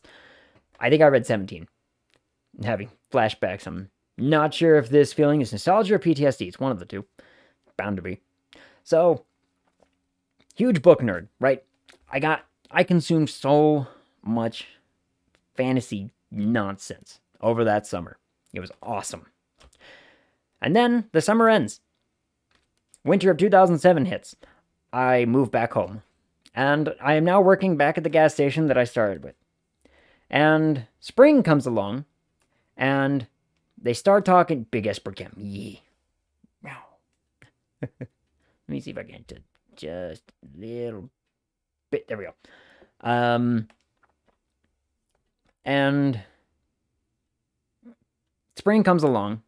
I think I read 17. I'm having flashbacks. I'm not sure if this feeling is nostalgia or PTSD. It's one of the two. Bound to be. So, huge book nerd, right? I consumed so much fantasy nonsense over that summer. It was awesome. And then the summer ends. Winter of 2007 hits. I move back home. And I am now working back at the gas station that I started with. And spring comes along, and they start talking Big Esper Chem. Yeah. Wow. Let me see if I can get to just a little bit. There we go. And spring comes along,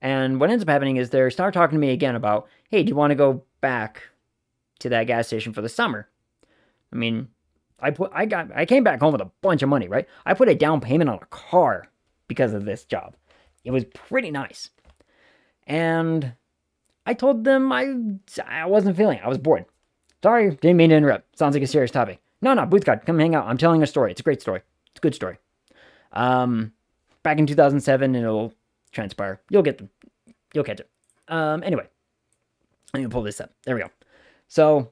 and what ends up happening is they start talking to me again about, hey, do you want to go back to that gas station for the summer? I mean, I came back home with a bunch of money, right? I put a down payment on a car because of this job. It was pretty nice. And I told them I wasn't feeling it. I was bored. Sorry, didn't mean to interrupt. Sounds like a serious topic. No, Booth God, come hang out. I'm telling a story. It's a great story. It's a good story. Back in 2007, it'll transpire. You'll catch it. Anyway, let me pull this up. There we go. So,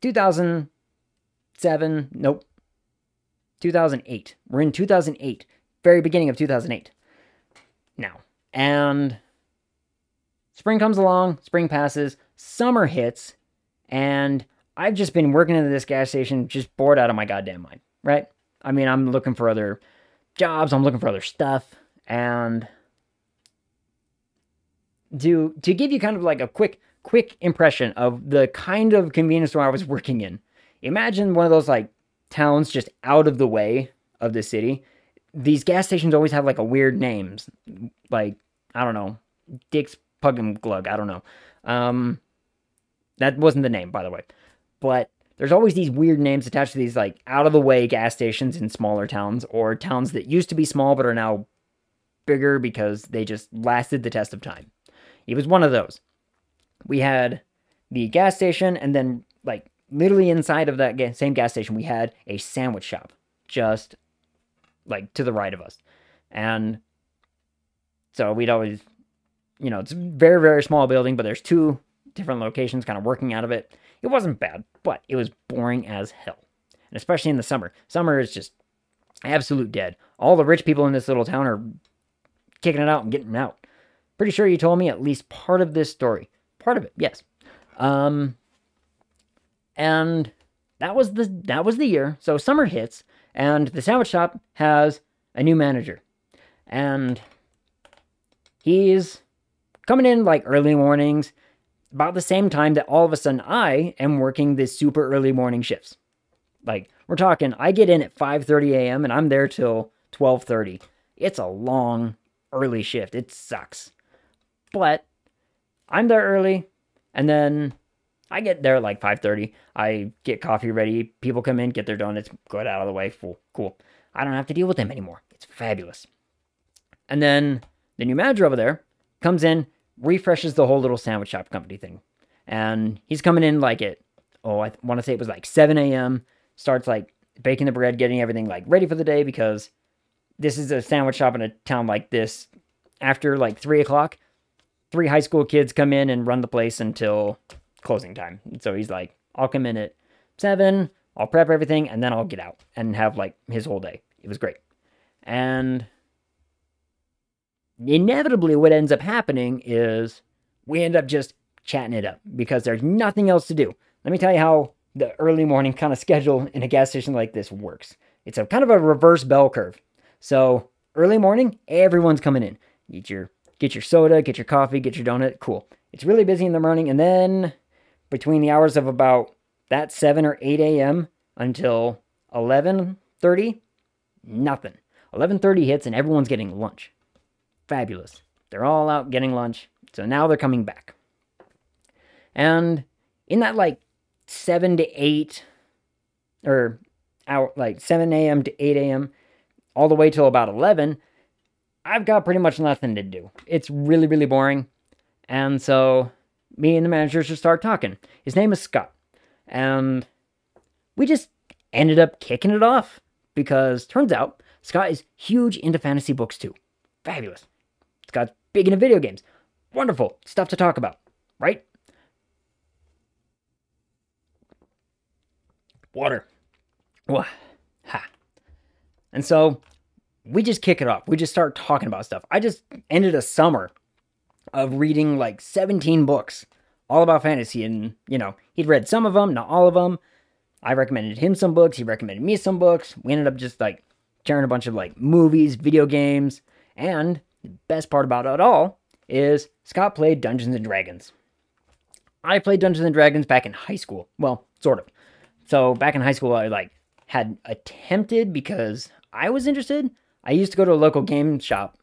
2008. We're in 2008. Very beginning of 2008. Now. And spring comes along, spring passes, summer hits, and I've just been working at this gas station just bored out of my goddamn mind, right? I mean, I'm looking for other jobs, I'm looking for other stuff, and to give you kind of like a quick impression of the kind of convenience store I was working in. Imagine one of those like towns just out of the way of the city. These gas stations always have like a weird names, like, I don't know, Dick's Pug and Glug, I don't know. That wasn't the name, by the way. But there's always these weird names attached to these like out of the way gas stations in smaller towns, or towns that used to be small but are now bigger because they just lasted the test of time. It was one of those. We had the gas station, and then like literally inside of that same gas station, we had a sandwich shop just like to the right of us. And so we'd always, it's a very, very small building, but there's 2 different locations kind of working out of it. It wasn't bad, but it was boring as hell. And especially in the summer. Summer is just absolute dead. All the rich people in this little town are kicking it out and getting out. Pretty sure you told me at least part of this story. Part of it, yes. And that was the year. So summer hits, And the sandwich shop has a new manager. And he's coming in like early mornings, about the same time that all of a sudden I am working the super early morning shifts. Like, we're talking, I get in at 5:30 a.m. and I'm there till 12:30. It's a long, early shift. It sucks. But I'm there early, and then I get there at like 5:30. I get coffee ready. People come in, get their donuts, get out of the way. Cool. I don't have to deal with them anymore. It's fabulous. And then the new manager over there comes in, refreshes the whole little sandwich shop company thing. And he's coming in like at, I want to say it was like 7 a.m., starts like baking the bread, getting everything like ready for the day, because this is a sandwich shop in a town like this. After like 3 o'clock, 3 high school kids come in and run the place until closing time. And so he's like, I'll come in at 7, I'll prep everything, and then I'll get out and have like his whole day. It was great. And inevitably what ends up happening is we end up just chatting it up because there's nothing else to do. Let me tell you how the early morning kind of schedule in a gas station like this works. It's a kind of a reverse bell curve. So early morning, everyone's coming in. Get your soda, get your coffee, get your donut. Cool. It's really busy in the morning, and then between the hours of about that 7 or 8 a.m. until 11:30, nothing. 11:30 hits and everyone's getting lunch. Fabulous. They're all out getting lunch. So now they're coming back. And in that like 7 to 8 or hour, like 7 a.m. to 8 a.m. all the way till about 11, I've got pretty much nothing to do. It's really, really boring. And so me and the manager just start talking. His name is Scott. And we just ended up kicking it off because turns out Scott is huge into fantasy books too. Fabulous. Scott's big into video games. Wonderful stuff to talk about, right? Water. Ha. And so we just kick it off. We just start talking about stuff. I just ended a summer of reading like 17 books all about fantasy. And, he'd read some of them, not all of them. I recommended him some books. He recommended me some books. We ended up just like sharing a bunch of like movies, video games. And the best part about it all is Scott played Dungeons and Dragons. I played Dungeons and Dragons back in high school. Well, sort of. So back in high school, I like had attempted because I was interested. I used to go to a local game shop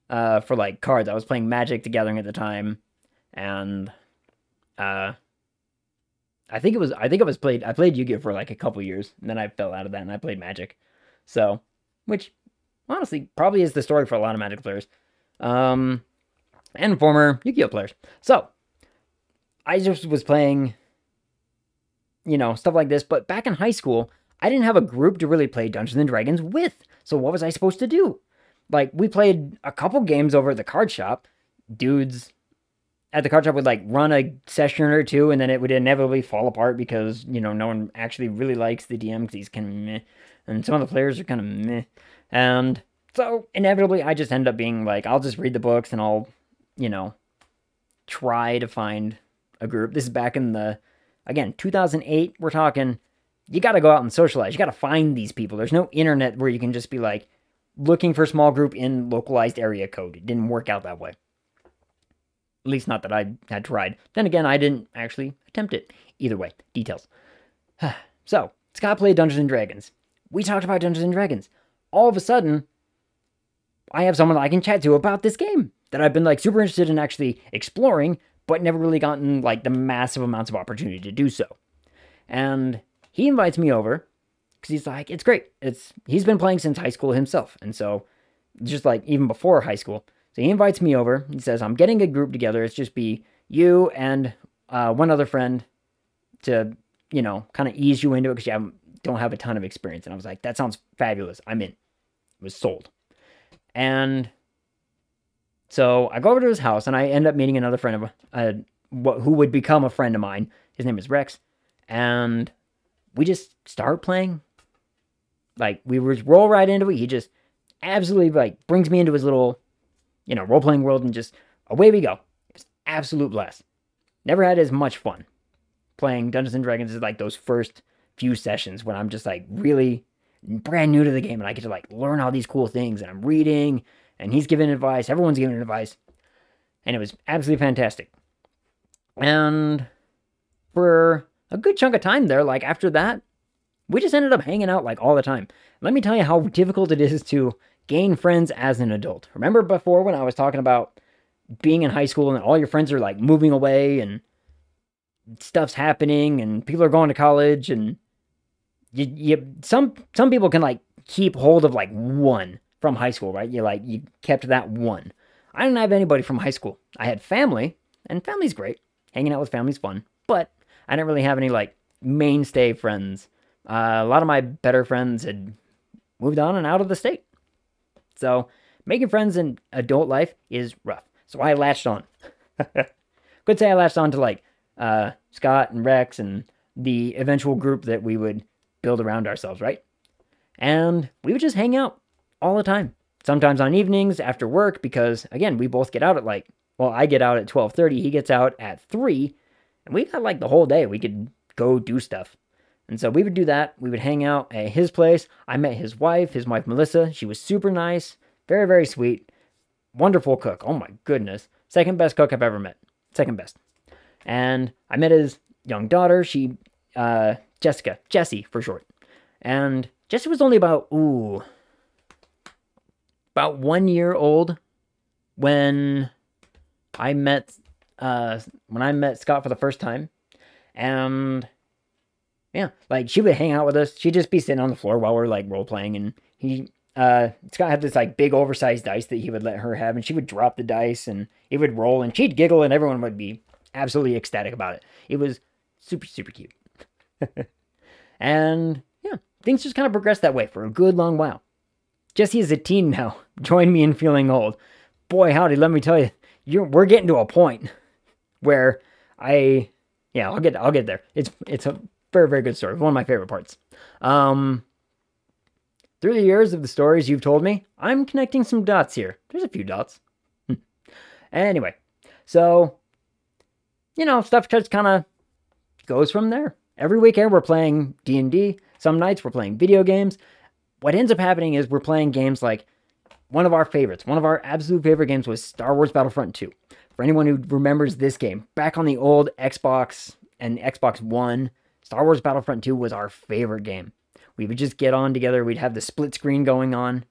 for like cards. I was playing Magic the Gathering at the time, and I played Yu-Gi-Oh for like a couple years, and then I fell out of that and I played Magic. So, which honestly probably is the story for a lot of Magic players, and former Yu-Gi-Oh players. So I just was playing, stuff like this. But back in high school, I didn't have a group to really play Dungeons and Dragons with. So what was I supposed to do? Like, we played a couple games over at the card shop. Dudes at the card shop would like run a session or two, and then it would inevitably fall apart because, no one actually really likes the DM because he's kind of meh. And some of the players are kind of meh. And so inevitably I just end up being like, I'll just read the books and I'll, try to find a group. This is back in again, 2008. We're talking, you got to go out and socialize. You got to find these people. There's no internet where you can just be like looking for a small group in localized area code. It didn't work out that way. At least not that I had tried. Then again, I didn't actually attempt it. Either way, details. So, Scott played Dungeons and Dragons. We talked about Dungeons and Dragons. All of a sudden, I have someone I can chat to about this game that I've been like super interested in actually exploring, but never really gotten like the massive amounts of opportunity to do so. And he invites me over because he's like, it's great. He's been playing since high school himself. And so just like even before high school. So he invites me over. He says, I'm getting a group together. It's just be you and one other friend to, kind of ease you into it because you don't have a ton of experience. And I was like, that sounds fabulous. I'm in. It was sold. And so I go over to his house and I end up meeting another friend of who would become a friend of mine. His name is Rex. And we just start playing. Like, we roll right into it. He just absolutely, like, brings me into his little, role-playing world, and just away we go. It was absolute blast. Never had as much fun playing Dungeons & Dragons as, like, those first few sessions when I'm just, like, really, brand new to the game, and I get to like learn all these cool things, and I'm reading, and he's giving advice, everyone's giving advice, and it was absolutely fantastic. And for a good chunk of time there, like after that, we just ended up hanging out like all the time. Let me tell you how difficult it is to gain friends as an adult. Remember before when I was talking about being in high school and all your friends are like moving away and stuff's happening and people are going to college, and some people can like keep hold of like one from high school, right? You kept that one. I didn't have anybody from high school. I had family, and family's great. Hanging out with family's fun, but I didn't really have any like mainstay friends. A lot of my better friends had moved on and out of the state. So making friends in adult life is rough. So I latched on. Could say I latched on to like Scott and Rex and the eventual group that we would build around ourselves, right? And we would just hang out all the time. Sometimes on evenings after work, because again, we both get out at like, well, I get out at 12:30, he gets out at 3, and we got like the whole day. We could go do stuff. And so we would do that. We would hang out at his place. I met his wife Melissa. She was super nice, very, very sweet, wonderful cook. Oh my goodness. Second best cook I've ever met. Second best. And I met his young daughter. Jessie for short. And Jessie was only about 1 year old when I met Scott for the first time. And yeah, like she would hang out with us. She'd just be sitting on the floor while we're like role playing, and Scott had this like big oversized dice that he would let her have, and she would drop the dice and it would roll and she'd giggle and everyone would be absolutely ecstatic about it. It was super, super cute. And yeah, things just kind of progressed that way for a good long while. Jessie is a teen now. Join me in feeling old. Boy, howdy, let me tell you, we're getting to a point where I'll get there. It's a very, very good story. One of my favorite parts. Through the years of the stories you've told me, I'm connecting some dots here. There's a few dots. Anyway, so, stuff just kind of goes from there. Every weekend we're playing D&D. Some nights we're playing video games. What ends up happening is we're playing games like one of our absolute favorite games was Star Wars Battlefront 2. For anyone who remembers this game, back on the old Xbox and Xbox One, Star Wars Battlefront 2 was our favorite game. We would just get on together. We'd have the split screen going on,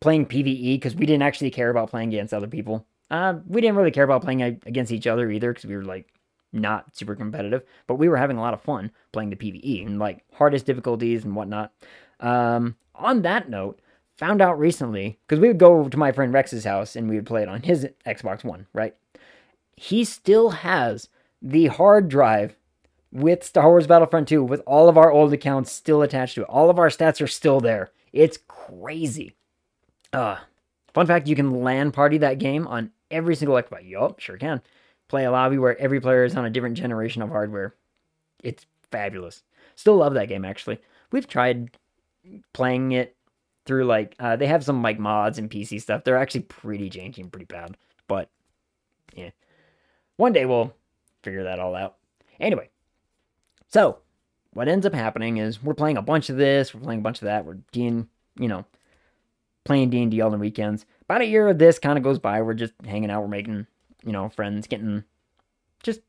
playing PvE, because we didn't actually care about playing against other people. We didn't really care about playing against each other either, because we were like not super competitive, but we were having a lot of fun playing the PvE and like hardest difficulties and whatnot. On that note, found out recently, because we would go to my friend Rex's house and we would play it on his Xbox One, right? He still has the hard drive with Star Wars Battlefront 2 with all of our old accounts still attached to it. All of our stats are still there. It's crazy. Fun fact, you can LAN party that game on every single Xbox. Yup, sure can. Play a lobby where every player is on a different generation of hardware. It's fabulous. Still love that game, actually. We've tried playing it through, like, they have some, like, mods and PC stuff. They're actually pretty janky and pretty bad. But, yeah. One day we'll figure that all out. Anyway. So, what ends up happening is we're playing a bunch of this, we're playing a bunch of that, we're playing D&D all the weekends. About a year of this kind of goes by, we're just hanging out, we're making, friends, getting just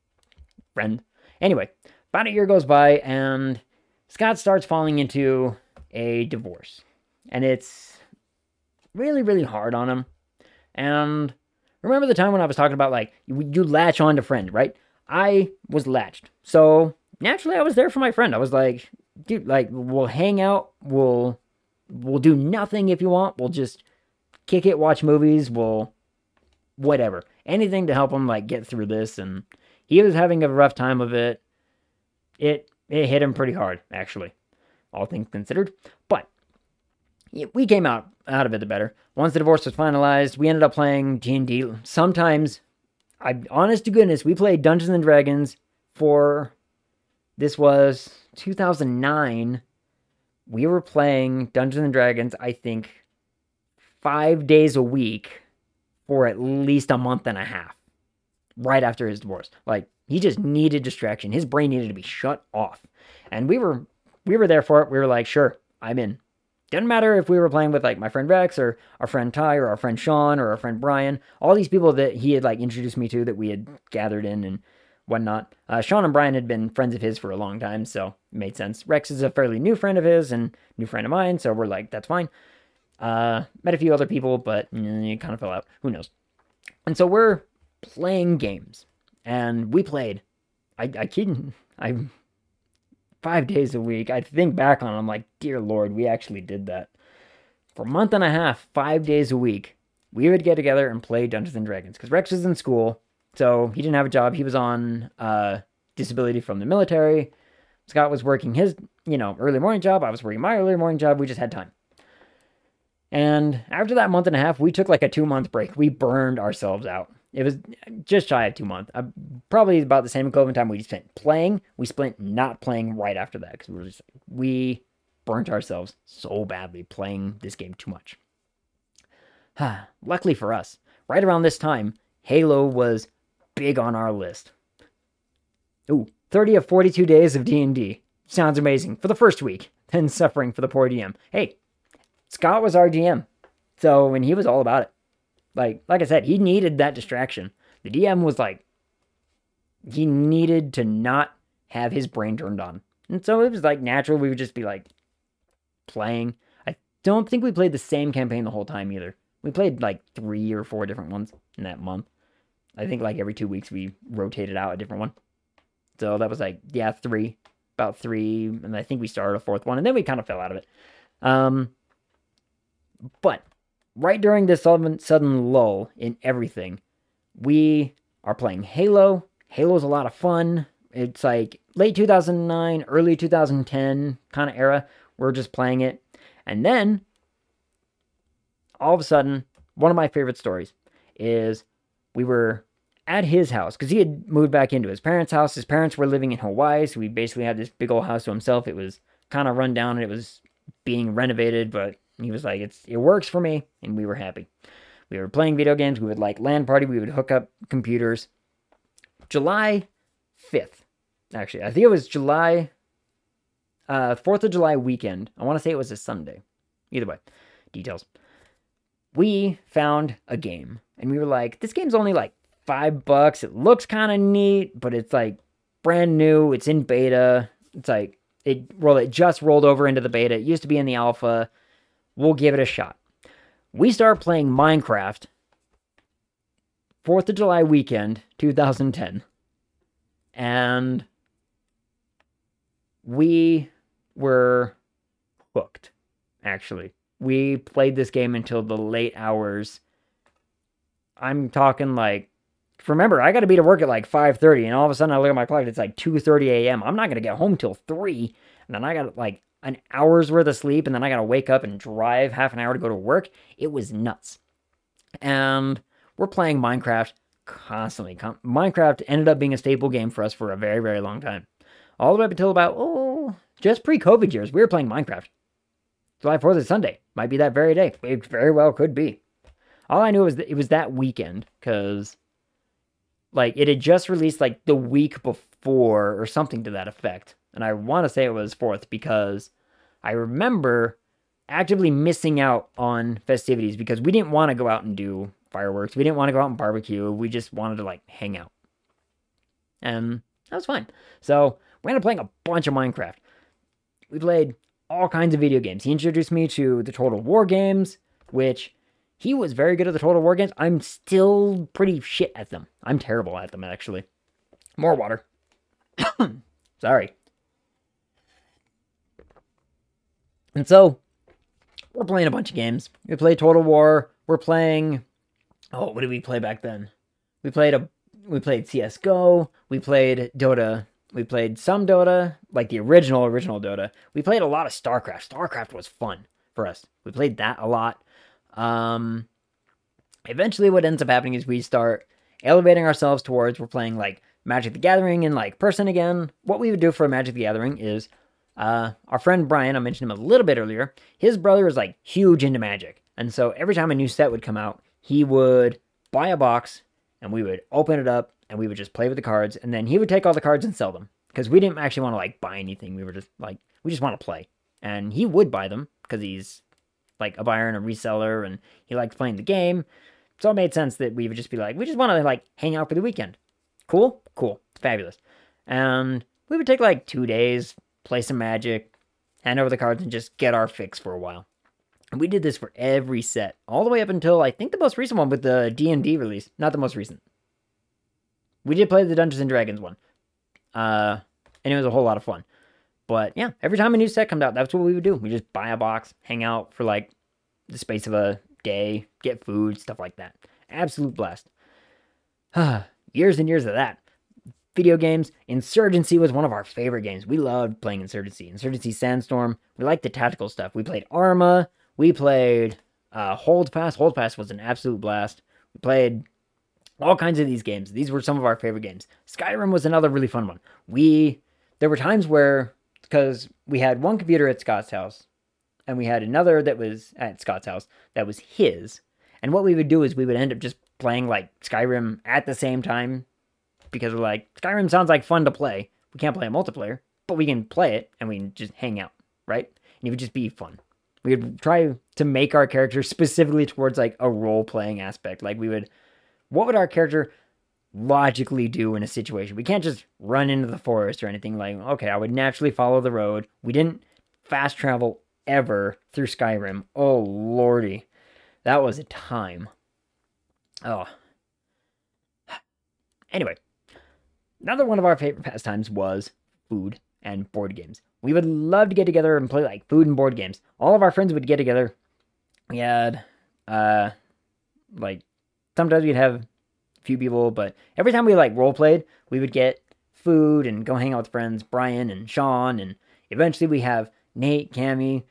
friends. Anyway, about a year goes by, and Scott starts falling into a divorce. And it's really, really hard on him. And remember the time when I was talking about, like, you latch on to friend, right? I was latched. So naturally, I was there for my friend. I was like, dude, like, we'll hang out. We'll do nothing if you want. We'll just kick it, watch movies. Whatever. Anything to help him, like, get through this. And he was having a rough time of it. It hit him pretty hard, actually, all things considered. But we came out of it the better. Once the divorce was finalized, we ended up playing D&D. Sometimes, honest to goodness, we played Dungeons and Dragons for... This was 2009. We were playing Dungeons and Dragons, I think, 5 days a week for at least a month and a half. Right after his divorce. Like, he just needed distraction. His brain needed to be shut off. And we were there for it. We were like, sure, I'm in. Didn't matter if we were playing with, like, my friend Rex, or our friend Ty, or our friend Sean, or our friend Brian. All these people that he had, like, introduced me to that we had gathered in and whatnot. Sean and Brian had been friends of his for a long time, so it made sense. Rex is a fairly new friend of his and new friend of mine, so we're like, that's fine. Met a few other people, but it kind of fell out. Who knows? And so we're playing games. And we played. I kid, 5 days a week. I think back on it, I'm like, dear Lord, we actually did that. For a month and a half, 5 days a week, we would get together and play Dungeons and Dragons. Because Rex was in school, so he didn't have a job. He was on disability from the military. Scott was working his, early morning job. I was working my early morning job. We just had time. And after that month and a half, we took like a 2-month break. We burned ourselves out. It was just shy of 2 months. Probably about the same equivalent time we spent playing. We spent not playing right after that because we burnt ourselves so badly playing this game too much. Luckily for us, right around this time, Halo was big on our list. Ooh, 30 of 42 days of D&D. Sounds amazing for the first week, then suffering for the poor DM. Hey, Scott was our DM, and he was all about it. Like I said, he needed that distraction. The DM was like, he needed to not have his brain turned on. And so it was like natural. We would just be like playing. I don't think we played the same campaign the whole time either. We played like 3 or 4 different ones in that month. I think like every 2 weeks we rotated out a different one. So that was like, yeah, 3. About 3. And I think we started a 4th one. And then we kind of fell out of it. But right during this sudden lull in everything, we are playing Halo. Halo's a lot of fun. It's like late 2009, early 2010 kind of era. We're just playing it. And then, all of a sudden, one of my favorite stories is we were at his house, because he had moved back into his parents' house. His parents were living in Hawaii, so we basically had this big old house to himself. It was kind of run down, and it was being renovated, but he was like, it works for me, and we were happy. We were playing video games. We would like LAN party. We would hook up computers. July 5th, actually. I think it was 4th of July weekend. I want to say it was a Sunday. Either way, details. We found a game, and we were like, this game's only like $5. It looks kind of neat, but it's like brand new. It's in beta. It's like, it just rolled over into the beta. It used to be in the alpha. We'll give it a shot. We start playing Minecraft 4th of July weekend, 2010. And we were hooked, actually. We played this game until the late hours. I'm talking like, remember, I got to be to work at like 5:30, and all of a sudden I look at my clock, it's like 2:30 a.m. I'm not going to get home till 3, and then I got like an hour's worth of sleep, and then I got to wake up and drive half an hour to go to work. It was nuts. And we're playing Minecraft constantly. Minecraft ended up being a staple game for us for a very, very long time. All the way up until about, just pre-COVID years, we were playing Minecraft. July 4th is Sunday. Might be that very day. It very well could be. All I knew was that it was that weekend, because like it had just released like the week before or something to that effect. And I want to say it was 4th because I remember actively missing out on festivities because we didn't want to go out and do fireworks. We didn't want to go out and barbecue. We just wanted to like hang out. And that was fine. So we ended up playing a bunch of Minecraft. We played all kinds of video games. He introduced me to the Total War games, which he was very good at the Total War games. I'm still pretty shit at them. I'm terrible at them, actually. More water. Sorry. And so, we're playing a bunch of games. We played Total War. We're playing... Oh, what did we play back then? We played CSGO. We played Dota. We played some Dota, like the original Dota. We played a lot of StarCraft. StarCraft was fun for us. We played that a lot. Eventually what ends up happening is we start elevating ourselves towards, we're playing like Magic the Gathering in like person again. What we would do for Magic the Gathering is, our friend Brian, I mentioned him a little bit earlier, his brother is like huge into Magic. And so every time a new set would come out, he would buy a box and we would open it up and we would just play with the cards. And then he would take all the cards and sell them because we didn't actually want to like buy anything. We were just like, we just want to play. And he would buy them because he's like a buyer and a reseller, and he liked playing the game. So it made sense that we would just be like, we just want to like hang out for the weekend. Cool? Cool. Fabulous. And we would take like 2 days, play some Magic, hand over the cards, and just get our fix for a while. And we did this for every set, all the way up until I think the most recent one with the D&D release. Not the most recent. We did play the Dungeons & Dragons one. And it was a whole lot of fun. But yeah, every time a new set comes out, that's what we would do. We just buy a box, hang out for like the space of a day, get food, stuff like that. Absolute blast. Years and years of that. Video games. Insurgency was one of our favorite games. We loved playing Insurgency. Insurgency Sandstorm. We liked the tactical stuff. We played Arma. We played Holdfast. Holdfast was an absolute blast. We played all kinds of these games. These were some of our favorite games. Skyrim was another really fun one. There were times where, because we had one computer at Scott's house, and we had another that was at Scott's house that was his. And what we would do is we would end up just playing like Skyrim at the same time, because we're like, Skyrim sounds like fun to play. We can't play a multiplayer, but we can play it and we can just hang out, right? And it would just be fun. We would try to make our character specifically towards like a role-playing aspect. Like what would our character logically do in a situation? We can't just run into the forest or anything. Like, okay, I would naturally follow the road. We didn't fast travel ever through Skyrim. Oh, lordy. That was a time. Oh. Anyway, another one of our favorite pastimes was food and board games. We would love to get together and play like food and board games. All of our friends would get together. We had, like, sometimes we'd have a few people, but every time we like role played, we would get food and go hang out with friends, Brian and Sean, and eventually we have Nate, Cammy,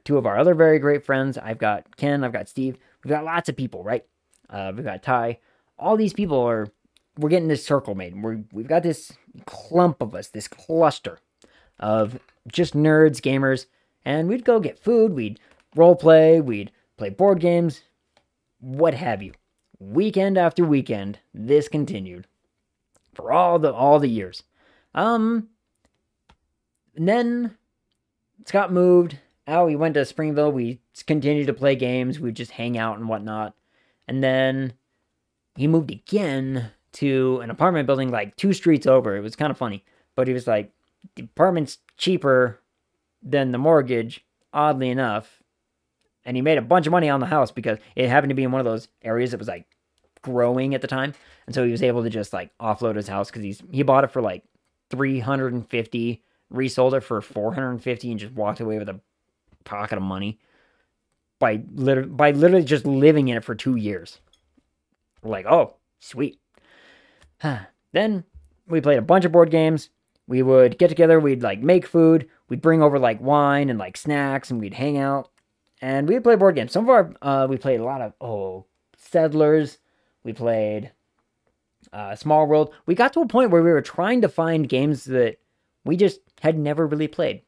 two of our other very great friends. I've got Ken, I've got Steve. We've got lots of people, right? We've got Ty. All these people we're getting this circle made. We've got this clump of us, this cluster of just nerds, gamers, and we'd go get food, we'd role play, we'd play board games, what have you. Weekend after weekend, this continued for all the years. And then Scott moved out. We went to Springville. We continued to play games. We'd just hang out and whatnot. And then he moved again to an apartment building like 2 streets over. It was kind of funny. But he was like, the apartment's cheaper than the mortgage, oddly enough. And he made a bunch of money on the house because it happened to be in one of those areas that was like growing at the time. And so he was able to just like offload his house because he bought it for like $350, resold it for $450, and just walked away with a pocket of money by literally just living in it for 2 years. We're like, oh, sweet. Then we played a bunch of board games. We would get together, we'd like make food, we'd bring over like wine and like snacks, and we'd hang out, and we'd play board games. Some of our, we played a lot of, Settlers. We played Small World. We got to a point where we were trying to find games that we just had never really played.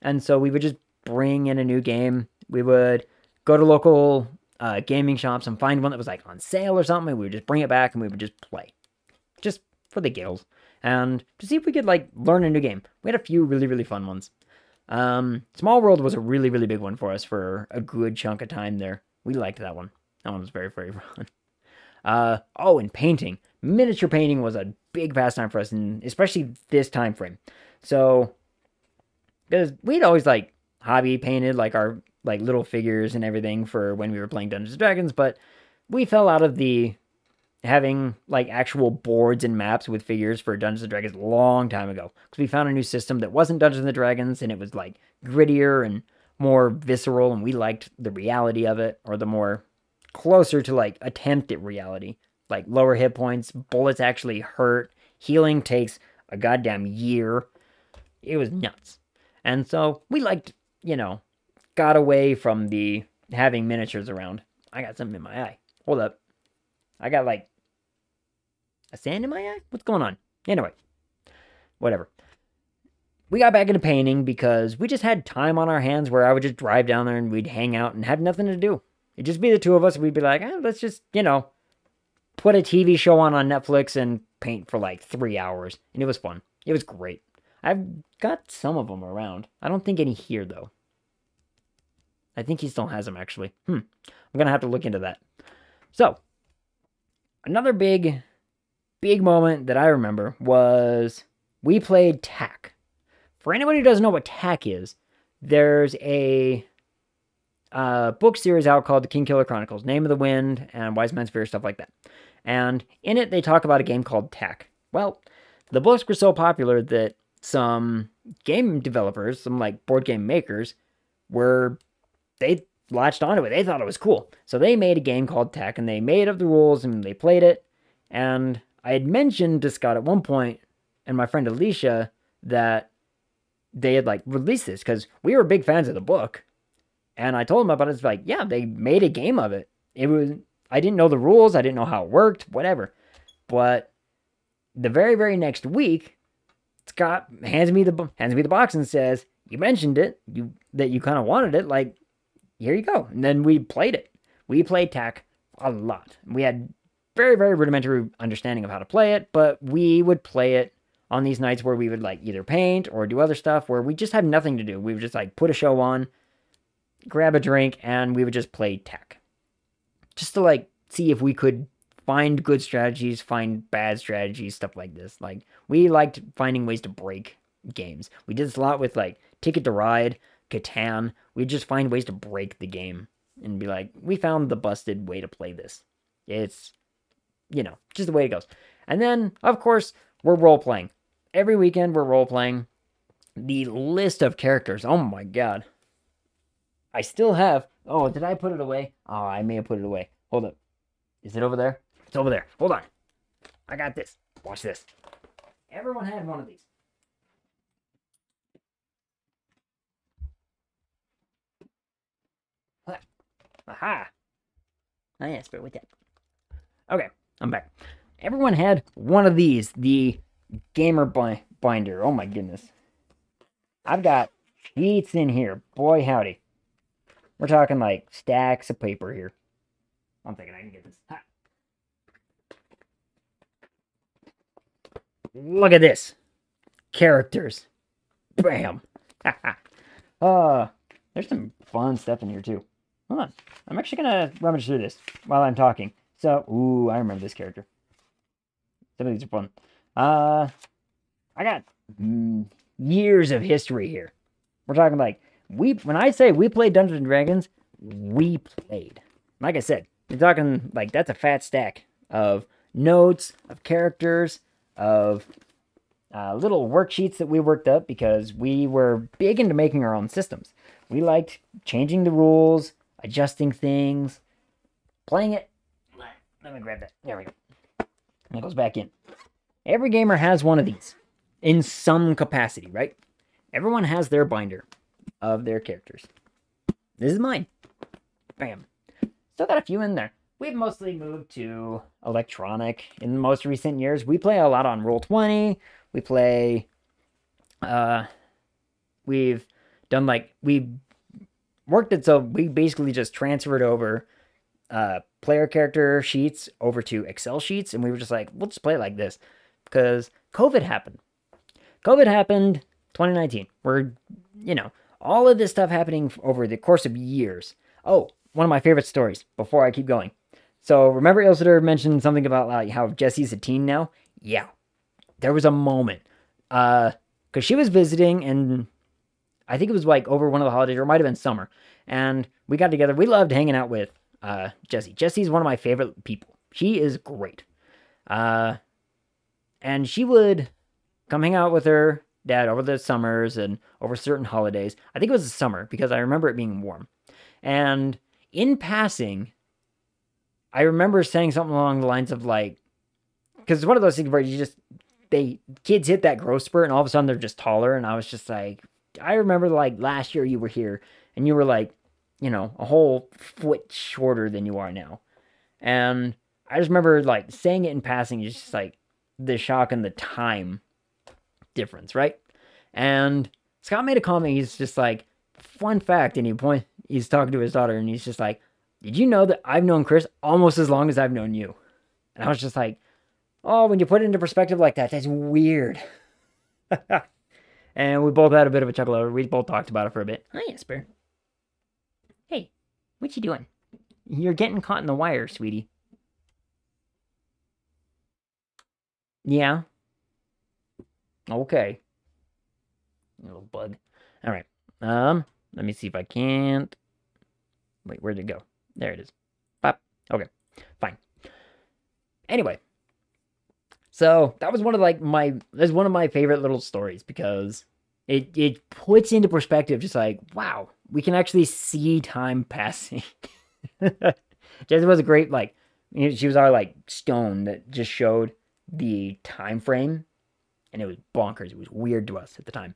And so we would just bring in a new game. We would go to local gaming shops and find one that was like on sale or something, and we would just bring it back and we would just play. Just for the giggles. And to see if we could like learn a new game. We had a few really, really fun ones. Small World was a really, really big one for us for a good chunk of time there. We liked that one. That one was very, very fun. And painting. Miniature painting was a big pastime for us, and especially this time frame. So, because we'd always like hobby painted like our like little figures and everything for when we were playing Dungeons & Dragons, but we fell out of the having like actual boards and maps with figures for Dungeons & Dragons a long time ago. Because we found a new system that wasn't Dungeons & Dragons, and it was like grittier and more visceral, and we liked the reality of it, or the more closer to like attempt at reality. Like lower hit points, bullets actually hurt, healing takes a goddamn year. It was nuts. And so we liked, got away from the having miniatures around. I got something in my eye. Hold up. I got like a sand in my eye? What's going on? Anyway, whatever. We got back into painting because we just had time on our hands where I would just drive down there and we'd hang out and have nothing to do. It'd just be the two of us. We'd be like, let's just, put a TV show on Netflix and paint for like 3 hours. And it was fun. It was great. I've got some of them around. I don't think any here, though. I think he still has them, actually. I'm going to have to look into that. So, another big moment that I remember was we played TAC. For anyone who doesn't know what TAC is, there's a book series out called The King Killer Chronicles, Name of the Wind, and Wise Man's Fear, stuff like that. And in it, they talk about a game called TAC. Well, the books were so popular that some game developers, some like board game makers, they latched onto it. They thought it was cool. So they made a game called TAC, and they made up the rules, and they played it. And I had mentioned to Scott at one point, and my friend Alicia, that they had like released this, because we were big fans of the book. And I told him about it. It's like, yeah, they made a game of it. I didn't know the rules. I didn't know how it worked, whatever. But the very, very next week, Scott hands me the box and says, you mentioned it, that you kind of wanted it, like, here you go. And then we played it. We played TAC a lot. We had very, very rudimentary understanding of how to play it, but we would play it on these nights where we would like either paint or do other stuff where we just had nothing to do. We would just like put a show on, grab a drink, and we would just play TAC. Just to like see if we could find good strategies, find bad strategies, stuff like this. Like, we liked finding ways to break games. We did this a lot with like Ticket to Ride, Catan. We'd just find ways to break the game and be like, we found the busted way to play this. It's, just the way it goes. And then, of course, we're role-playing. Every weekend, we're role-playing. The list of characters, oh my god. I still have... Oh, did I put it away? Oh, I may have put it away. Hold up. Is it over there? It's over there. Hold on. I got this. Watch this. Everyone had one of these. Aha! Oh, yeah, spit with that. Okay, I'm back. Everyone had one of these. The gamer binder. Oh my goodness. I've got sheets in here. Boy, howdy. We're talking like stacks of paper here. I'm thinking I can get this. Ha. Look at this. Characters. Bam. There's some fun stuff in here too. Hold on. I'm actually gonna rummage through this while I'm talking. So, ooh, I remember this character. Some of these are fun. I got years of history here. We're talking like, when I say we played Dungeons and Dragons, we played. Like I said, you're talking like that's a fat stack of notes, of characters, of little worksheets that we worked up because we were big into making our own systems. We liked changing the rules, adjusting things, playing it. Let me grab that. There we go. And it goes back in. Every gamer has one of these in some capacity, right? Everyone has their binder of their characters. This is mine. Bam. Still got a few in there. We've mostly moved to electronic in the most recent years. We play a lot on Roll20. We play... we've done like... We've worked it so we basically just transferred over player character sheets over to Excel sheets, and we were just like, we'll just play it like this. Because COVID happened. COVID happened 2019. We're, all of this stuff happening over the course of years. Oh, one of my favorite stories, before I keep going. So, remember Ilsitor mentioned something about like, how Jesse's a teen now? Yeah. There was a moment. Because she was visiting, and I think it was like over one of the holidays, or it might have been summer. And we got together. We loved hanging out with Jessie. Jessie's one of my favorite people. She is great. And she would come hang out with her dad over the summers and over certain holidays. I think it was the summer because I remember it being warm. And in passing, I remember saying something along the lines of like, because it's one of those things where kids hit that growth spurt and all of a sudden they're just taller. And I was just like, I remember like last year you were here and you were like, a whole foot shorter than you are now. And I just remember like saying it in passing, it's just like the shock and the time difference, right? And Scott made a comment. He's just like, fun fact, and he's talking to his daughter, and he's just like, did you know that I've known Chris almost as long as I've known you? And I was just like, oh, when you put it into perspective like that, that's weird. And we both had a bit of a chuckle over it. We both talked about it for a bit. Hi, Esper. Hey, what you doing? You're getting caught in the wire, sweetie. Yeah. Okay. Little bug. All right. Let me see if I can't. Wait, where'd it go? There it is. Pop. Okay. Fine. Anyway. So that was one of that's one of my favorite little stories because it puts into perspective just like, wow, we can actually see time passing. Jessie was a great, she was our stone that just showed the time frame, and it was bonkers. It was weird to us at the time.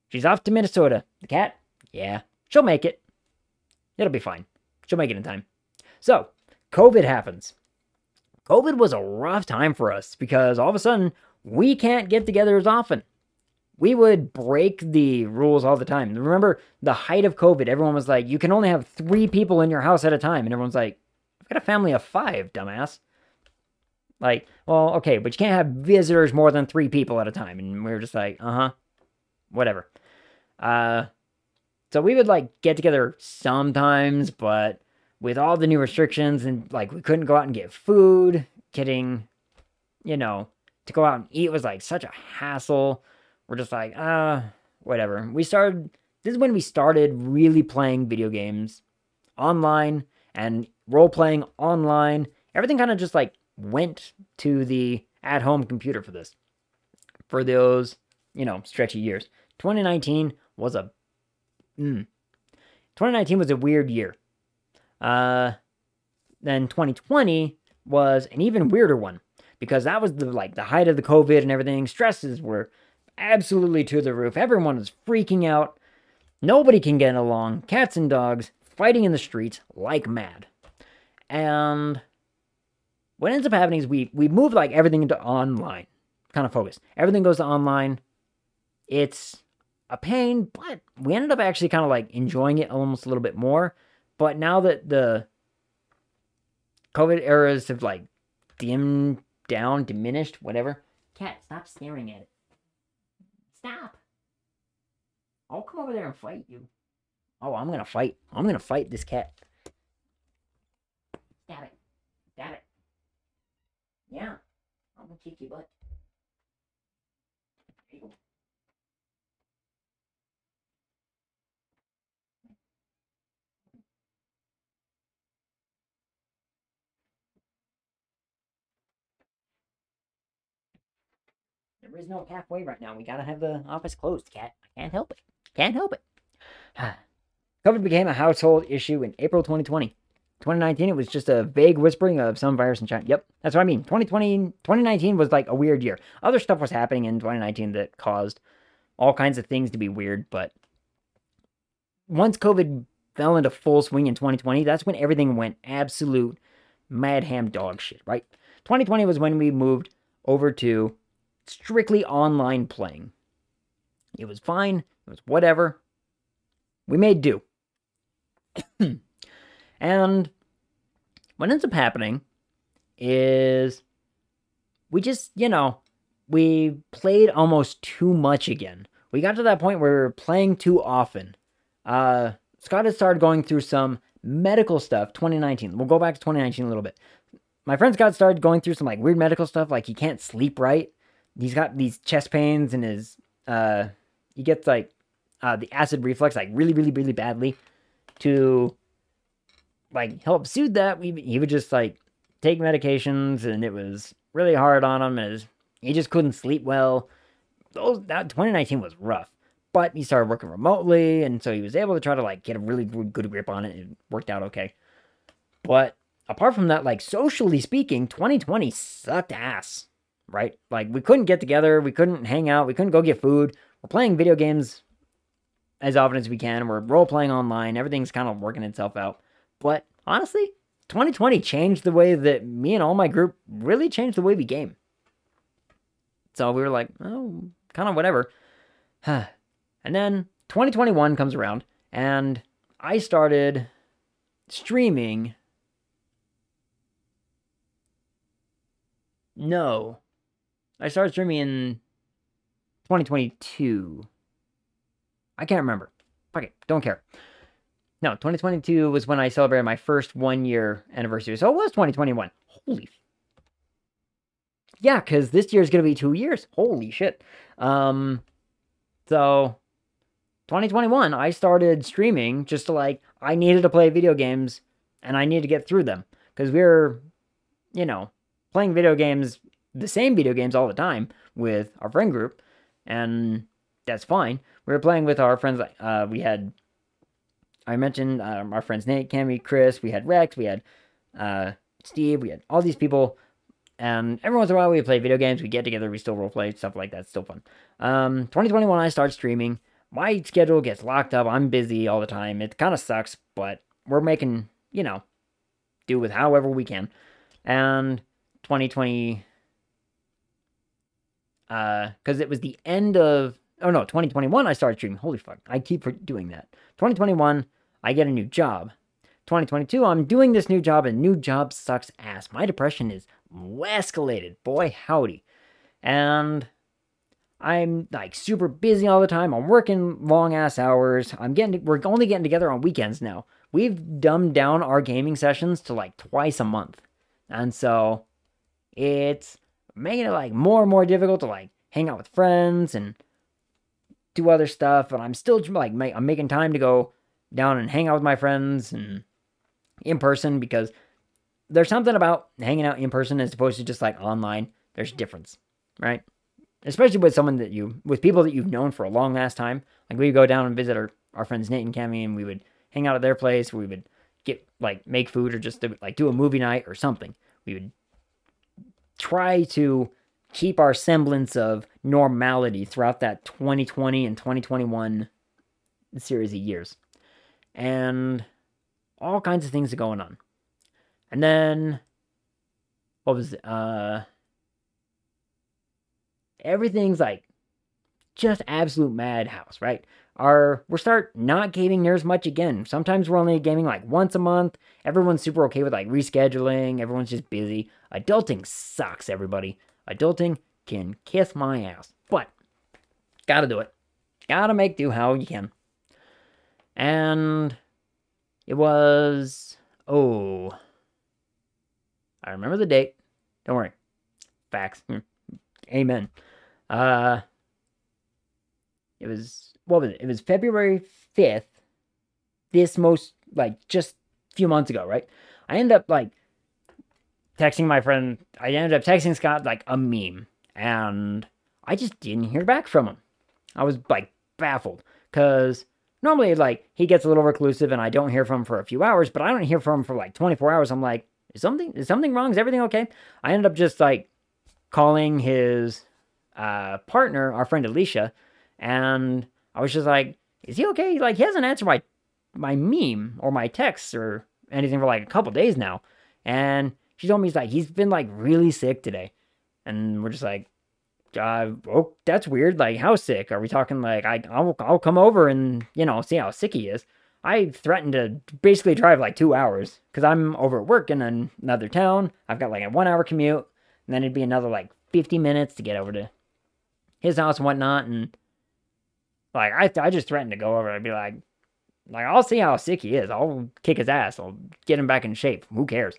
She's off to Minnesota. The cat? Yeah. She'll make it. It'll be fine. She'll make it in time. So, COVID happens. COVID was a rough time for us because all of a sudden, we can't get together as often. We would break the rules all the time. Remember, the height of COVID, everyone was like, you can only have 3 people in your house at a time. And everyone's like, I've got a family of 5, dumbass. Well, okay, but you can't have visitors more than 3 people at a time. And we were just like, whatever. So we would get together sometimes, but with all the new restrictions and we couldn't go out and get food, to go out and eat was such a hassle. We're just whatever. This is when we started really playing video games online and role-playing online. Everything kind of just went to the at-home computer for those, stretchy years. 2019 was a weird year. Then 2020 was an even weirder one because that was the height of the COVID and everything. Stresses were absolutely to the roof. Everyone was freaking out. Nobody can get along. Cats and dogs fighting in the streets like mad. And what ends up happening is we move everything into online kind of focus. Everything goes to online. It's a pain, but we ended up actually kind of enjoying it almost a little bit more. But now that the COVID eras have dimmed down, diminished, whatever. Cat, stop staring at it. Stop. I'll come over there and fight you. Oh, I'm gonna fight. I'm gonna fight this cat. Stab it. Stab it. Yeah. I'm gonna kick your butt. There you go. There is no halfway right now. We gotta have the office closed, cat. I can't help it. Can't help it. COVID became a household issue in April 2020. 2019, it was just a vague whispering of some virus in China. Yep, that's what I mean. 2019 was a weird year. Other stuff was happening in 2019 that caused all kinds of things to be weird, but once COVID fell into full swing in 2020, that's when everything went absolute mad ham dog shit, right? 2020 was when we moved over to strictly online playing. It was fine. It was whatever. We made do. And what ends up happening is we just, we played almost too much again. We got to that point where we were playing too often. Scott had started going through some medical stuff, 2019. We'll go back to 2019 a little bit. My friend Scott started going through some weird medical stuff, he can't sleep right. He's got these chest pains and his, he gets the acid reflux really, really, really badly. To help soothe that, he would just take medications, and it was really hard on him, and he just couldn't sleep well. That 2019 was rough, but he started working remotely, and so he was able to try to get a really good grip on it. It worked out okay. But apart from that, socially speaking, 2020 sucked ass, right? We couldn't get together, we couldn't hang out, we couldn't go get food. We're playing video games as often as we can. We're role-playing online. Everything's kind of working itself out. But honestly, 2020 changed the way that me and all my group really changed the way we game. So we were like, oh, kind of whatever. And then 2021 comes around, and I started streaming. No. I started streaming in 2022. I can't remember. Fuck it, don't care. No, 2022 was when I celebrated my first 1-year anniversary. So it was 2021. Holy. Yeah, because this year is going to be 2 years. Holy shit. So 2021, I started streaming just to like, I needed to play video games and I needed to get through them. Because we were, you know, playing video games, the same video games all the time with our friend group. And that's fine. We were playing with our friends. We had, I mentioned our friends Nate, Cammy, Chris. We had Rex. We had Steve. We had all these people. And every once in a while we play video games. We get together. We still roleplay. Stuff like that. It's still fun. 2021 I start streaming. My schedule gets locked up. I'm busy all the time. It kind of sucks. But we're making, you know, do with however we can. And 2020... because it was the end of... Oh, no, 2021, I started streaming. Holy fuck, I keep doing that. 2021, I get a new job. 2022, I'm doing this new job, and new job sucks ass. My depression is escalated. Boy, howdy. And I'm, like, super busy all the time. I'm working long-ass hours. We're only getting together on weekends now. We've dumbed down our gaming sessions to, like, twice a month. And so, it's making it, like, more and more difficult to, like, hang out with friends and do other stuff, but I'm still, like, I'm making time to go down and hang out with my friends and in person, because there's something about hanging out in person as opposed to just, like, online. There's a difference, right? Especially with with people that you've known for a long ass time. Like, we would go down and visit our friends Nate and Cammy, and we would hang out at their place. We would make food or just, like, do a movie night or something. We would try to keep our semblance of normality throughout that 2020 and 2021 series of years. And all kinds of things are going on. And then, what was it? Everything's like just absolute madhouse, right? We're start not gaming near as much again. Sometimes we're only gaming like once a month. Everyone's super okay with like rescheduling. Everyone's just busy. Adulting sucks, everybody. Adulting can kiss my ass. But, gotta do it. Gotta make do how you can. And it was... Oh. I remember the date. Don't worry. Facts. Amen. It was... What was it? It was February 5th. Just a few months ago, right? I ended up, like, texting my friend. I ended up texting Scott, like, a meme. And I just didn't hear back from him. I was, like, baffled. Because normally, like, he gets a little reclusive and I don't hear from him for a few hours. But I don't hear from him for, like, 24 hours. I'm like, is something wrong? Is everything okay? I ended up just, like, calling his partner, our friend Alicia. And I was just like, is he okay? Like, he hasn't answered my meme or my texts or anything for, like, a couple days now. And she told me, he's been, like, really sick today. And we're just like, oh, that's weird. Like, how sick? Are we talking, like, I'll come over and, you know, see how sick he is. I threatened to basically drive, like, 2 hours. Because I'm over at work in another town. I've got, like, a 1-hour commute. And then it'd be another, like, 50 minutes to get over to his house and whatnot. And, like, I just threatened to go over. I'd be like, I'll see how sick he is. I'll kick his ass. I'll get him back in shape. Who cares?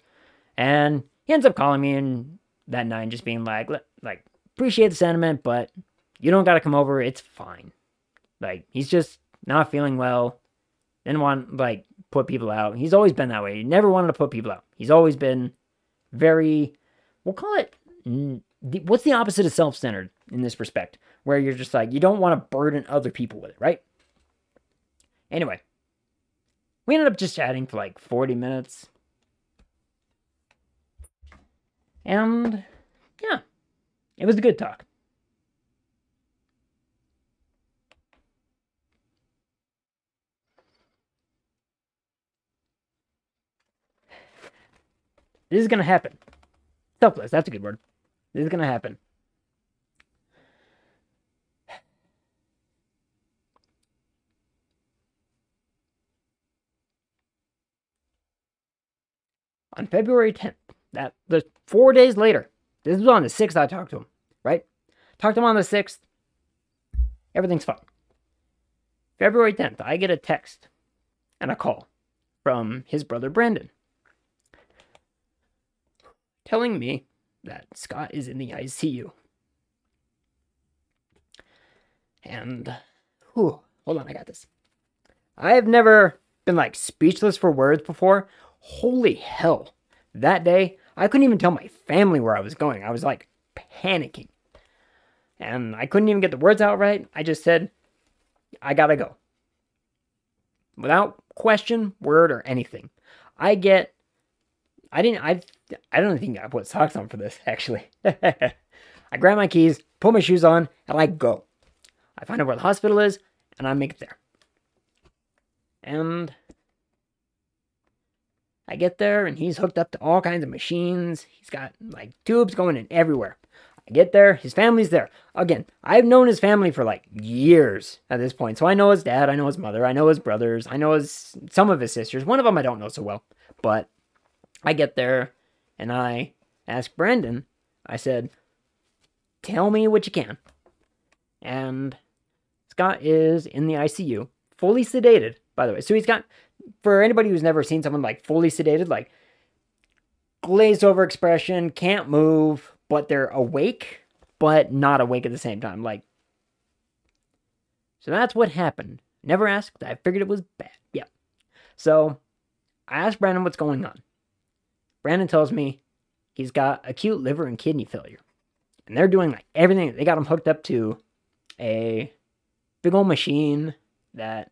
And he ends up calling me that night and just being like, appreciate the sentiment, but you don't got to come over. It's fine. Like, he's just not feeling well. Didn't want, like, put people out. He's always been that way. He never wanted to put people out. He's always been very, we'll call it, what's the opposite of self-centered in this respect? Where you're just like, you don't want to burden other people with it, right? Anyway, we ended up just chatting for like 40 minutes. And, yeah, it was a good talk. This is going to happen. Selfless, that's a good word. This is going to happen. On February 10th, the 4 days later, this was on the 6th I talked to him, right? Talked to him on the 6th. Everything's fine. February 10th, I get a text and a call from his brother Brandon telling me that Scott is in the ICU. And, hold on, I got this. I have never been like speechless for words before. Holy hell. That day, I couldn't even tell my family where I was going. I was like panicking. And I couldn't even get the words out right. I just said, I gotta go. Without question, word, or anything. I don't think I put socks on for this, actually. I grab my keys, put my shoes on, and I go. I find out where the hospital is, and I make it there. And I get there, and he's hooked up to all kinds of machines. He's got, like, tubes going in everywhere. I get there, his family's there. Again, I've known his family for, like, years at this point. So I know his dad, I know his mother, I know his brothers, I know some of his sisters. One of them I don't know so well. But I get there, and I ask Brandon, I said, tell me what you can. And Scott is in the ICU, fully sedated, by the way. So he's got, for anybody who's never seen someone like fully sedated, like glazed over expression, can't move, but they're awake, but not awake at the same time. Like, so that's what happened. Never asked. I figured it was bad. Yeah. So I asked Brandon what's going on. Brandon tells me he's got acute liver and kidney failure. And they're doing like everything. They got him hooked up to a big old machine that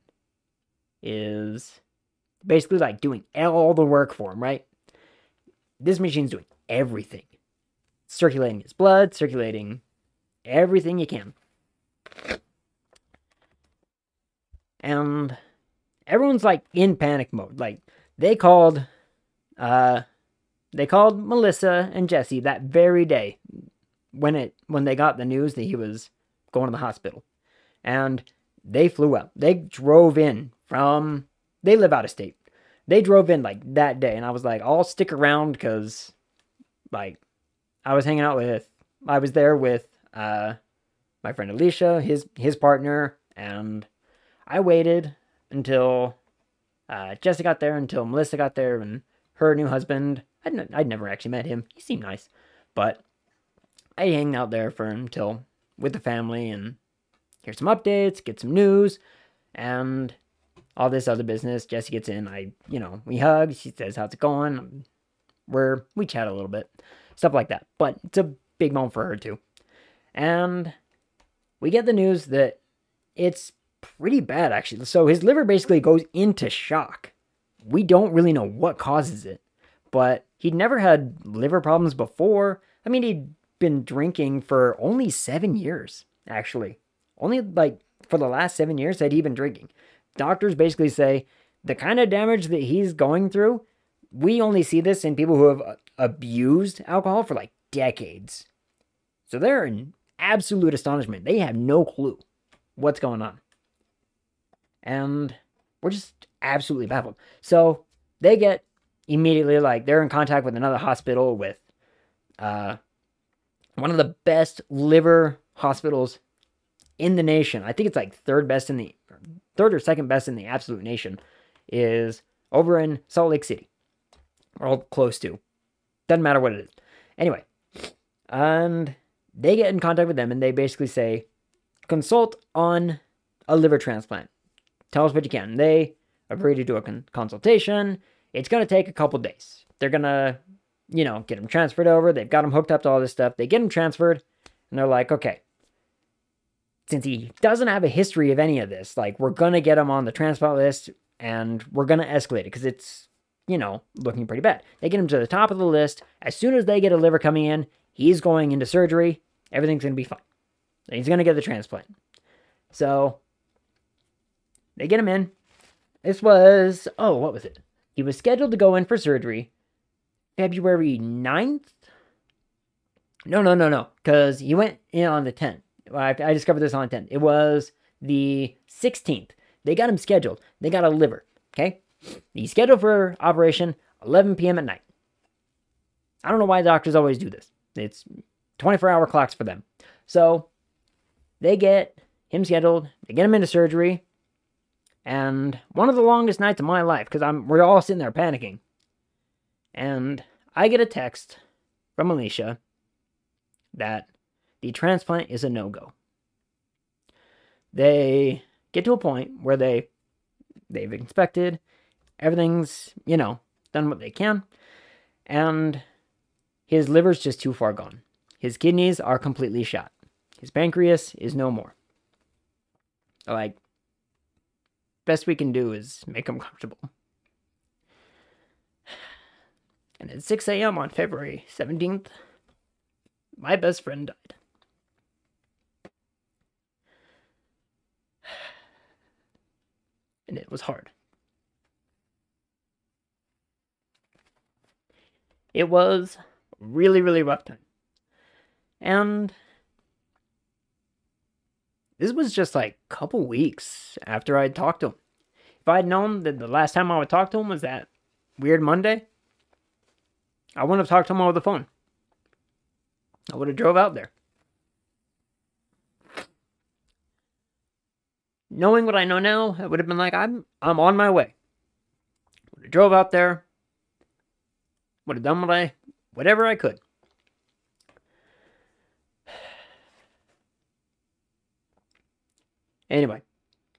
is basically like doing all the work for him, right? This machine's doing everything. Circulating his blood, circulating everything you can. And everyone's like in panic mode. Like they called Melissa and Jesse that very day when they got the news that he was going to the hospital. And they flew up. They drove in from, they live out of state. They drove in like that day, and I was like, I'll stick around because like I was there with my friend Alicia, his partner, and I waited until Jesse got there, until Melissa got there, and her new husband. I'd never actually met him. He seemed nice, but I hang out there until with the family and hear some updates, get some news, and all this other business. Jesse gets in. We hug. She says, "How's it going?" We chat a little bit. Stuff like that. But it's a big moment for her too. And we get the news that it's pretty bad, actually. So his liver basically goes into shock. We don't really know what causes it. But he'd never had liver problems before. I mean, he'd been drinking for only 7 years, actually. Only, like, for the last 7 years had he been drinking. Doctors basically say the kind of damage that he's going through, we only see this in people who have abused alcohol for like decades. So they're in absolute astonishment. They have no clue what's going on. And we're just absolutely baffled. So they get immediately, like, they're in contact with another hospital with one of the best liver hospitals in the nation. I think it's like third or second best in the absolute nation, is over in Salt Lake City. Or close to. Doesn't matter what it is. Anyway, and they get in contact with them and they basically say, consult on a liver transplant. Tell us what you can. They agree to do a consultation. It's going to take a couple days. They're going to, get him transferred over. They've got him hooked up to all this stuff. They get him transferred and they're like, okay, since he doesn't have a history of any of this, like, we're going to get him on the transplant list and we're going to escalate it because it's, looking pretty bad. They get him to the top of the list. As soon as they get a liver coming in, he's going into surgery. Everything's going to be fine. He's going to get the transplant. So they get him in. This was, what was it? He was scheduled to go in for surgery February 9th? No. Because he went in on the 10th. I discovered this on the 10th. It was the 16th. They got him scheduled. They got a liver. Okay? He's scheduled for operation 11 p.m. at night. I don't know why doctors always do this. It's 24-hour clocks for them. So they get him scheduled. They get him into surgery. And one of the longest nights of my life, because we're all sitting there panicking. And I get a text from Alicia that the transplant is a no-go. They get to a point where they've inspected, everything's, done what they can, and his liver's just too far gone. His kidneys are completely shot. His pancreas is no more. Like, best we can do is make him comfortable. And at 6 a.m. on February 17th, my best friend died. And it was hard. It was a really, really rough time. And this was just like a couple weeks after I'd talked to him. If I'd known that the last time I would talk to him was that weird Monday, I wouldn't have talked to him over the phone. I would have drove out there. Knowing what I know now, I would have been like, I'm on my way. Would have drove out there. Would have done whatever I could. Anyway,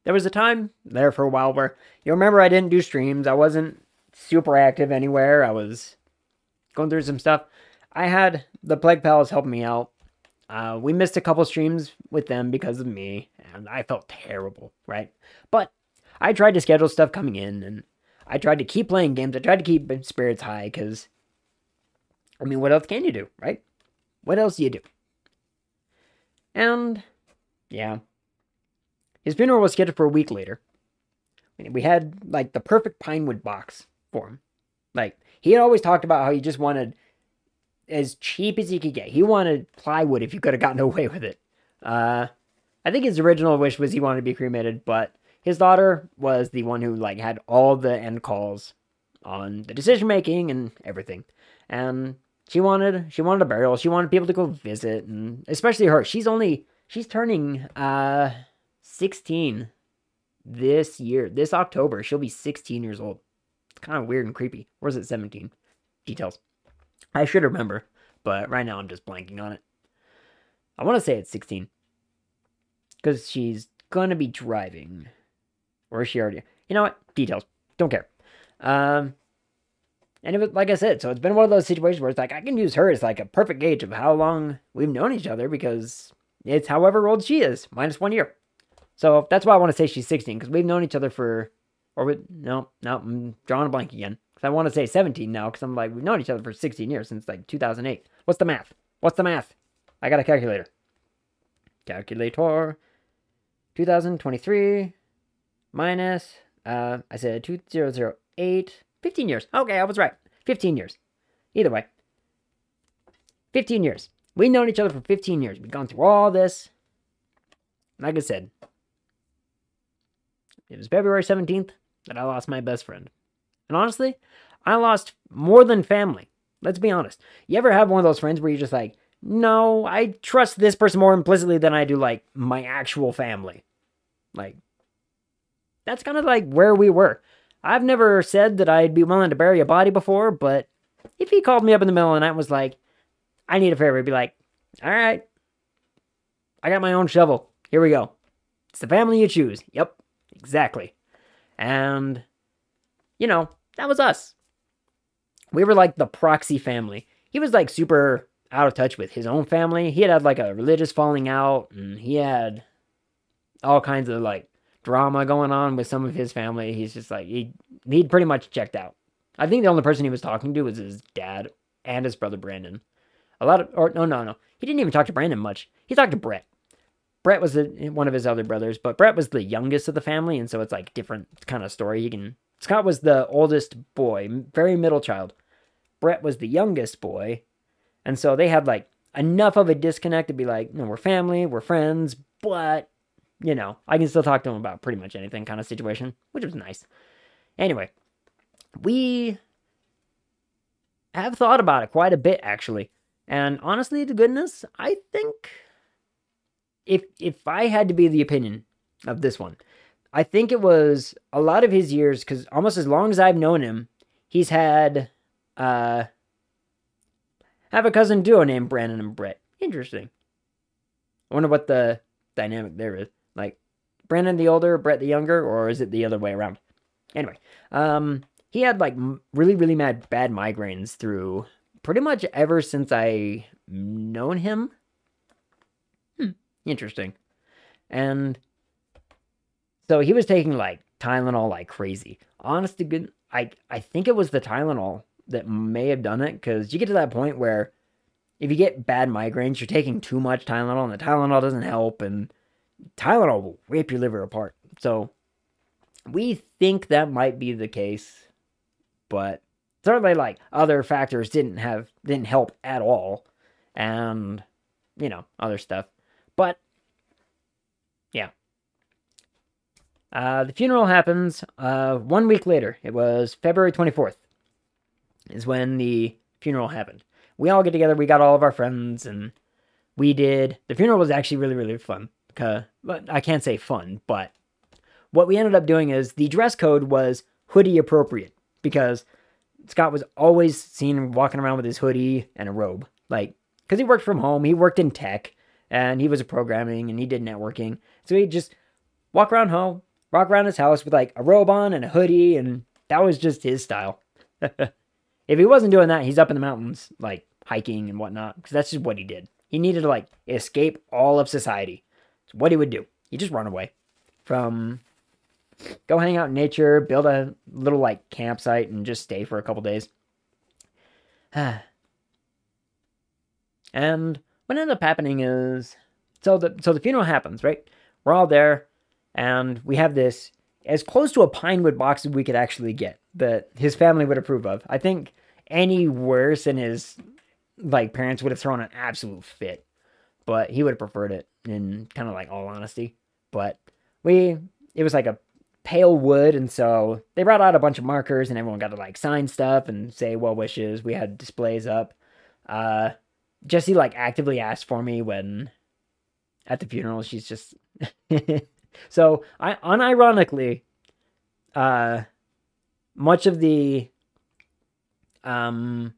there was a time there for a while where, you remember I didn't do streams. I wasn't super active anywhere. I was going through some stuff. I had the Plague Pals help me out. We missed a couple streams with them because of me, and I felt terrible, right? But I tried to schedule stuff coming in, and I tried to keep playing games. I tried to keep spirits high, because, what else can you do, right? What else do you do? And, yeah. His funeral was scheduled for a week later. We had, the perfect Pinewood box for him. He had always talked about how he just wanted as cheap as he could get. He wanted plywood if you could have gotten away with it. I think his original wish was he wanted to be cremated, but his daughter was the one who, had all the end calls on the decision-making and everything. And she wanted a burial. She wanted people to go visit, and especially her. She's turning, 16 this year. This October, she'll be 16 years old. It's kind of weird and creepy. Or is it 17? Details. I should remember, but right now I'm just blanking on it. I want to say it's 16. Because she's going to be driving. Or is she already? You know what? Details. Don't care. And it was, like I said, so it's been one of those situations where it's I can use her as a perfect gauge of how long we've known each other, because it's however old she is, minus 1 year. So that's why I want to say she's 16, because we've known each other for, no, I'm drawing a blank again. Because I want to say 17 now, because I'm we've known each other for 16 years, since 2008. What's the math? I got a calculator. Calculator. 2023 minus, I said 2008, 15 years. Okay, I was right. 15 years. Either way. 15 years. We've known each other for 15 years. We've gone through all this. Like I said, it was February 17th that I lost my best friend. And honestly, I lost more than family. Let's be honest. You ever have one of those friends where you're just no, I trust this person more implicitly than I do, my actual family. That's kind of where we were. I've never said that I'd be willing to bury a body before, but if he called me up in the middle of the night and was I need a favor, I'd be all right. I got my own shovel. Here we go. It's the family you choose. Yep, exactly. And, that was us. We were the proxy family. He was super out of touch with his own family. He had a religious falling out, and he had all kinds of drama going on with some of his family. He's just he'd pretty much checked out. I think the only person he was talking to was his dad and his brother Brandon. No. He didn't even talk to Brandon much. He talked to Brett. Brett was one of his other brothers, but Brett was the youngest of the family, and so it's different kind of story. Scott was the oldest boy, very middle child. Brett was the youngest boy, and so they had enough of a disconnect to be no, we're family, we're friends, but I can still talk to him about pretty much anything kind of situation, which was nice. Anyway, we have thought about it quite a bit, actually. And honestly, to goodness, I think if I had to be the opinion of this one, I think it was a lot of his years, because almost as long as I've known him, he's had have a cousin duo named Brandon and Brett. Interesting. I wonder what the dynamic there is. Like, Brandon the older, Brett the younger, or is it the other way around? Anyway, he had like really, really bad migraines through pretty much ever since I known him. Interesting. And so he was taking like Tylenol like crazy. Honest to good, I think it was the Tylenol that may have done it, because you get to that point where if you get bad migraines, you're taking too much Tylenol, and the Tylenol doesn't help, and Tylenol will rip your liver apart. So we think that might be the case, but certainly like other factors didn't help at all, and other stuff. But yeah, the funeral happens 1 week later. It was February 24th is when the funeral happened. We all get together. We got all of our friends, and the funeral was actually really, really fun. But I can't say fun, but what we ended up doing is the dress code was hoodie appropriate, because Scott was always seen walking around with his hoodie and a robe. Like, because he worked from home, he worked in tech, and he was a programming, and he did networking. So he'd just walk around his house with like a robe on and a hoodie, and that was just his style. If he wasn't doing that, he's up in the mountains, like hiking and whatnot, because that's just what he did. He needed to like escape all of society. It's what he would do. He'd just run away from, go hang out in nature, build a little like campsite, and just stay for a couple days. And what ended up happening is, so the funeral happens, right? We're all there, and we have this as close to a Pinewood box as we could actually get that his family would approve of. I think any worse than his like parents would have thrown an absolute fit, but he would have preferred it, in kind of like all honesty. But it was like a pale wood, and so they brought out a bunch of markers, and everyone got to like sign stuff and say well wishes. We had displays up. Jessie like actively asked for me when at the funeral. She's just so I unironically, much of the so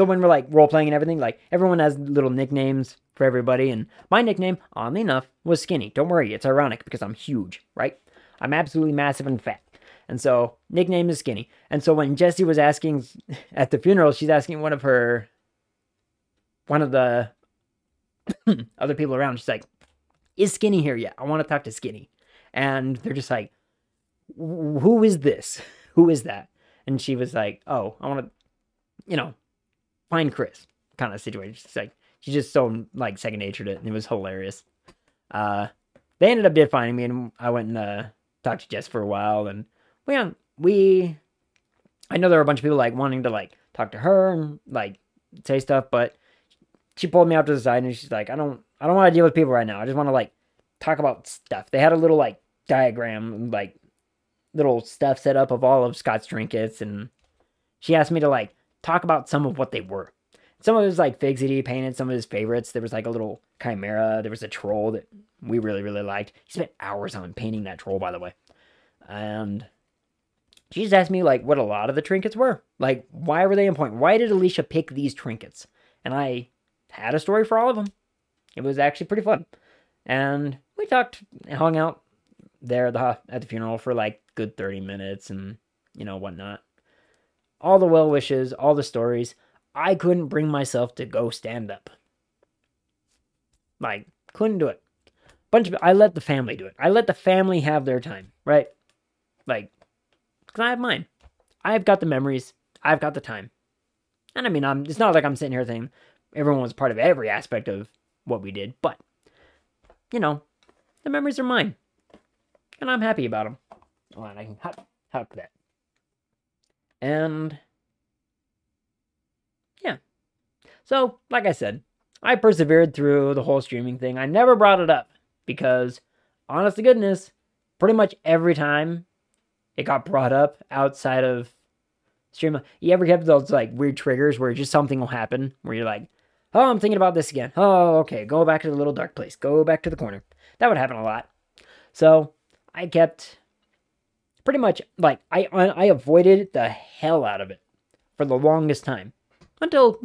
when we're like role playing and everything, like everyone has little nicknames for everybody, and my nickname, oddly enough, was Skinny. Don't worry, it's ironic because I'm huge, right? I'm absolutely massive and fat. And so nickname is Skinny. And so when Jessie was asking at the funeral, she's asking one of the other people around, she's like, is Skinny here yet? I want to talk to Skinny. And they're just like, who is this? Who is that? And she was like, oh, I want to, find Chris, kind of situation. She's like, she just so like second natured it, and it was hilarious. They ended up finding me, and I went and talked to Jess for a while, and I know there were a bunch of people like wanting to like talk to her and like say stuff, but she pulled me out to the side, and she's like, I don't want to deal with people right now. I just want to like talk about stuff. They had a little like diagram, like little stuff set up of all of Scott's trinkets, and she asked me to like talk about some of what they were. Some of it was like figs that he painted, some of his favorites. There was like a little chimera. There was a troll that we really, really liked. He spent hours on painting that troll, by the way. And she just asked me like what a lot of the trinkets were. Like, why were they important? Why did Alicia pick these trinkets? And I had a story for all of them. It was actually pretty fun. And we talked, hung out there at the funeral for like good 30 minutes and, whatnot. All the well wishes, all the stories. I couldn't bring myself to go stand up. Like, couldn't do it. I let the family do it. I let the family have their time, right? Like, because I have mine. I've got the memories. I've got the time. And I mean, it's not like I'm sitting here saying everyone was part of every aspect of what we did, but, the memories are mine. And I'm happy about them. Hold on, I can hop that. And yeah. So, like I said, I persevered through the whole streaming thing. I never brought it up because, honest to goodness, pretty much every time it got brought up outside of stream, you ever have those like weird triggers where just something will happen where you're like, Oh, I'm thinking about this again. Oh, okay, go back to the little dark place. Go back to the corner. That would happen a lot. So I kept pretty much, like, I avoided the hell out of it for the longest time. Until,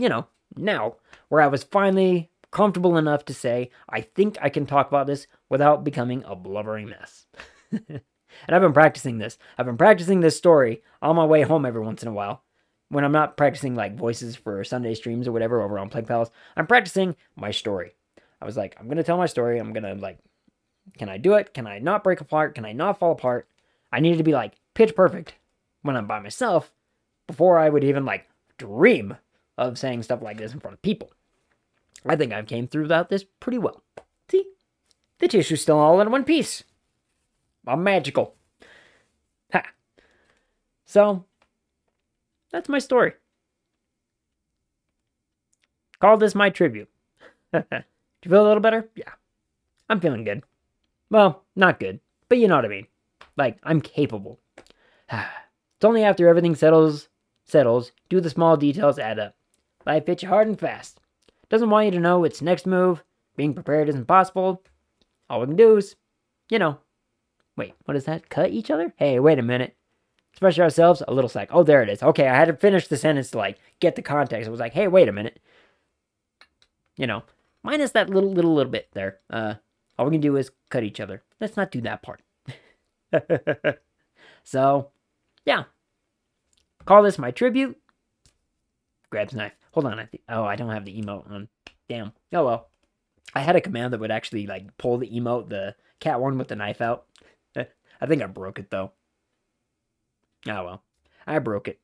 now, where I was finally comfortable enough to say, I think I can talk about this without becoming a blubbering mess. And I've been practicing this. I've been practicing this story on my way home every once in a while. When I'm not practicing, like, voices for Sunday streams or whatever over on Plague Palace, I'm practicing my story. I was like, I'm going to tell my story. I'm going to, like, can I do it? Can I not break apart? Can I not fall apart? I needed to be, like, pitch perfect when I'm by myself before I would even, like, dream of saying stuff like this in front of people. I think I've came through without this pretty well. See? The tissue's still all in one piece. I'm magical. Ha. So, that's my story. Call this my tribute. Do you feel a little better? Yeah. I'm feeling good. Well, not good, but you know what I mean. Like, I'm capable. It's only after everything settles, do the small details add up. Life hits you hard and fast. Doesn't want you to know its next move. Being prepared isn't possible. All we can do is, wait, what is that? Cut each other? Hey, wait a minute. Express ourselves a little slack. Oh, there it is. Okay, I had to finish the sentence to, like, get the context. It was like, hey, wait a minute. Minus that little bit there. All we can do is cut each other. Let's not do that part. So, yeah. Call this my tribute. Grabs knife. Hold on. I don't have the emote on. Damn. Oh, well. I had a command that would actually, like, pull the emote, the cat one with the knife out. I think I broke it, though. Oh, well. I broke it.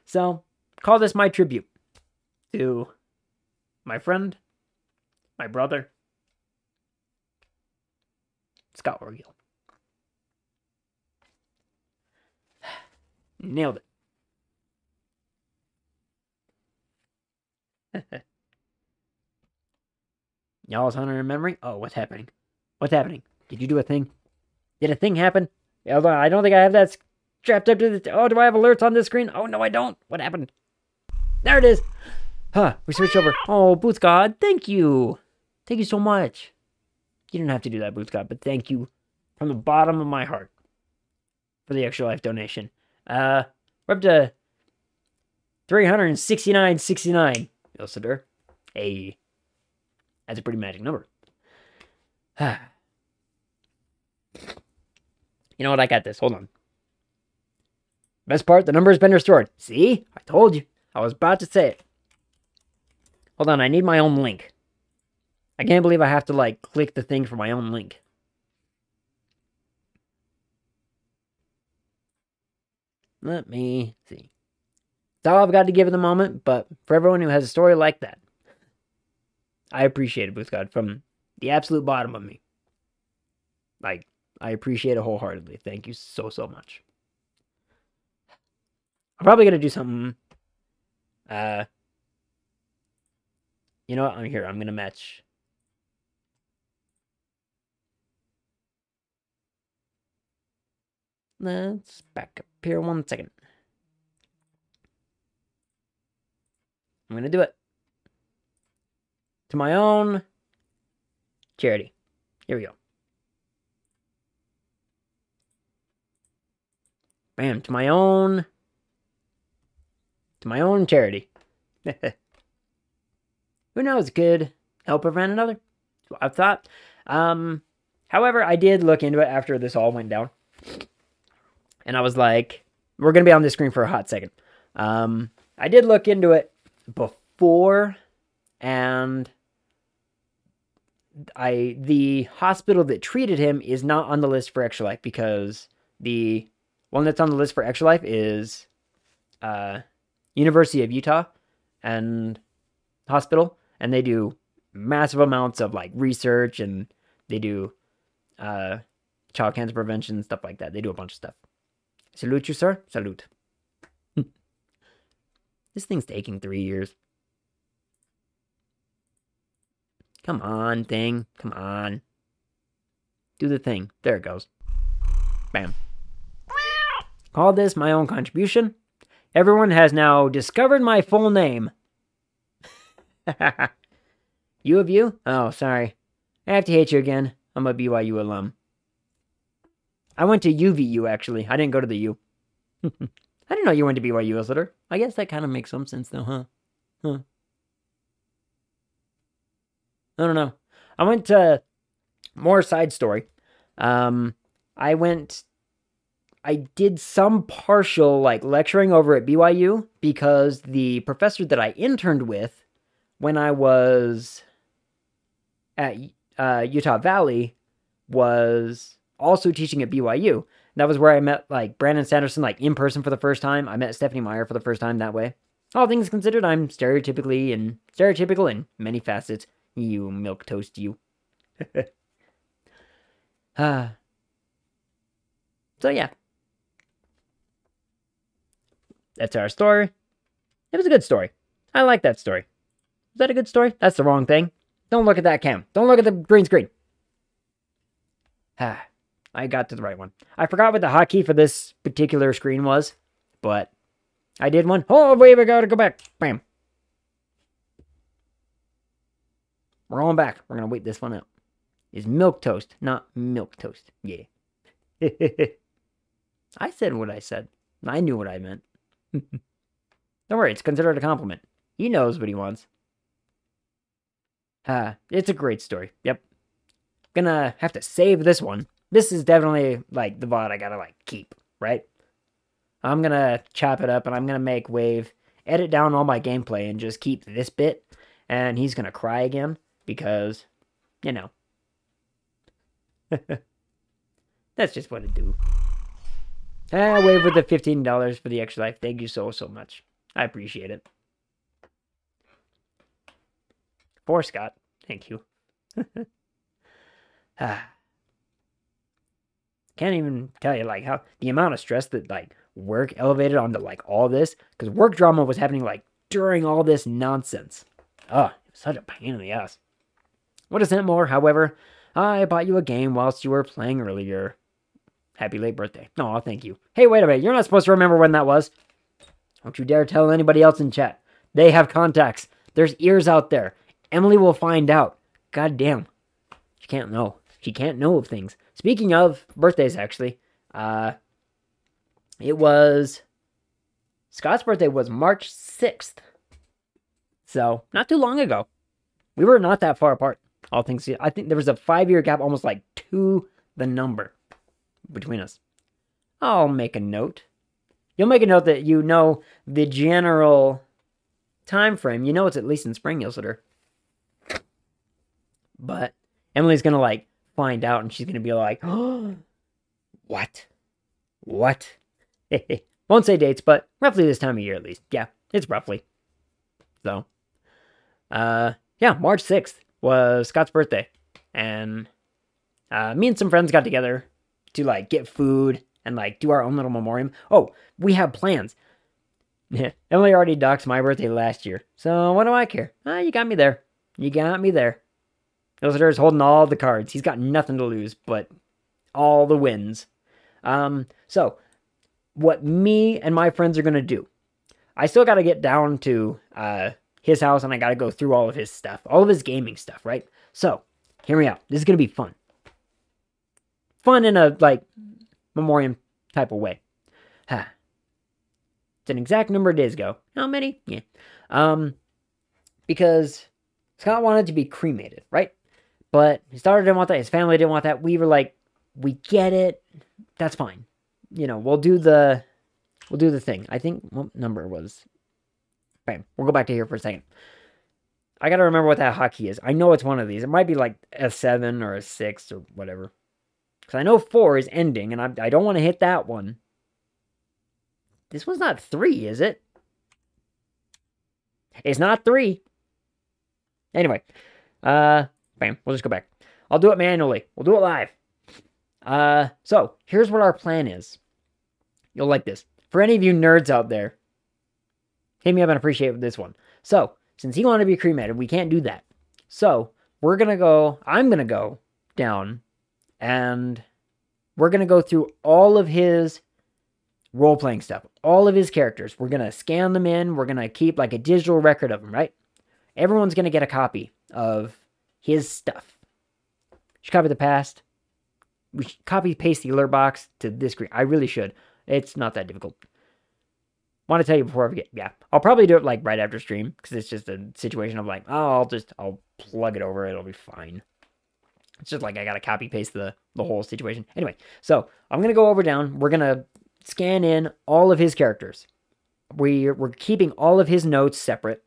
So, call this my tribute to my friend, my brother, Scott Orgill. Nailed it. Y'all's hunter in memory? Oh, what's happening? What's happening? Did you do a thing? Did a thing happen? Hold on, I don't think I have that strapped up to the... Oh, do I have alerts on this screen? Oh, no, I don't. What happened? There it is. Huh, we switched over. Oh, Boots God, thank you. Thank you so much. You didn't have to do that, Boots God, but thank you from the bottom of my heart for the extra life donation. We're up to 369.69. Ilsidur. Hey. That's a pretty magic number. You know what? I got this. Hold on. Best part, the number has been restored. See? I told you. I was about to say it. Hold on, I need my own link. I can't believe I have to, like, click the thing for my own link. Let me see. That's all I've got to give at the moment, but for everyone who has a story like that, I appreciate it, Booth God, from the absolute bottom of me. Like, I appreciate it wholeheartedly. Thank you so, so much. I'm probably going to do something, you know what? I'm going to match. Let's back up here 1 second. I'm going to do it. To my own charity. Here we go. Bam, to my own charity. Who knows, could help prevent another. That's what I thought. However, I did look into it after this all went down. And I was like, we're going to be on this screen for a hot second. I did look into it before, and the hospital that treated him is not on the list for Extra Life, because the one that's on the list for Extra Life is University of Utah and Hospital, and they do massive amounts of, like, research, and they do child cancer prevention, stuff like that. They do a bunch of stuff. Salute you, sir. Salute. This thing's taking 3 years. Come on, thing. Come on. Do the thing. There it goes. Bam. Call this my own contribution. Everyone has now discovered my full name. U of U? Oh, sorry. I have to hate you again. I'm a BYU alum. I went to UVU, actually. I didn't go to the U. I didn't know you went to BYU, Islitter. I guess that kind of makes some sense, though, huh? I don't know. I went to... More side story. I did some partial, lecturing over at BYU because the professor that I interned with when I was at Utah Valley was also teaching at BYU. That was where I met, Brandon Sanderson, in person for the first time. I met Stephanie Meyer for the first time that way. All things considered, I'm stereotypical in many facets. You milquetoast, you. So yeah. That's our story. It was a good story. I like that story. Is that a good story? That's the wrong thing. Don't look at that cam. Don't look at the green screen. I got to the right one. I forgot what the hotkey for this particular screen was, but I did one. Oh, wait, we gotta go back. Bam. We're going back. We're gonna wait this one out. It's milk toast, not milk toast. Yeah. I said what I said. I knew what I meant. Don't worry, it's considered a compliment. He knows what he wants. It's a great story. Yep. Gonna have to save this one. This is definitely, the VOD I gotta, keep, right? I'm gonna chop it up, and I'm gonna make Wave edit down all my gameplay and just keep this bit, and he's gonna cry again, because, you know. That's just what it do. Wave with the $15 for the extra life. Thank you so much. I appreciate it. For Scott. Thank you. Can't even tell you, how the amount of stress that, work elevated onto, all this. Because work drama was happening, during all this nonsense. It was such a pain in the ass. What is that more? However, I bought you a game whilst you were playing earlier. Happy late birthday. Oh, thank you. Hey, wait a minute. You're not supposed to remember when that was. Don't you dare tell anybody else in chat. They have contacts. There's ears out there. Emily will find out. God damn. She can't know. She can't know of things. Speaking of birthdays, actually, Scott's birthday was March 6th. So, not too long ago. We were not that far apart. All things, I think there was a 5-year gap, almost to the number between us. I'll make a note. You'll make a note that you know the general time frame. You know it's at least in spring, Yositer. But Emily's gonna find out, and she's gonna be like, "Oh, what? Won't say dates, but roughly this time of year at least. Yeah, it's roughly. So, yeah, March 6th was Scott's birthday, and me and some friends got together to get food and do our own little memoriam. Oh, we have plans. Emily already doxed my birthday last year, so what do I care? You got me there. You got me there. Illustrator's holding all the cards. He's got nothing to lose but all the wins. So what me and my friends are gonna do? I still gotta get down to his house, and I gotta go through all of his stuff, all of his gaming stuff, right? So hear me out. This is gonna be fun. Fun in a memoriam type of way. It's an exact number of days ago. How many? Yeah. Because Scott wanted to be cremated, right? But his daughter didn't want that. His family didn't want that. We were we get it. That's fine. We'll do the thing. I think what number was. Bam. We'll go back to here for a second. I gotta remember what that hotkey is. I know it's one of these. It might be a 7 or a 6 or whatever. Because I know 4 is ending, and I don't want to hit that one. This one's not 3, is it? It's not 3. Anyway. Bam. We'll just go back. I'll do it manually. We'll do it live. So, here's what our plan is. You'll like this. For any of you nerds out there, hit me up and appreciate this one. So, since he wanted to be cremated, we can't do that. So, I'm gonna go down, and we're gonna go through all of his role-playing stuff, all of his characters. We're gonna scan them in. We're gonna keep a digital record of them, right? Everyone's gonna get a copy of his stuff. Should copy the past. We should copy paste the alert box to this screen. I really should. It's not that difficult. Want to tell you before I forget. Yeah, I'll probably do it like right after stream because it's just a situation of like, oh, I'll plug it over. It'll be fine. It's just like I gotta copy paste the whole situation. Anyway, so I'm gonna go over down. We're gonna scan in all of his characters. We're keeping all of his notes separate.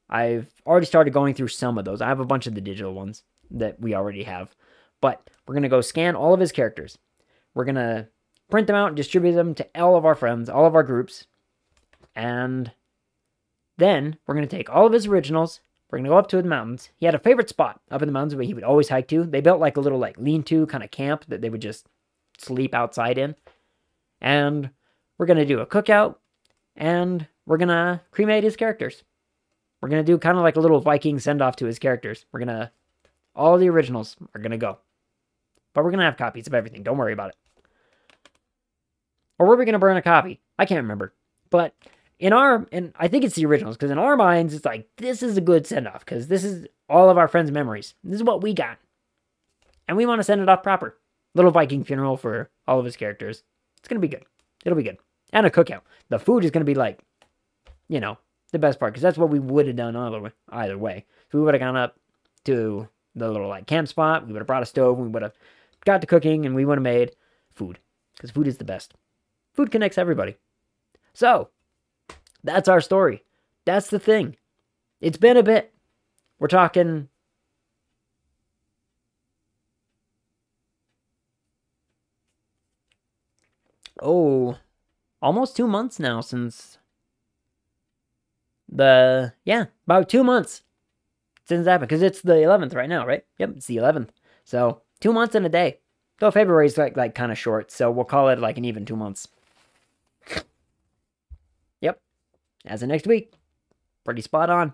I've already started going through some of those. I have a bunch of the digital ones that we already have. But we're going to go scan all of his characters. We're going to print them out and distribute them to all of our friends, all of our groups. And then we're going to take all of his originals. We're going to go up to the mountains. He had a favorite spot up in the mountains where he would always hike to. They built like a little like lean-to kind of camp that they would just sleep outside in. And we're going to do a cookout. And we're going to cremate his characters. We're going to do kind of like a little Viking send-off to his characters. We're going to... All the originals are going to go. But we're going to have copies of everything. Don't worry about it. Or were we going to burn a copy? I can't remember. But and I think it's the originals. Because in our minds, it's like, this is a good send-off. Because this is all of our friends' memories. This is what we got. And we want to send it off proper. Little Viking funeral for all of his characters. It's going to be good. It'll be good. And a cookout. The food is going to be like, you know, the best part. Because that's what we would have done either way. So we would have gone up to the little like camp spot. We would have brought a stove. We would have got to cooking. And we would have made food. Because food is the best. Food connects everybody. So, that's our story. That's the thing. It's been a bit. We're talking... Oh, almost 2 months now since about 2 months since that happened. Because it's the 11th right now, right? Yep, it's the 11th. So, 2 months and a day. Though February's like kind of short, so we'll call it like an even 2 months. Yep. As of next week. Pretty spot on.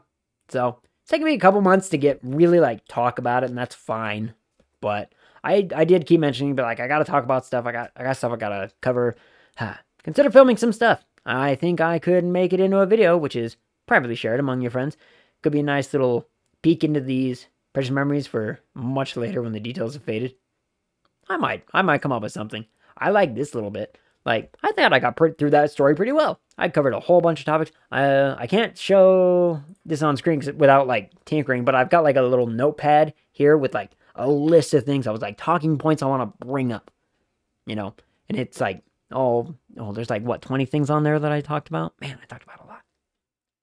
So, it's taking me a couple months to get really like talk about it, and that's fine. But I did keep mentioning, but like I gotta talk about stuff. I got stuff I gotta cover. Consider filming some stuff. I think I could make it into a video, which is privately shared among your friends. Could be a nice little peek into these precious memories for much later when the details have faded. I might come up with something. I like this little bit. Like, I thought I got through that story pretty well. I covered a whole bunch of topics. I can't show this on screen without, like, tinkering, but I've got, like, a little notepad here with, like, a list of things. I was, like, talking points I want to bring up, you know? And it's, like, there's, like, what, 20 things on there that I talked about? Man, I talked about a lot.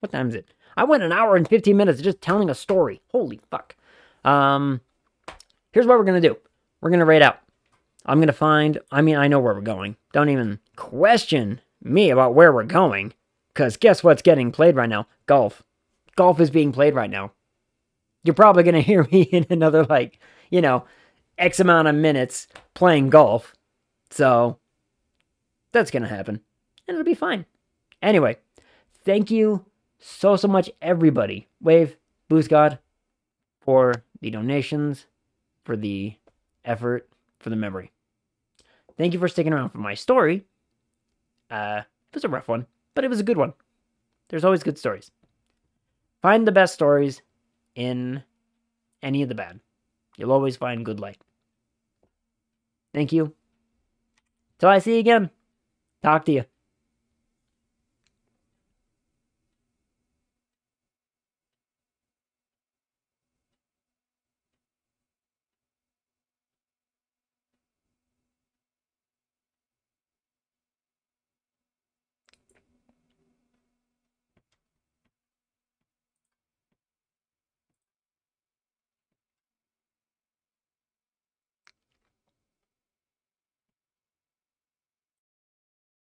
What time is it? I went an hour and 15 minutes just telling a story. Holy fuck. Here's what we're going to do. We're going to raid out. I'm going to find... I know where we're going. Don't even question me about where we're going. Because guess what's getting played right now? Golf. Golf is being played right now. You're probably going to hear me in another, like, you know, X amount of minutes playing golf. So, that's going to happen. And it'll be fine. Anyway, thank you so much, everybody. Wave, Boost God, for the donations, for the effort, for the memory. Thank you for sticking around for my story. It was a rough one, but it was a good one. There's always good stories. Find the best stories in any of the bad. You'll always find good light. Thank you. Till I see you again. Talk to you.